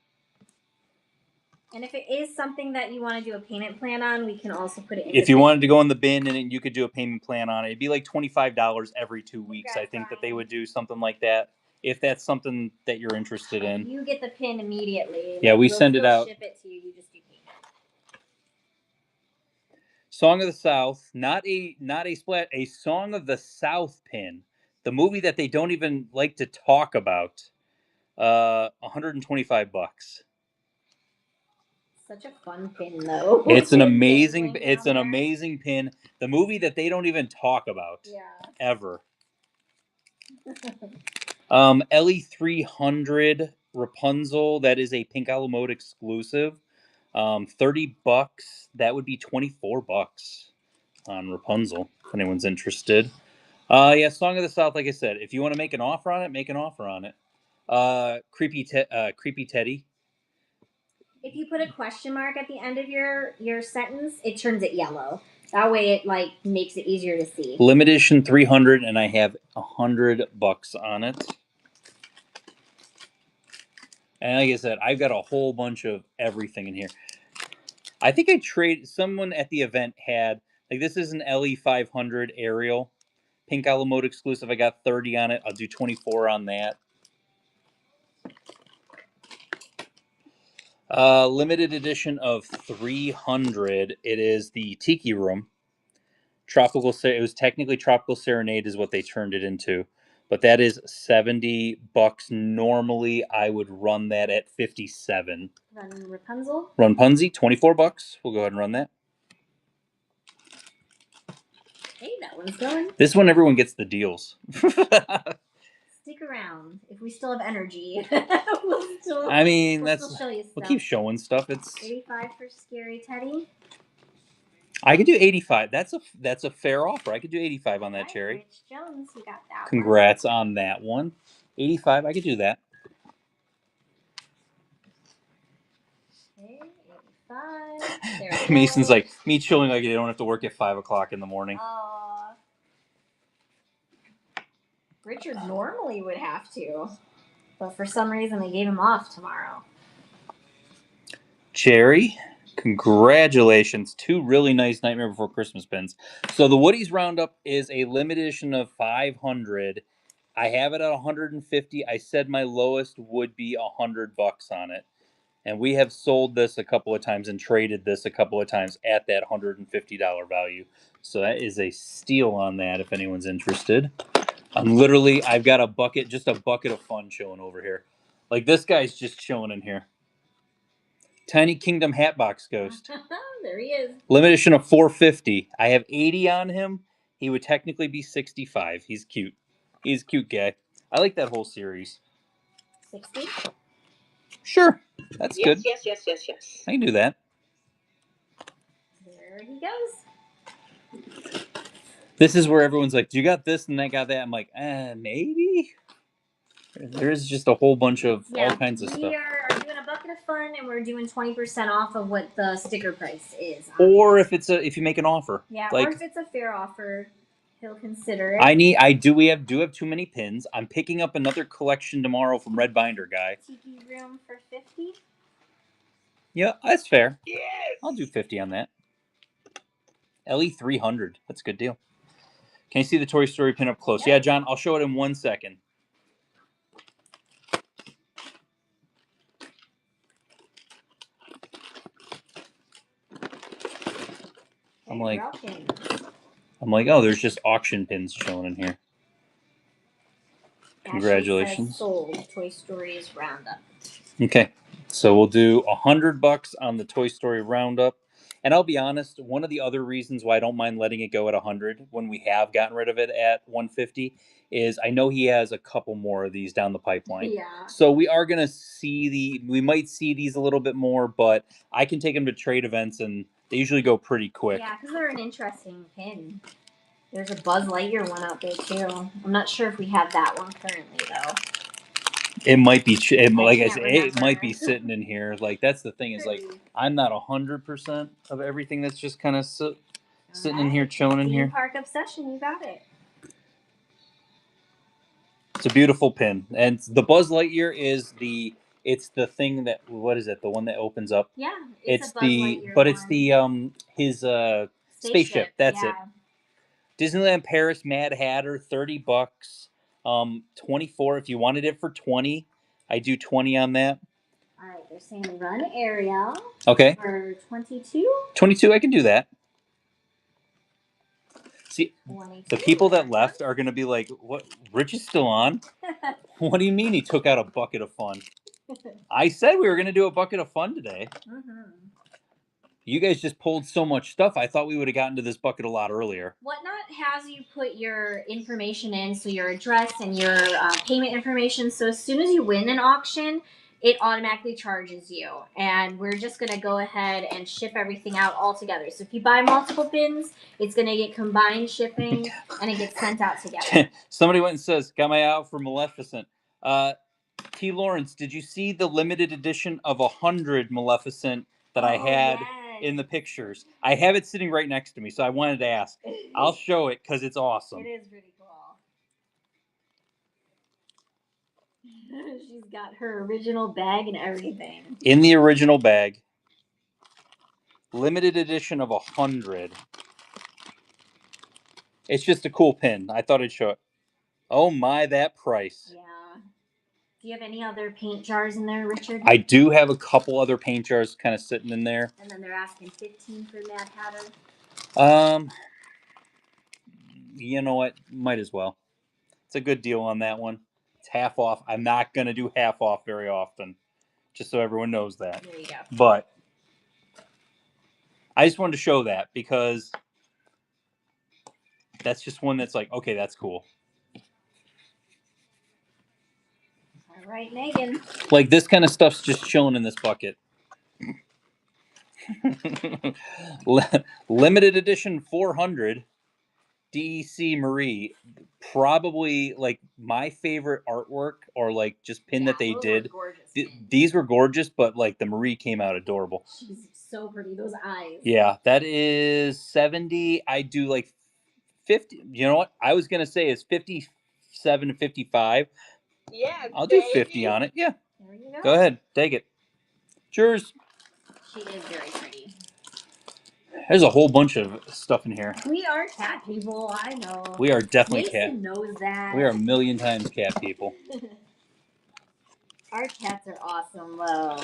And if it is something that you want to do a payment plan on, we can also put it in. If you wanted to go in the bin and you could do a payment plan on it, it'd be like $25 every 2 weeks. I think that they would do something like that. If that's something that you're interested in. You get the pin immediately. Yeah, we'll send it out. Ship it to you. You just do payment. Song of the South, not a splat, a Song of the South pin. The movie that they don't even like to talk about. $125. Such a fun pin, though. It's an amazing pin. The movie that they don't even talk about. Yeah. Ever. LE300 Rapunzel. That is a Pink Owl Mode exclusive. $30. That would be $24 on Rapunzel. If anyone's interested. Yeah, Song of the South. Like I said, if you want to make an offer on it, make an offer on it. Creepy Teddy. If you put a question mark at the end of your sentence, it turns it yellow. That way, it makes it easier to see. Limited edition 300, and I have $100 on it. And like I said, I've got a whole bunch of everything in here. I think someone at the event had, this is an LE500 Ariel. Pink Owl Mode exclusive. I got 30 on it. I'll do 24 on that. Limited edition of 300. It is the Tiki Room. It was technically Tropical Serenade is what they turned it into. But that is $70. Normally, I would run that at $57. Run Rapunzel? Run Punzi, $24. We'll go ahead and run that. Hey, that one's going. This one, everyone gets the deals. Stick around. If we still have energy, we'll still show you stuff. We'll keep showing stuff. It's 85 for Scary Teddy. I could do 85. That's a fair offer. I could do 85 on that, Cherry. Rich Jones, you got that. Congrats on that one. 85. I could do that. Okay, 85. Mason's like me chilling like you don't have to work at 5 o'clock in the morning. Richard normally would have to, but for some reason they gave him off tomorrow. Cherry, congratulations. 2 really nice Nightmare Before Christmas pins. So the Woody's Roundup is a limited edition of 500. I have it at 150. I said my lowest would be $100 on it. And we have sold this a couple of times and traded this a couple of times at that $150 value. So that is a steal on that if anyone's interested. I've got a bucket of fun chilling over here. This guy's just chilling in here. Tiny Kingdom Hatbox Ghost. There he is. Limited edition of 450. I have 80 on him. He would technically be 65. He's cute. He's a cute guy. I like that whole series. 60? Sure. That's good. Yes. I can do that. There he goes. This is where everyone's like, do you got this and that got that? I'm like, maybe. There's just a whole bunch of all kinds of stuff. We are doing a bucket of fun, and we're doing 20% off of what the sticker price is. Or if you make an offer. Yeah, or if it's a fair offer, he'll consider it. We have too many pins. I'm picking up another collection tomorrow from Red Binder Guy. Tiki Room for 50? Yeah, that's fair. Yes. I'll do 50 on that. LE300. That's a good deal. Can you see the Toy Story pin up close? Yeah, John, I'll show it in 1 second. I'm like, oh, there's just auction pins showing in here. Congratulations. Says sold Toy Stories Roundup. Okay, so we'll do $100 on the Toy Story Roundup. And I'll be honest, one of the other reasons why I don't mind letting it go at 100 when we have gotten rid of it at 150 is I know he has a couple more of these down the pipeline. Yeah. So we are gonna we might see these a little bit more, but I can take them to trade events and they usually go pretty quick. Yeah, because they're an interesting pin. There's a Buzz Lightyear one out there too. I'm not sure if we have that one currently though. It might be, like I said, it remember. might be sitting in here. Like that's the thing is like I'm not 100% of everything that's just kind of sitting in here, chilling in here. Park Obsession, you got it. It's a beautiful pin, and the Buzz Lightyear is it's the thing that, what is it? The one that opens up. Yeah, it's a Buzz Lightyear but one. it's the his spaceship. That's it. Disneyland Paris Mad Hatter, $30. 24 if you wanted it for 20. I do 20 on that. All right, they're saying Run Ariel. Okay. For 22. 22, I can do that. See, 22. The people that left are going to be like, "What? Rich is still on? What do you mean he took out a bucket of fun?" I said we were going to do a bucket of fun today. Mm-hmm. You guys just pulled so much stuff. I thought we would have gotten to this bucket a lot earlier. Whatnot has you put your information in, so your address and your payment information. So as soon as you win an auction, it automatically charges you. And we're just going to go ahead and ship everything out all together. So if you buy multiple pins, it's going to get combined shipping and it gets sent out together. Somebody went and says, got my out for Maleficent. T. Lawrence, did you see the limited edition of 100 Maleficent that I had in the pictures? I have it sitting right next to me, so I wanted to ask. I'll show it because it's awesome. It is pretty cool. She's got her original bag and everything. In the original bag. Limited edition of 100. It's just a cool pin. I thought I'd show it. Oh my, that price. Yeah. Do you have any other paint jars in there, Richard? I do have a couple other paint jars kind of sitting in there. And then they're asking 15 for Mad Hatter. You know what? Might as well. It's a good deal on that one. It's half off. I'm not going to do half off very often, just so everyone knows that. There you go. But I just wanted to show that because that's just one that's like, okay, that's cool. All right, Megan. Like this kind of stuff's just chilling in this bucket. Limited edition 400 DEC Marie. Probably like my favorite artwork or like just pin that they did. These were gorgeous, but like the Marie came out adorable. She's so pretty. Those eyes. Yeah, that is 70. I do like 50. You know what? I was going to say it's 57 to 55. Yeah, I'll do 50 on it. Yeah. There you go. Go ahead. Take it. Cheers. She is very pretty. There's a whole bunch of stuff in here. We are cat people. I know. We are definitely Mason knows that. We are a million times cat people. Our cats are awesome, though.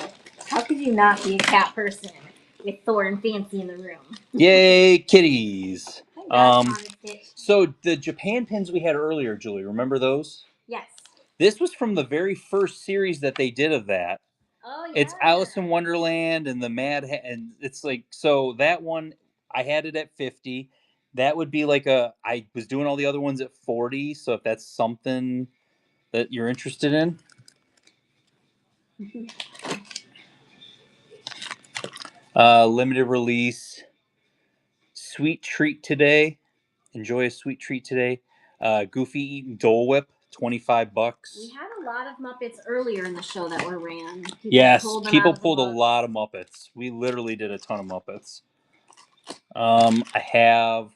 How could you not be a cat person with Thor and Fancy in the room? Yay, kitties. Congrats, so the Japan pins we had earlier, Julie, remember those? Yes. This was from the very first series that they did of that. Oh, yeah. It's Alice in Wonderland and the and it's like, so that one, I had it at 50. That would be like I was doing all the other ones at 40. So if that's something that you're interested in. Limited release. Sweet treat today. Enjoy a sweet treat today. Goofy eating Dole Whip. $25. We had a lot of Muppets earlier in the show that were ran. People pulled a lot of Muppets. We literally did a ton of Muppets. I have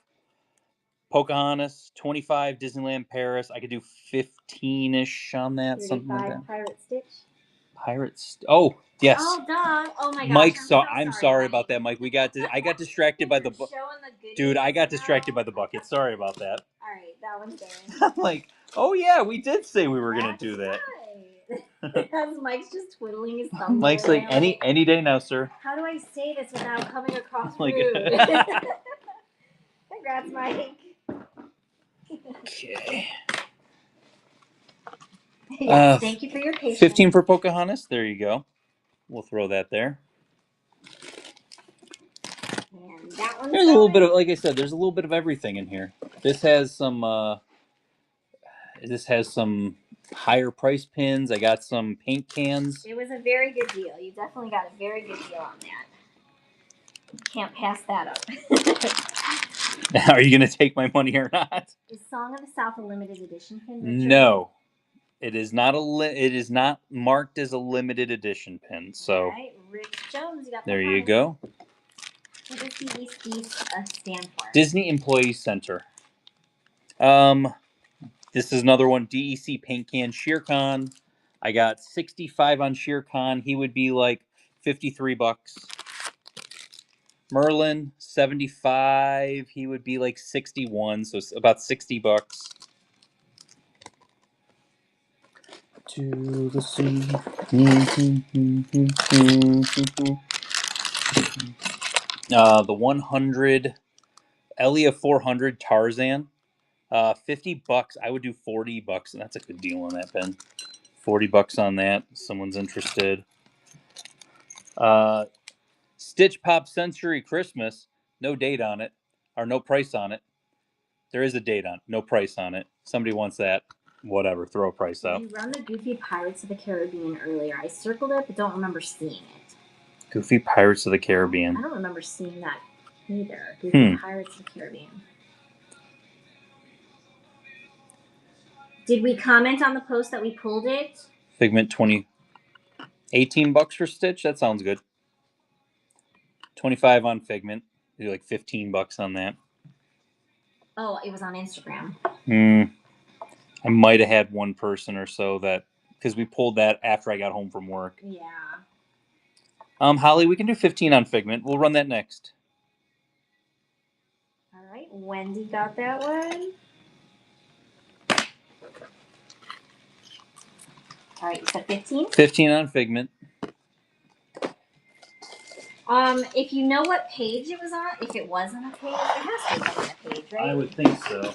Pocahontas, 25, Disneyland Paris. I could do 15-ish on that, something like that. Pirate Stitch. Oh, yes. Oh, duh. Oh my gosh. Mike, I'm sorry about that, Mike. I got distracted by the dude. I got distracted by the bucket. Sorry about that. All right, that one's there. I'm like, oh yeah, we did say we were gonna do that. Because Mike's just twiddling his thumb. Mike's like, any day now, sir. How do I say this without coming across like, rude? Congrats, Mike. Okay. Yes, thank you for your patience. 15 for Pocahontas. There you go. We'll throw that there. And that one's There's a little bit of, like I said, there's a little bit of everything in here. This has some higher price pins. I got some paint cans. It was a very good deal. You definitely got a very good deal on that. Can't pass that up. Are you going to take my money or not? Is Song of the South a limited edition pin, Richard? No. It is not it is not marked as a limited edition pin. So all right, Rich Jones, you got there you go. What does DEC stand for? Disney Employee Center. This is another one. DEC paint can Shere Khan. I got 65 on Shere Khan. He would be like $53. Merlin 75. He would be like 61. So it's about $60. To the sea. The 100 Elia 400 Tarzan. $50. I would do $40, and that's a good deal on that pen. $40 on that. Someone's interested. Stitch Pop Century Christmas. No date on it, or no price on it. There is a date on it. No price on it. Somebody wants that. Whatever. Throw a price out. You run the Goofy Pirates of the Caribbean earlier. I circled it, but don't remember seeing it. Goofy Pirates of the Caribbean. I don't remember seeing that either. Goofy Pirates of the Caribbean. Did we comment on the post that we pulled it? Figment 20. $18 for Stitch? That sounds good. 25 on Figment. Do like $15 on that. Oh, it was on Instagram. I might have had one person or so that, because we pulled that after I got home from work. Yeah. Holly, we can do 15 on Figment. We'll run that next. All right, Wendy got that one. All right, you said 15? 15 on Figment. If you know what page it was on, if it was on a page, it has to be on a page, right? I would think so.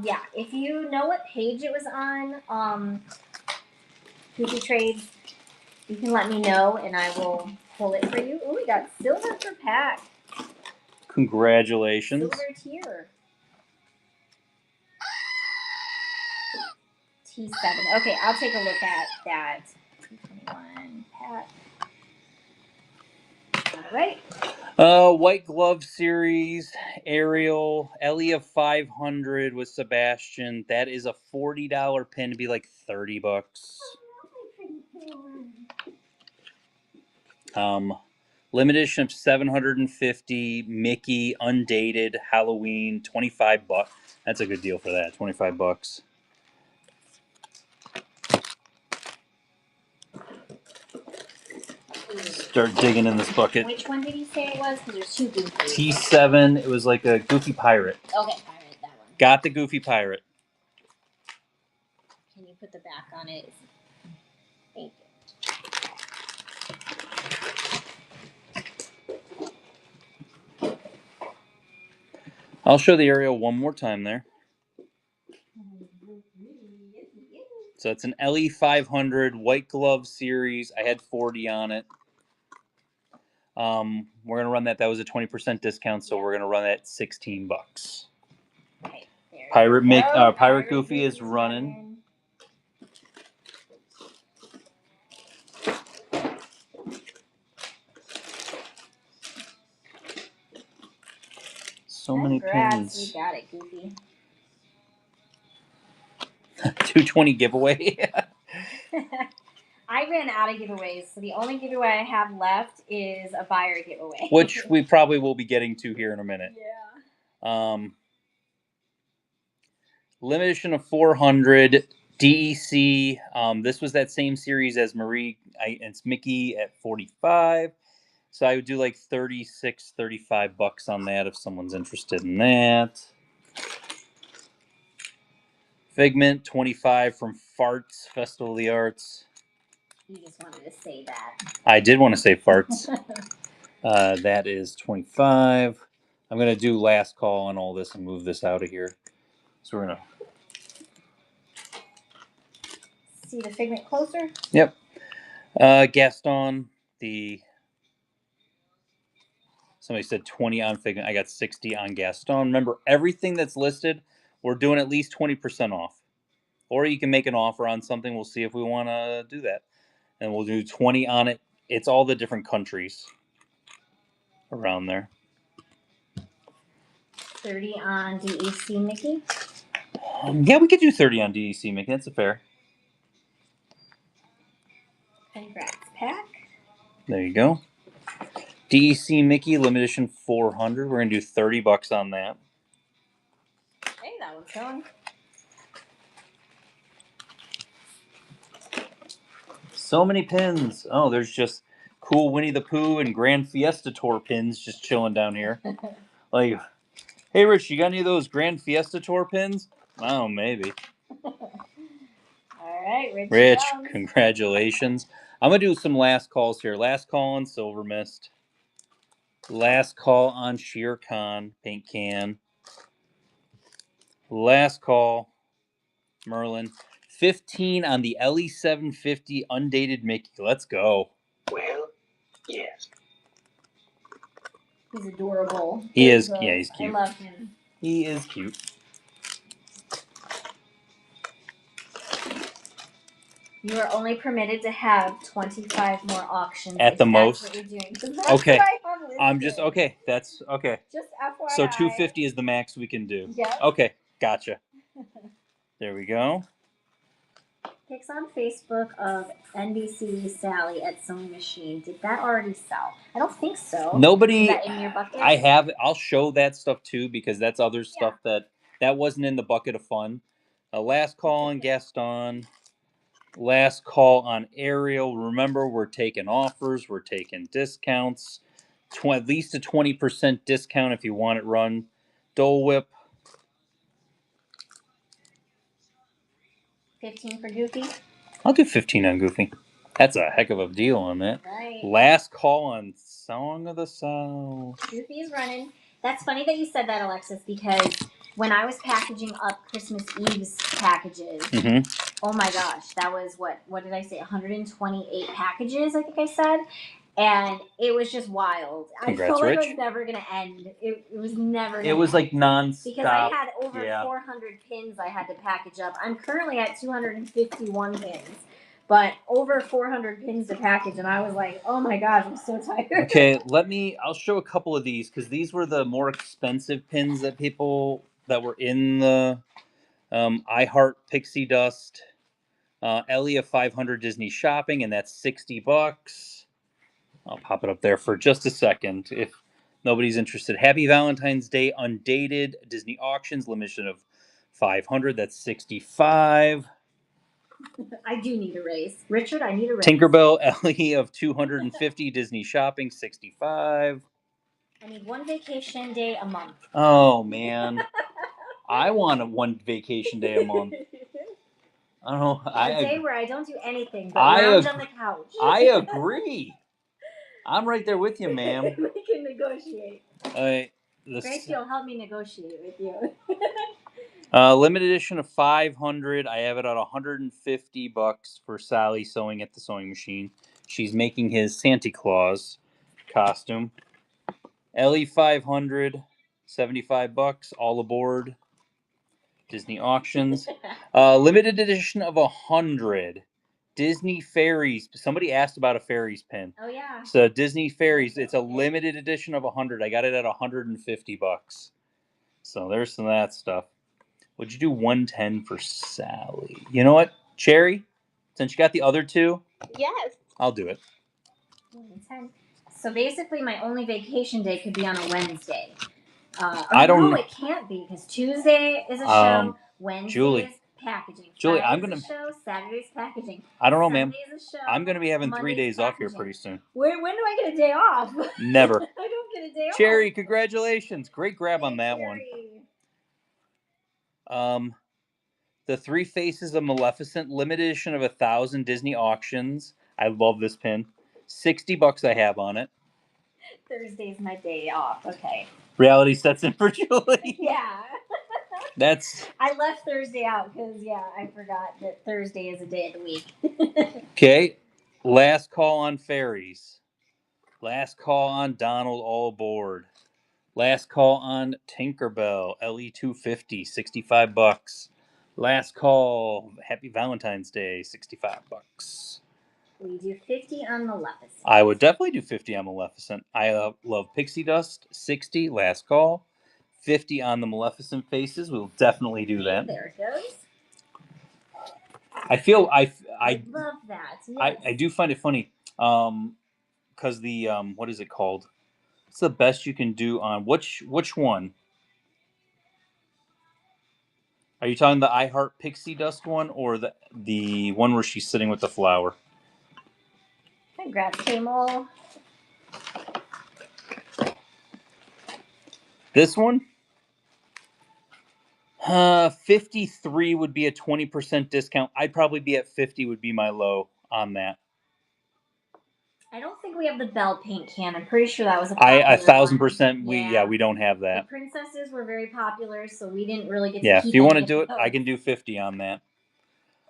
Yeah, if you know what page it was on, Goofy Trades, you can let me know and I will pull it for you. Oh, we got silver for pack. Congratulations. Silver tier. T7. Okay, I'll take a look at that. 221 pack. All right. White Glove Series, Ariel, Elia 500 with Sebastian. That is a $40 pin to be like $30. Limited edition of 750 Mickey undated Halloween, $25. That's a good deal for that. $25. Start digging in this bucket. Which one did he say it was? Because there's two Goofies. T7. It was like a Goofy Pirate. Okay, Pirate, that one. Got the Goofy Pirate. Can you put the back on it? Thank you. I'll show the Ariel one more time there. So it's an LE 500 White Glove Series. I had 40 on it. We're gonna run that. That was a 20% discount, so we're gonna run that $16. Okay, Pirate Goofy is running. So many pins. You got it, Goofy. 220 giveaway. I ran out of giveaways, so the only giveaway I have left is a buyer giveaway. Which we probably will be getting to here in a minute. Yeah. Limited edition of 400 DEC. This was that same series as Marie. It's Mickey at 45. So I would do like $36, $35 on that if someone's interested in that. Figment 25 from Farts Festival of the Arts. You just wanted to say that. I did want to say Farts. That is 25. I'm going to do last call on all this and move this out of here. So we're going to see the Figment closer. Yep. Gaston, somebody said 20 on Figment. I got 60 on Gaston. Remember, everything that's listed, we're doing at least 20% off. Or you can make an offer on something. We'll see if we want to do that. And we'll do 20 on it. It's all the different countries around there. 30 on DEC Mickey. Yeah, we could do 30 on DEC Mickey. That's a fair. Congrats, pack. There you go. DEC Mickey, limited edition 400. We're going to do $30 on that. Hey, that one's going. So many pins. Oh, there's just cool Winnie the Pooh and Grand Fiesta Tour pins just chilling down here. Like, hey, Rich, you got any of those Grand Fiesta Tour pins? Oh, maybe. All right, Rich, congratulations. I'm going to do some last calls here. Last call on Silver Mist. Last call on Shere Khan, Paint Can. Last call, Merlin. 15 on the LE750 undated Mickey. Let's go. Well, yes. He's adorable. He is. Yeah, he's cute. I love him. He is cute. You are only permitted to have 25 more auctions at the most. What you're doing. That's okay. What I'm just okay. That's okay. Just FYI. So 250 is the max we can do. Yep. Okay, gotcha. There we go. Pics on Facebook of NBC Sally at Sewing Machine. Did that already sell? I don't think so. Nobody. Is that in your bucket? I have. I'll show that stuff too because that's other stuff that wasn't in the bucket of fun. Last call on Gaston. Last call on Ariel. Remember, we're taking offers. We're taking discounts. At least a 20% discount if you want it run. Dole Whip. 15 for Goofy. I'll do 15 on Goofy. That's a heck of a deal on that. Right. Last call on Song of the South. Goofy is running. That's funny that you said that, Alexis, because when I was packaging up Christmas Eve's packages, oh my gosh, that was what did I say? 128 packages, I think I said. And it was just wild. Congrats, I felt like Rich. it was never going to end. It was never going to It was like non-stop. Because I had over 400 pins I had to package up. I'm currently at 251 pins. But over 400 pins to package. And I was like, oh my gosh, I'm so tired. Okay, I'll show a couple of these because these were the more expensive pins that were in the I Heart Pixie Dust. Ellie of 500 Disney Shopping, and that's $60. I'll pop it up there for just a second if nobody's interested. Happy Valentine's Day undated Disney Auctions, limited of 500. That's $65. I do need a raise. Richard, I need a raise. Tinkerbell Ellie of 250 Disney Shopping, $65. I need one vacation day a month. Oh, man. I want one vacation day a month. I don't know. A day where I don't do anything but lounge on the couch. I agree. I'm right there with you, ma'am. We can negotiate. Gracie will help me negotiate with you. Limited edition of 500. I have it at $150 for Sally sewing at the sewing machine. She's making his Santa Claus costume. Ellie 500, $75. All aboard. Disney Auctions. Limited edition of 100. Disney Fairies. Somebody asked about a Fairies pin. Oh, yeah. So Disney Fairies. It's a limited edition of 100. I got it at $150. So there's some of that stuff. Would you do 110 for Sally? You know what, Cherry? Since you got the other two, yes, I'll do it. 110. So basically, my only vacation day could be on a Wednesday. I don't know. It can't be because Tuesday is a show. Wednesday Julie. is packaging. Julie, Friday's I'm gonna show. Saturday's packaging. I don't know, ma'am. Sunday's a show. I'm gonna be having Monday's 3 days packaging. off here pretty soon. When do I get a day off? Never. I don't get a day off. Cherry, congratulations! Great grab on that Cherry. one. The Three Faces of Maleficent limited edition of 1,000 Disney Auctions. I love this pin. $60 I have on it. Thursday's my day off. Okay. Reality sets in for Julie. Yeah. That's I left Thursday out because I forgot that Thursday is a day of the week. okay. Last call on fairies. Last call on Donald all aboard. Last call on Tinkerbell LE250, $65. Last call, Happy Valentine's Day, $65. We do 50 on Maleficent. I would definitely do 50 on Maleficent. I love Pixie Dust, 60, last call. 50 on the Maleficent faces. We'll definitely do that. There it goes. I feel I love that. Yes. I do find it funny. Because the what is it called? What's the best you can do on which one? Are you talking the I Heart Pixie Dust one or the one where she's sitting with the flower? Congrats, Camel. This one? 53 would be a 20% discount. I'd probably be at 50 would be my low on that. I don't think we have the bell paint can. I'm pretty sure that was a I popular 1,000% one. we don't have that. The princesses were very popular, so we didn't really get to Yeah, keep if you want to any do of it, those. I can do 50 on that.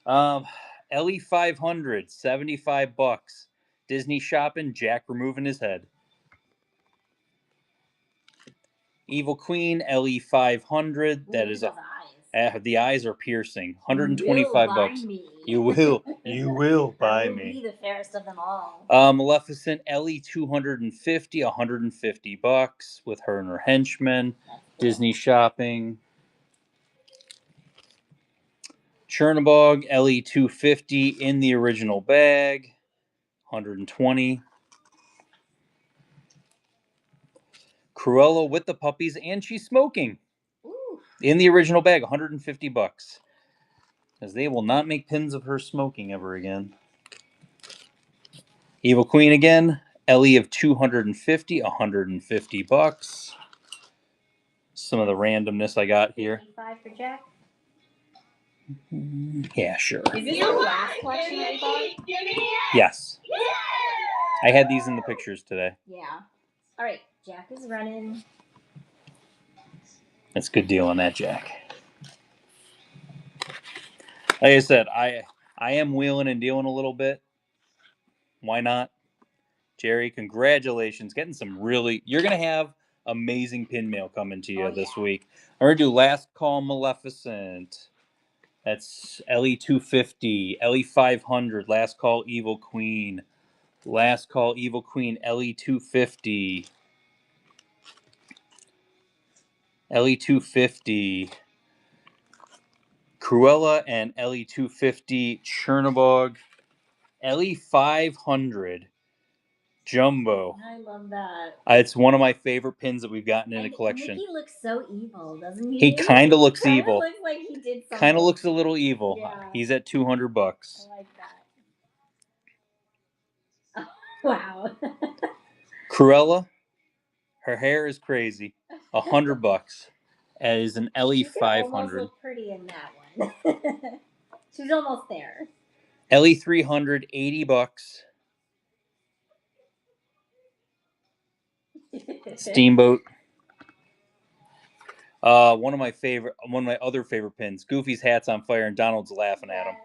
LE 500, $75. Disney shopping, Jack removing his head. Evil Queen, LE 500. That is the eyes are piercing. 125 bucks. You will buy me. Be the fairest of them all. Maleficent, LE 250, 150 bucks with her and her henchmen. Disney shopping. Chernabog, LE 250 in the original bag, 120. Cruella with the puppies, and she's smoking. Ooh. In the original bag, 150 bucks. Because they will not make pins of her smoking ever again. Evil Queen again, LE of 250, 150 bucks. Some of the randomness I got here. 55 for Jack. Yeah, sure. Is this the last collection that we bought? Yes. I had these in the pictures today. Yeah. All right, Jack is running. That's a good deal on that, Jack. Like I said, I am wheeling and dealing a little bit. Why not? Jerry, congratulations. Getting some really... You're going to have amazing pin mail coming to you this week. I'm going to do Last Call Maleficent. That's LE 250. LE 500. Last Call Evil Queen. Last Call Evil Queen. LE 250. LE 250. Cruella and LE 250. Chernabog. LE 500. Jumbo. I love that. It's one of my favorite pins that we've gotten in a collection. Mickey looks so evil, doesn't he? He kind of looks evil. Looks like he did something. Kind of looks a little evil. Yeah. He's at 200 bucks. I like that. Oh, wow. Cruella, her hair is crazy. 100 bucks. As an LE 500. Look pretty in that one. She's almost there. LE 300, 80 bucks. Steamboat. One of my other favorite pins. Goofy's hat's on fire and Donald's laughing at him.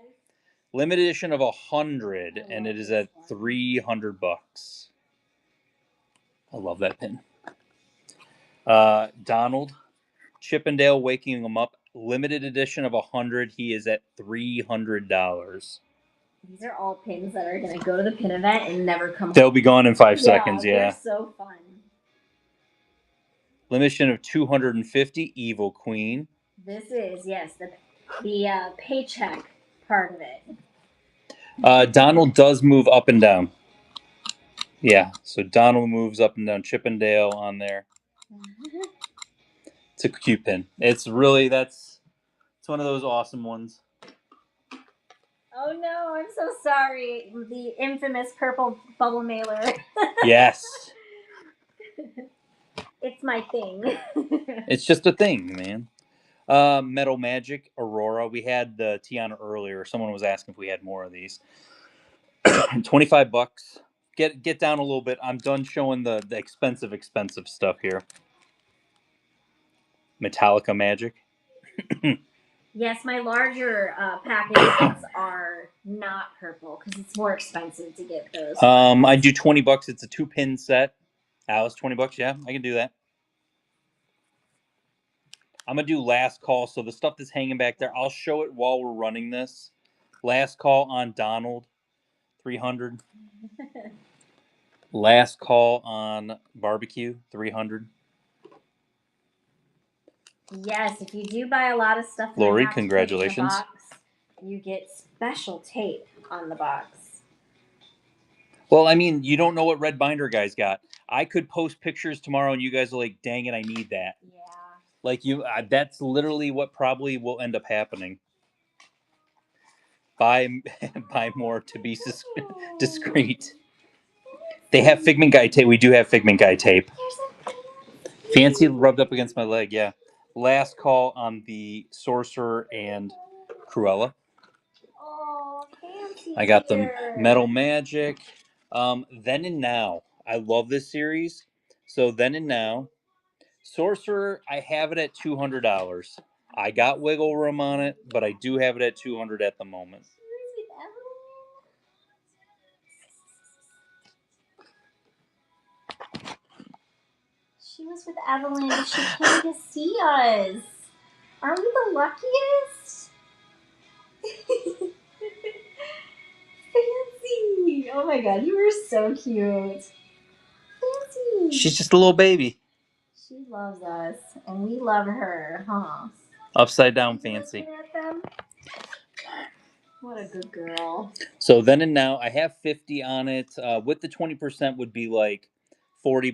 Limited edition of 100, and it is at 300 bucks. I love that pin. Donald, Chippendale waking him up. Limited edition of 100. He is at $300. These are all pins that are going to go to the pin event and never come They'll home. be gone in 5 seconds, yeah. They're so fun. Limitation of 250, Evil Queen. This is, yes, the paycheck part of it. Donald does move up and down. Yeah, so Donald moves up and down. Chippendale on there. It's a cute pin. It's really, it's one of those awesome ones. Oh no, I'm so sorry. The infamous purple bubble mailer. Yes. It's my thing. It's just a thing, man. Metal Magic, Aurora. We had the Tiana earlier. Someone was asking if we had more of these. 25 bucks. Get down a little bit. I'm done showing the expensive stuff here. Metallica Magic. Yes, my larger packages are not purple because it's more expensive to get those. I do $20. It's a 2-pin set. Alice, $20. Yeah, I can do that. I'm gonna do last call. So the stuff that's hanging back there, I'll show it while we're running this. Last call on Donald, 300. Last call on barbecue, 300. Yes, if you do buy a lot of stuff, Lori, congratulations. Box, you get special tape on the box. Well, I mean, you don't know what Red Binder guys got. I could post pictures tomorrow, and you guys are like, "Dang it, I need that." Yeah. Like that's literally what probably will end up happening. Buy more to be discreet. They have Figment Guy tape. We do have Figment Guy tape. Fancy rubbed up against my leg. Yeah. Last call on the Sorcerer and Cruella. Oh, Fancy. I got the Metal Magic. Then and Now. I love this series. So Then and Now. Sorcerer, I have it at $200. I got wiggle room on it, but I do have it at $200 at the moment. She was with Evelyn. She came to see us. Aren't we the luckiest? Fancy. Oh my god, you were so cute. Fancy. She's just a little baby. She loves us, and we love her, huh? Upside down Fancy. What a good girl. So Then and Now, I have 50 on it. With the 20% would be like $40.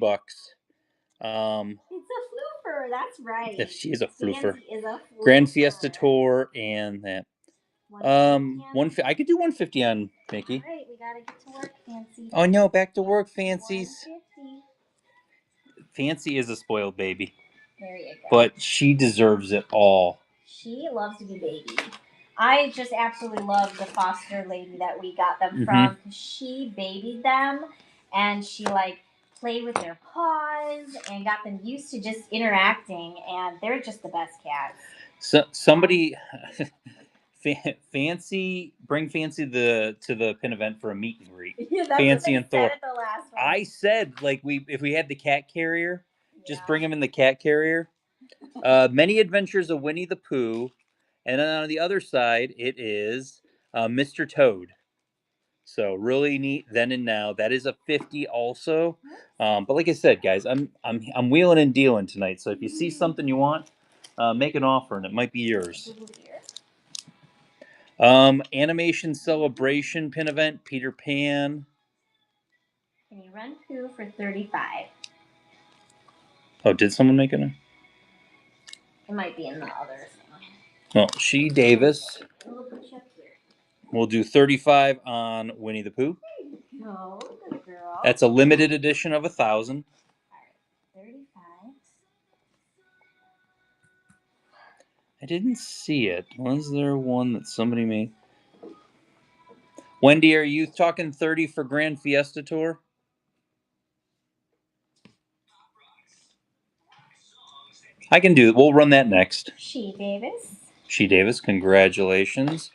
It's a floofer. That's right. If she is a floofer. Fancy is a floofer. Grand Fiesta Tour and that. I could do 150 on Mickey. All right, we gotta get to work, Fancy. Oh no, back to work, Fancies. 150. Fancy is a spoiled baby. There you go. But she deserves it all. She loves to be baby. I just absolutely love the foster lady that we got them from. She babied them, and she played with their paws and got them used to just interacting, and they're just the best cats. So somebody Fancy bring Fancy to the pin event for a meet and greet. Yeah, that's Fancy what and Thor. said at the last one. I said if we had the cat carrier, just bring him in the cat carrier. Many Adventures of Winnie the Pooh, and then on the other side it is Mr. Toad. So really neat. Then and Now, that is a 50 also. But like I said, guys, I'm wheeling and dealing tonight. So if you see something you want, make an offer and it might be yours. Animation Celebration pin event, Peter Pan. Can you run Pooh for 35? Oh, did someone make it? It might be in the others. Well, She Davis. We'll put you up here. We'll do 35 on Winnie the Pooh. No, good girl. That's a limited edition of 1,000. All right, 35. I didn't see it. Was there one that somebody made? Wendy, are you talking 30 for Grand Fiesta Tour? I can do it. We'll run that next. She Davis. She Davis, congratulations.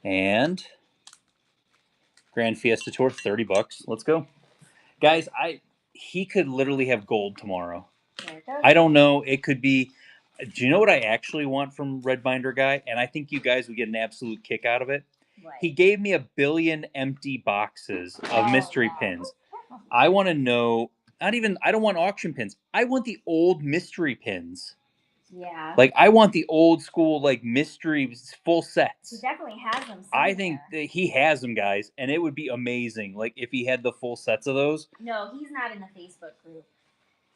And Grand Fiesta Tour, $30. Let's go. Guys, he could literally have gold tomorrow. There it goes. I don't know. It could be. Do you know what I actually want from Red Binder Guy? And I think you guys would get an absolute kick out of it. What? He gave me 1 billion empty boxes of mystery pins. I want to know. I don't want auction pins. I want the old mystery pins. Yeah. I want the old school mystery full sets. He definitely has them. I think that he has them, guys, and it would be amazing. If he had the full sets of those. No, he's not in the Facebook group.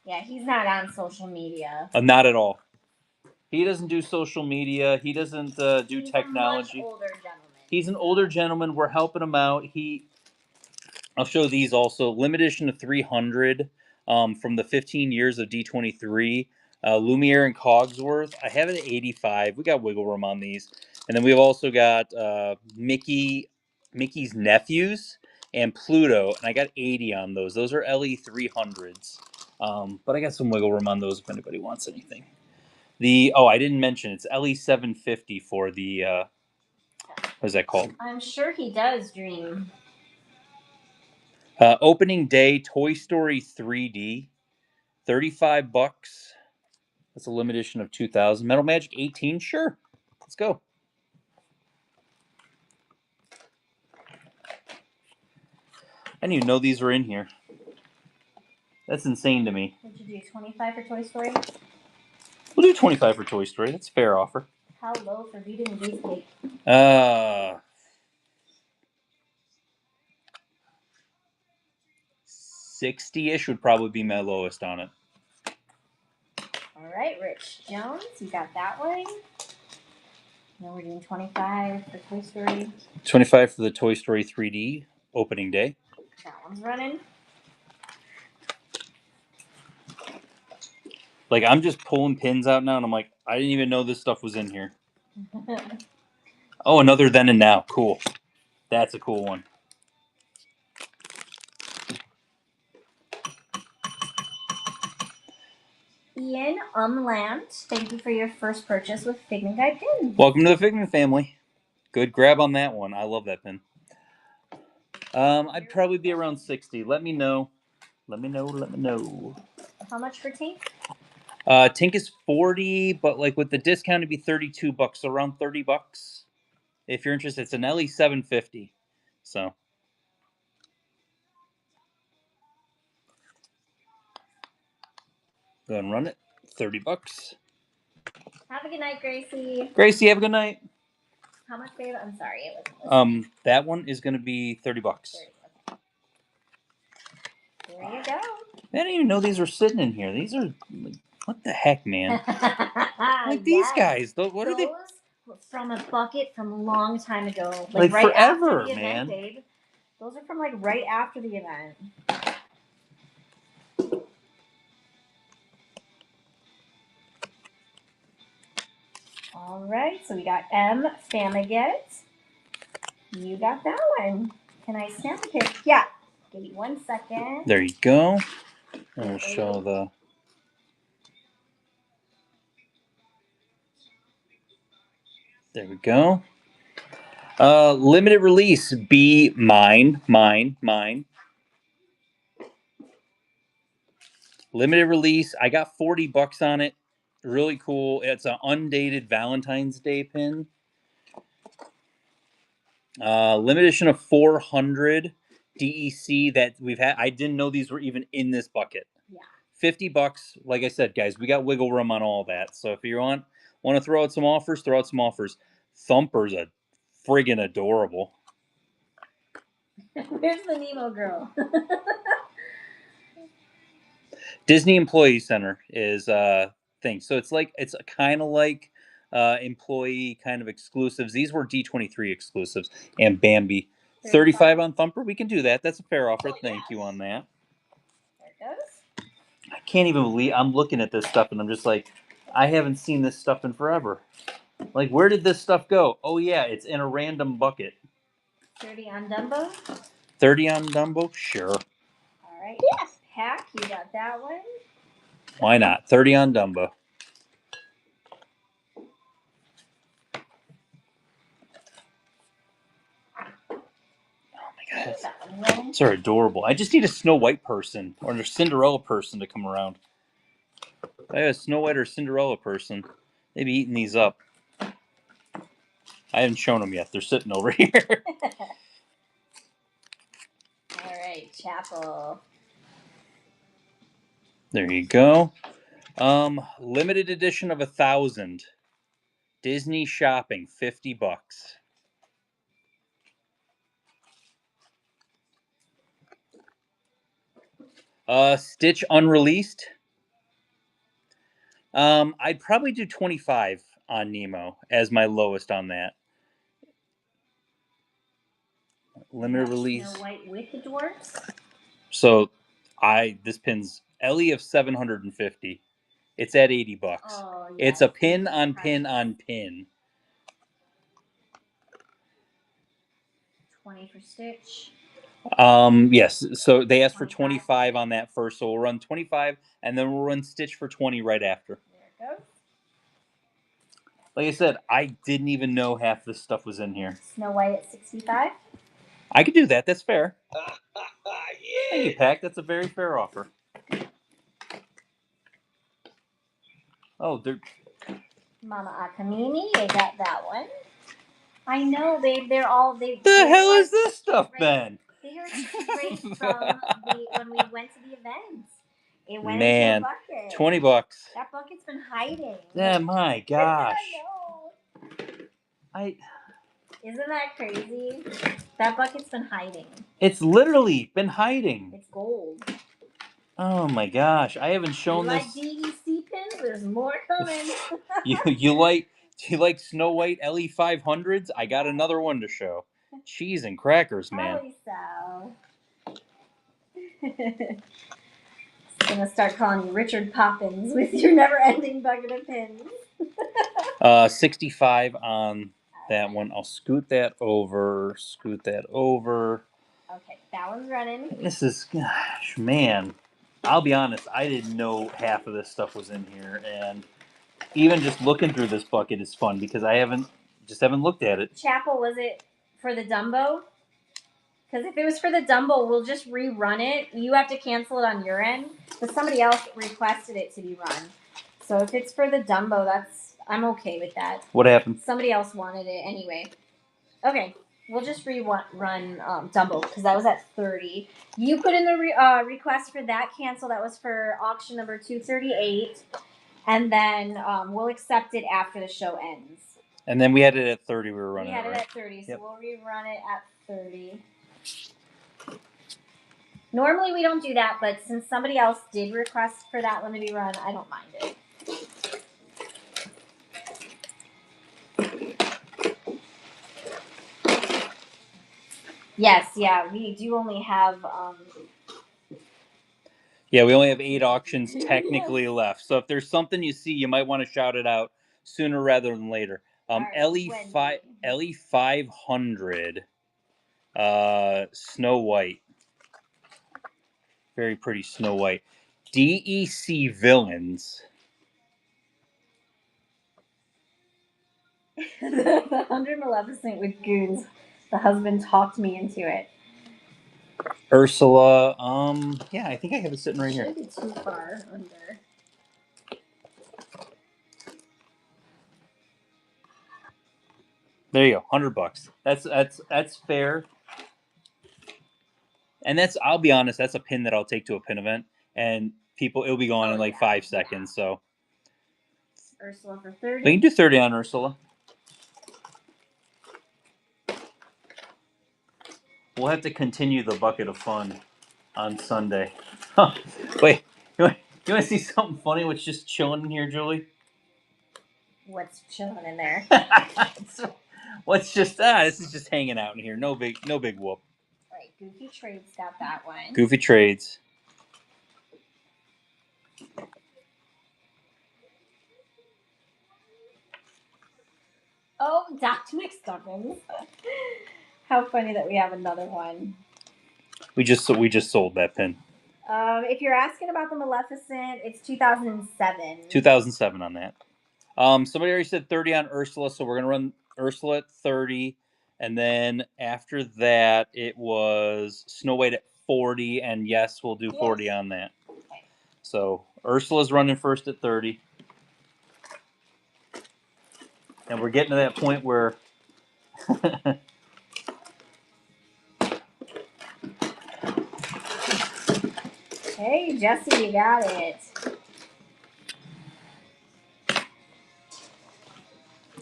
Yeah, he's not on social media. Not at all. He doesn't do social media. He doesn't do technology. He's a much older gentleman. He's an older gentleman. We're helping him out. I'll show these also. Limited edition of 300 from the 15 years of D23. Lumiere and Cogsworth. I have it at 85. We got wiggle room on these. And then we've also got Mickey's nephews and Pluto. And I got 80 on those. Those are LE 300s. But I got some wiggle room on those if anybody wants anything. I didn't mention it's LE 750 for the what is that called? I'm sure he does, Dream. Opening day Toy Story 3D, $35. That's a limited edition of 2000. Metal Magic 18, sure. Let's go. I didn't even know these were in here. That's insane to me. Would you do 25 for Toy Story? We'll do 25 for Toy Story. That's a fair offer. How low for Beauty and the Beast cake? 60-ish would probably be my lowest on it. All right, Rich Jones, you got that one. Now we're doing 25 for Toy Story. 25 for the Toy Story 3D opening day. That one's running. Like, I'm just pulling pins out now, and I'm like, I didn't even know this stuff was in here. Oh, another Then and Now. Cool. That's a cool one. Ian Umland, thank you for your first purchase with Figment Guide pins. Welcome to the Figment family. Good grab on that one. I love that pin. I'd probably be around 60. Let me know. Let me know. How much for Tink? Tink is 40, but like with the discount, it'd be $32, so around $30. If you're interested, it's an LE 750. So. Go ahead and run it. $30. Have a good night, Gracie. Gracie, have a good night. How much, babe? I'm sorry, it wasn't. That one is going to be $30. 30, okay. There you go. I didn't even know these were sitting in here. These are like, what the heck, man? Like these guys. What are they? From a bucket from a long time ago, Like right forever, after the man. event, Dave. Those are from like right after the event. All right, so we got M. Famiget. You got that one. Can I snap a pic? Yeah. Give me 1 second. There you go. I'll show the. There we go. Limited release. Be mine. Limited release. I got $40 on it. Really cool. It's an undated Valentine's Day pin. Limited edition of 400 DEC that we've had. I didn't know these were even in this bucket. Yeah. $50. Like I said, guys, we got wiggle room on all that. So if you want to throw out some offers, throw out some offers. Thumper's a friggin' adorable. Where's the Nemo girl? Disney Employee Center is a thing. So it's kind of like employee kind of exclusives. These were D23 exclusives and Bambi. 35 on Thumper. We can do that. That's a fair offer. Thank you on that. There it goes. I can't even believe I'm looking at this stuff and I'm just like, I haven't seen this stuff in forever. Like, where did this stuff go? Oh yeah, it's in a random bucket. 30 on Dumbo. 30 on Dumbo? Sure. All right. Yes. Hack, you got that one. Why not? 30 on Dumbo. These are adorable. I just need a Snow White person or a Cinderella person to come around. If I have a Snow White or Cinderella person, they'd be eating these up. I haven't shown them yet. They're sitting over here. All right, Chapel. There you go. Limited edition of 1,000. Disney shopping, $50. Stitch unreleased. I'd probably do 25 on Nemo as my lowest on that. Limited release. Snow White with the dwarfs. So, this pin's LE of 750. It's at $80. Oh, yes. It's a pin on pin on pin. 20 for Stitch. Yes. So they asked for 25 on that first. So we'll run 25 and then we'll run Stitch for 20 right after. There it goes. Like I said, I didn't even know half this stuff was in here. Snow White at 65. I could do that. That's fair. Yeah. Thank you, Pack. That's a very fair offer. Oh, they're... Mama Akamini, they got that one. I know they're all The they're hell like, is this stuff, right, Ben? they are straight from when we went to the event. It went into a Man, bucket. $20. That bucket's been hiding. Yeah, my gosh. I know. Isn't that crazy? That bucket's been hiding. It's literally been hiding. It's gold. Oh my gosh, I haven't shown you this. Like DEC pins? There's more coming. you like Snow White LE500s? I got another one to show. Cheese and crackers, man. Holy so. Gonna start calling you Richard Poppins with your never-ending bucket of pins. 65 on that one. I'll scoot that over. Okay, that one's running. This is, gosh, man. I'll be honest, I didn't know half of this stuff was in here, and even just looking through this bucket is fun because I haven't looked at it. Chapel, was it for the Dumbo? Because if it was for the Dumbo, we'll just rerun it. You have to cancel it on your end, but somebody else requested it to be run. So if it's for the Dumbo, I'm okay with that. What happened? Somebody else wanted it anyway. Okay, we'll just run Dumbo because that was at 30. You put in the request for that cancel. That was for auction number 238, and then we'll accept it after the show ends. And then we had it at 30. We were running. We had it, it right? at 30, so yep. we'll rerun it at 30. Normally we don't do that, but since somebody else did request for that one to be run, I don't mind it. Yes, yeah, we do only have. Yeah, we only have 8 auctions technically left. So if there's something you see, you might want to shout it out sooner rather than later. LE500, Snow White, very pretty Snow White. DEC Villains. The 100 Maleficent with goons. The husband talked me into it. Ursula. Yeah, I think I have it sitting right here. Should be too far under. There you go, $100. That's fair. And I'll be honest, that's a pin that I'll take to a pin event, and it'll be gone in like 5 seconds. So Ursula for 30. We can do 30 on Ursula. We'll have to continue the bucket of fun on Sunday. Huh. Wait, you want to see something funny? What's just chilling in here, Julie? What's chilling in there? What's just this is just hanging out in here. No big whoop. All right, Goofy Trades got that one. Goofy Trades. Oh, Dr. McStuffins. How funny that we have another one. We just sold that pin. If you're asking about the Maleficent, it's 2007. 2007 on that. Somebody already said 30 on Ursula, so we're gonna run Ursula at 30, and then after that it was Snow White at 40, and yes, we'll do 40 on that. Okay. So Ursula's running first at 30, and we're getting to that point where. Hey, Jesse, you got it.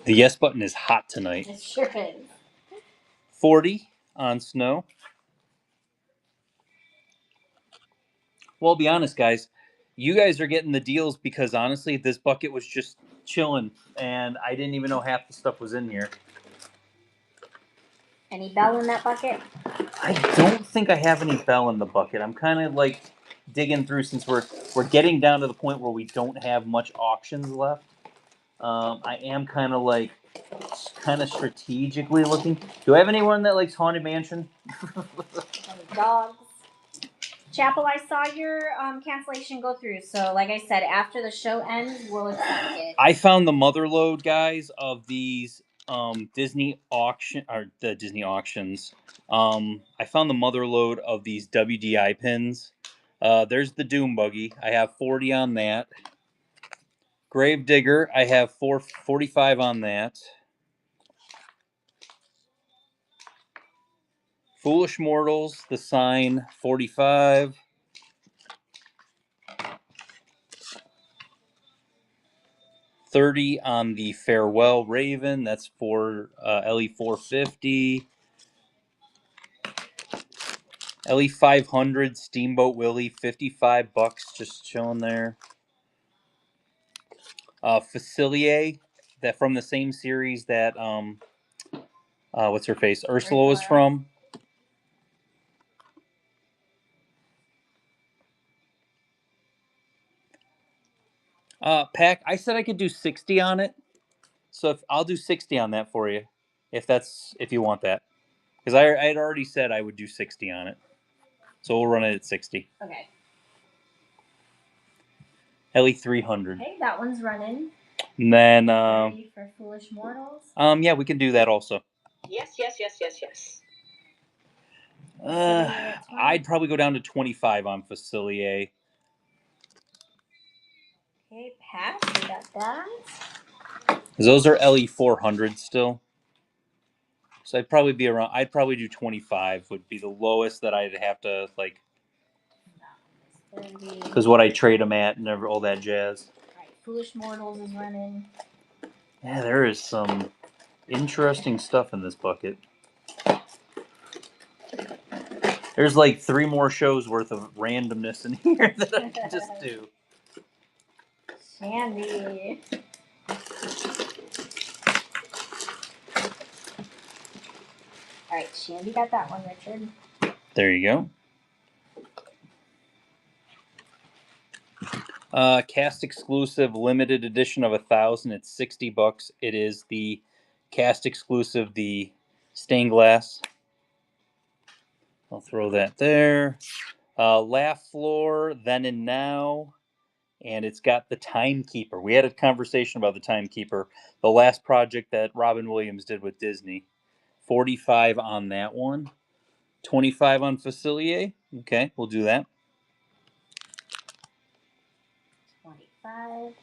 The yes button is hot tonight. It sure is. 40 on Snow. Well, I'll be honest, guys. You guys are getting the deals because honestly, this bucket was just chilling, and I didn't even know half the stuff was in here. Any bell in that bucket? I don't think I have any bell in the bucket. I'm kind of like digging through since we're getting down to the point where we don't have much auctions left. I am kind of strategically looking. Do I have anyone that likes Haunted Mansion? Any dogs? Chapel, I saw your cancellation go through. So, like I said, after the show ends, we'll accept it. I found the mother load, guys, of these Disney auction or the Disney auctions. I found the mother load of these WDI pins. There's the Doom Buggy. I have 40 on that. Grave Digger, I have 45 on that. Foolish Mortals, the sign, 45. $30 on the Farewell Raven, that's for LE 450. LE 500 Steamboat Willie, $55, just chilling there. Facilier, that from the same series that what's her face, Ursula was from. Pack, I said I could do 60 on it, so I'll do 60 on that for you, if you want that, because I had already said I would do 60 on it, so we'll run it at 60. Okay. LE 300. Okay, that one's running. And then Ready for Foolish Mortals? yeah, we can do that also. Yes. I'd probably go down to 25 on Facilier. Okay, pass. We got that. Those are LE 400 still. So I'd probably do 25 would be the lowest that I'd have to like. Because what I trade them at and all that jazz. All right, Foolish Mortals is running. Yeah, there is some interesting stuff in this bucket. There's like 3 more shows worth of randomness in here that I can just do. Shandy. All right, Shandy got that one, Richard. There you go. Cast exclusive limited edition of 1,000. It's $60. It is the cast exclusive, the stained glass. I'll throw that there. Laugh Floor, Then and Now, and it's got the Timekeeper. We had a conversation about the Timekeeper, the last project that Robin Williams did with Disney. 45 on that one. 25 on Facilier. Okay, we'll do that. 25.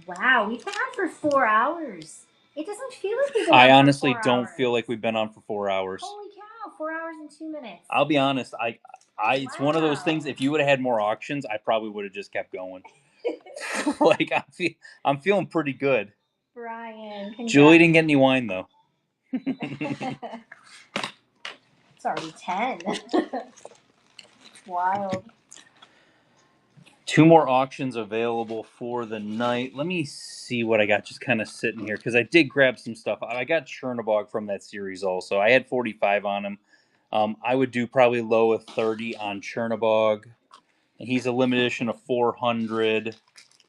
Wow, we've been on for 4 hours. It doesn't feel like we've been I on honestly for 4 don't hours. feel like we've been on for 4 hours. Holy cow, 4 hours and 2 minutes. I'll be honest, it's one of those things. If you would have had more auctions, I probably would have just kept going. Like I'm feeling pretty good. Brian, congrats. Julie didn't get any wine though. It's already 10. It's wild. 2 more auctions available for the night. Let me see what I got just kind of sitting here, because I did grab some stuff. I got Chernobog from that series also. I had 45 on him. I would do probably low of 30 on Chernobog. And he's a limited edition of 400.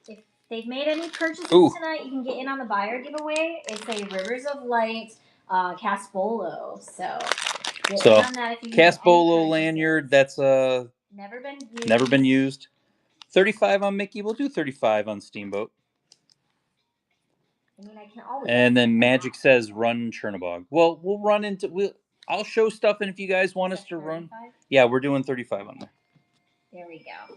If they've made any purchases tonight, you can get in on the buyer giveaway. It's a Rivers of Light Caspolo. So get in on that if you Caspolo lanyard, that's never been used. 35 on Mickey. We'll do 35 on Steamboat. I mean, I can always. And then Magic says run Chernobog. Well, I'll show stuff, and if you guys want us to 35? run, yeah, we're doing 35 on there. There we go.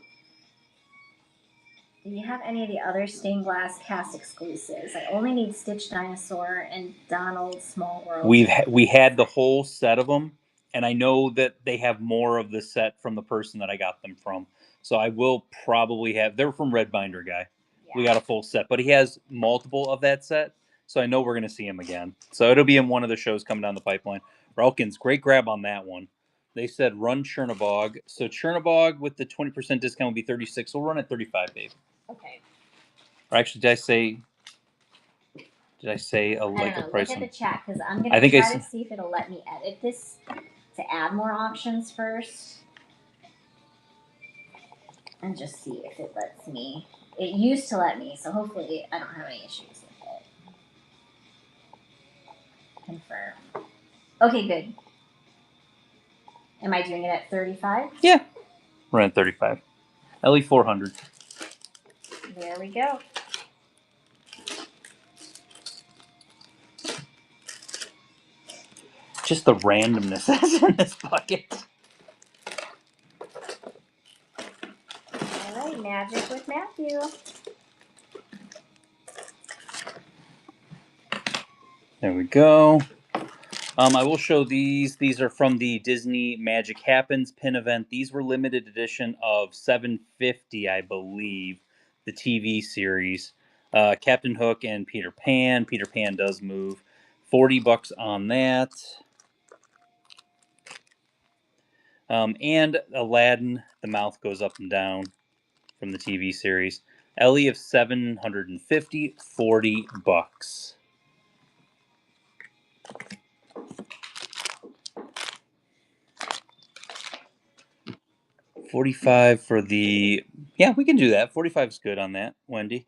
Do you have any of the other stained glass cast exclusives? I only need Stitch Dinosaur and Donald Small World. We had the whole set of them, and I know that they have more of the set from the person that I got them from. So I will probably have. They're from Red Binder guy. Yeah. We got a full set, but he has multiple of that set, so I know we're going to see him again. So it'll be in one of the shows coming down the pipeline. Ralkins, great grab on that one. They said run Chernobog. So Chernobog with the 20% discount will be 36. We'll run at 35, babe. Okay. Or actually, did I say a price? Look at the chat, because I'm going to try to see if it'll let me edit this to add more options first. And just see if it lets me. It used to let me, so hopefully I don't have any issues with it. Confirm. Okay, good. Am I doing it at 35? Yeah. We're at 35. Ellie 400. There we go. Just the randomness that's in this bucket. All right, magic with Matthew. There we go. I will show these. These are from the Disney Magic Happens pin event. These were limited edition of 750, I believe, the TV series. Captain Hook and Peter Pan. Peter Pan does move. $40 on that. And Aladdin, the mouth goes up and down from the TV series. Ellie of 750, $40. $45 for the... Yeah, we can do that. 45 is good on that, Wendy.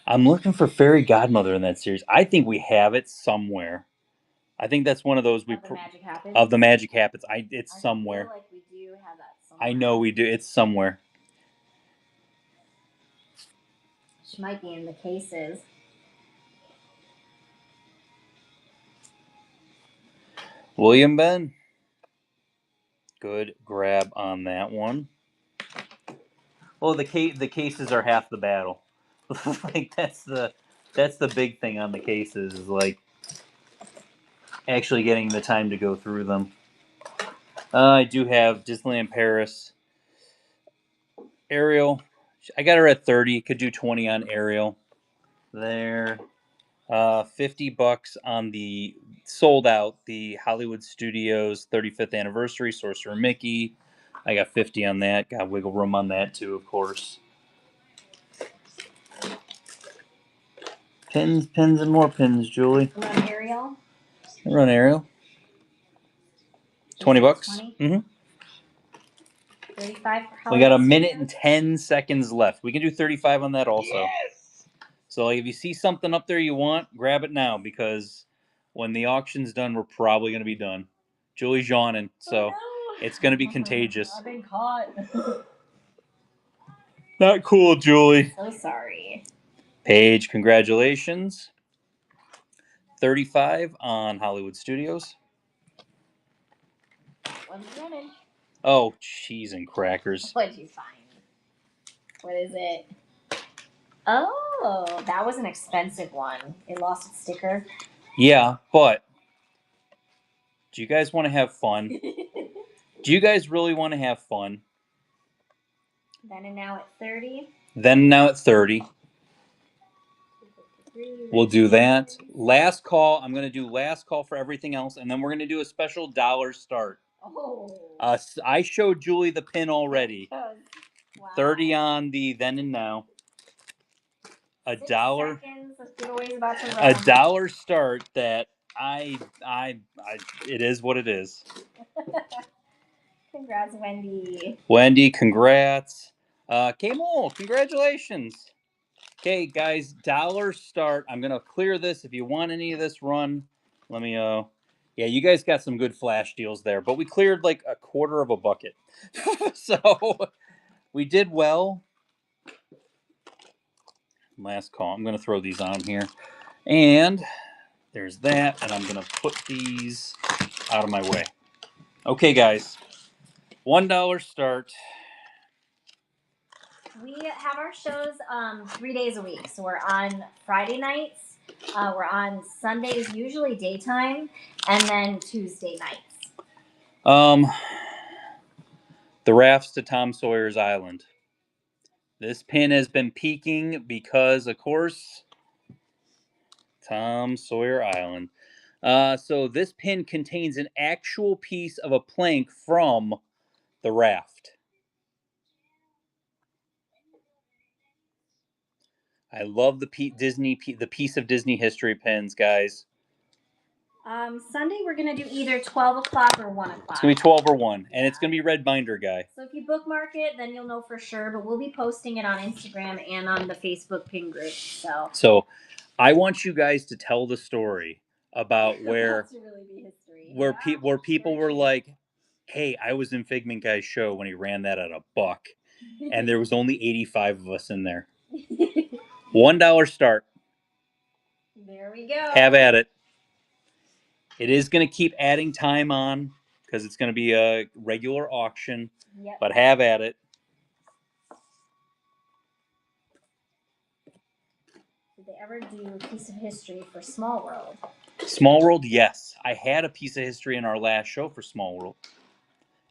I'm looking for Fairy Godmother in that series. I think we have it somewhere. I think that's one of those we... Of the Magic Happens? Of the Magic Happens. It's somewhere. I feel like we do have that somewhere. I know we do. It's somewhere. She might be in the cases. William Ben. Good grab on that one. Well, the cases are half the battle. Like that's the big thing on the cases is like actually getting the time to go through them. I do have Disneyland Paris. Ariel. I got her at 30. Could do 20 on Ariel. There. $50 on the sold out the Hollywood Studios 35th anniversary Sorcerer Mickey. I got 50 on that. Got wiggle room on that too, of course. Pins, and more pins, Julie. Run Ariel. Run Ariel. $20. 20? Mm-hmm. 35 for Hollywood. We got a minute and 10 seconds left. We can do 35 on that also. Yes. So like, if you see something up there you want, grab it now because when the auction's done, we're probably going to be done. Julie's yawning, so it's going to be contagious. I've been caught. Not cool, Julie. So sorry. Paige, congratulations. 35 on Hollywood Studios. One's running. Oh, cheese and crackers. What'd you find? What is it? Oh, that was an expensive one. It lost its sticker. Yeah, but do you guys want to have fun? Do you guys really want to have fun? Then and now at 30. Then and now at 30. We'll do that. Last call. I'm going to do last call for everything else, and then we're going to do a special dollar start. Oh. I showed Julie the pin already. Wow. 30 on the then and now. A 6 dollar. Seconds. The giveaway's about to run. A dollar start that it is what it is. Congrats, Wendy. Wendy, congrats. K-Mole, congratulations. Okay, guys, dollar start. I'm going to clear this. If you want any of this run, let me, yeah, you guys got some good flash deals there, but we cleared like a quarter of a bucket. So we did well. Last call. I'm going to throw these on here. And there's that. And I'm going to put these out of my way. Okay, guys. $1 start. We have our shows 3 days a week. So we're on Friday nights. We're on Sundays, usually daytime, and then Tuesday nights. The rafts to Tom Sawyer's Island. This pin has been peaking because, of course, Tom Sawyer Island. So this pin contains an actual piece of a plank from the raft. I love the piece of Disney history pins, guys. Sunday we're gonna do either 12 o'clock or 1 o'clock. It's gonna be 12 or 1, and it's gonna be red binder, guy. So if you bookmark it, then you'll know for sure. But we'll be posting it on Instagram and on the Facebook pin group. So I want you guys to tell the story about where to really be history. where people were like, Hey, I was in Figment Guy's show when he ran that at $1, and there was only 85 of us in there. $1 start. There we go. Have at it. It is going to keep adding time on because it's going to be a regular auction. Yep. But have at it. Did they ever do a piece of history for Small World? Small World, yes. I had a piece of history in our last show for Small World.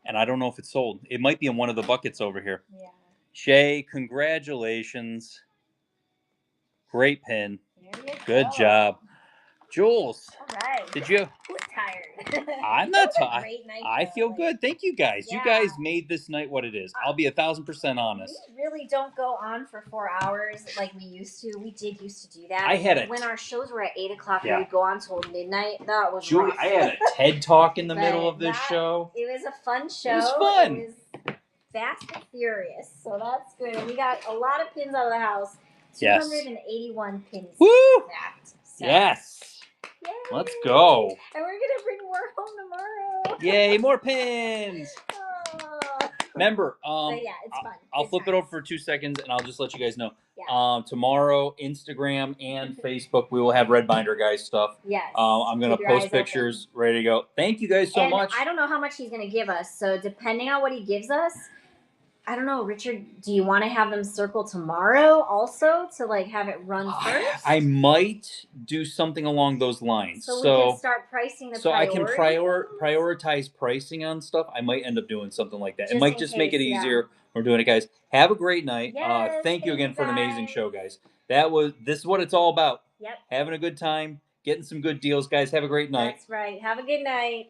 And I don't know if it's sold. It might be in one of the buckets over here. Yeah. Shay, congratulations. Great pin. There you Good go. job. Jules. All right. Did you? Who's tired? I'm not tired. tired. I feel good. Thank you guys. Yeah. You guys made this night what it is. I'll be 1,000% honest. We really don't go on for 4 hours like we used to. We did used to do that. I had when our shows were at 8 o'clock, Yeah. we would go on till midnight. That was Julie, rough. I had a TED talk in the But middle of this show. It was a fun show. It was fun. It was fast and furious, so that's good. And we got a lot of pins out of the house. Yes. 281 pins. Woo! Exact. So. Yes. Yay. Let's go. And we're gonna bring more home tomorrow. Yay, more pins. Oh. Remember, But yeah, it's fun. I'll Good flip it times. over for 2 seconds and I'll just let you guys know. Yeah. Tomorrow, Instagram and Facebook, we will have Red Binder Guys stuff. Yes. I'm going to Keep your eyes post pictures, ready to go. Thank you guys so much. I don't know how much he's going to give us, so depending on what he gives us, I don't know, Richard, do you want to have them circle tomorrow also to like have it run first? I might do something along those lines. So we can start pricing the So I can priority prioritize pricing on stuff. I might end up doing something like that. Just it might in just case, make it easier. We're doing it, guys. Have a great night. Yes, thank you again for an amazing guys. show, guys. This is what it's all about. Yep. Having a good time, getting some good deals, guys. Have a great night. That's right. Have a good night.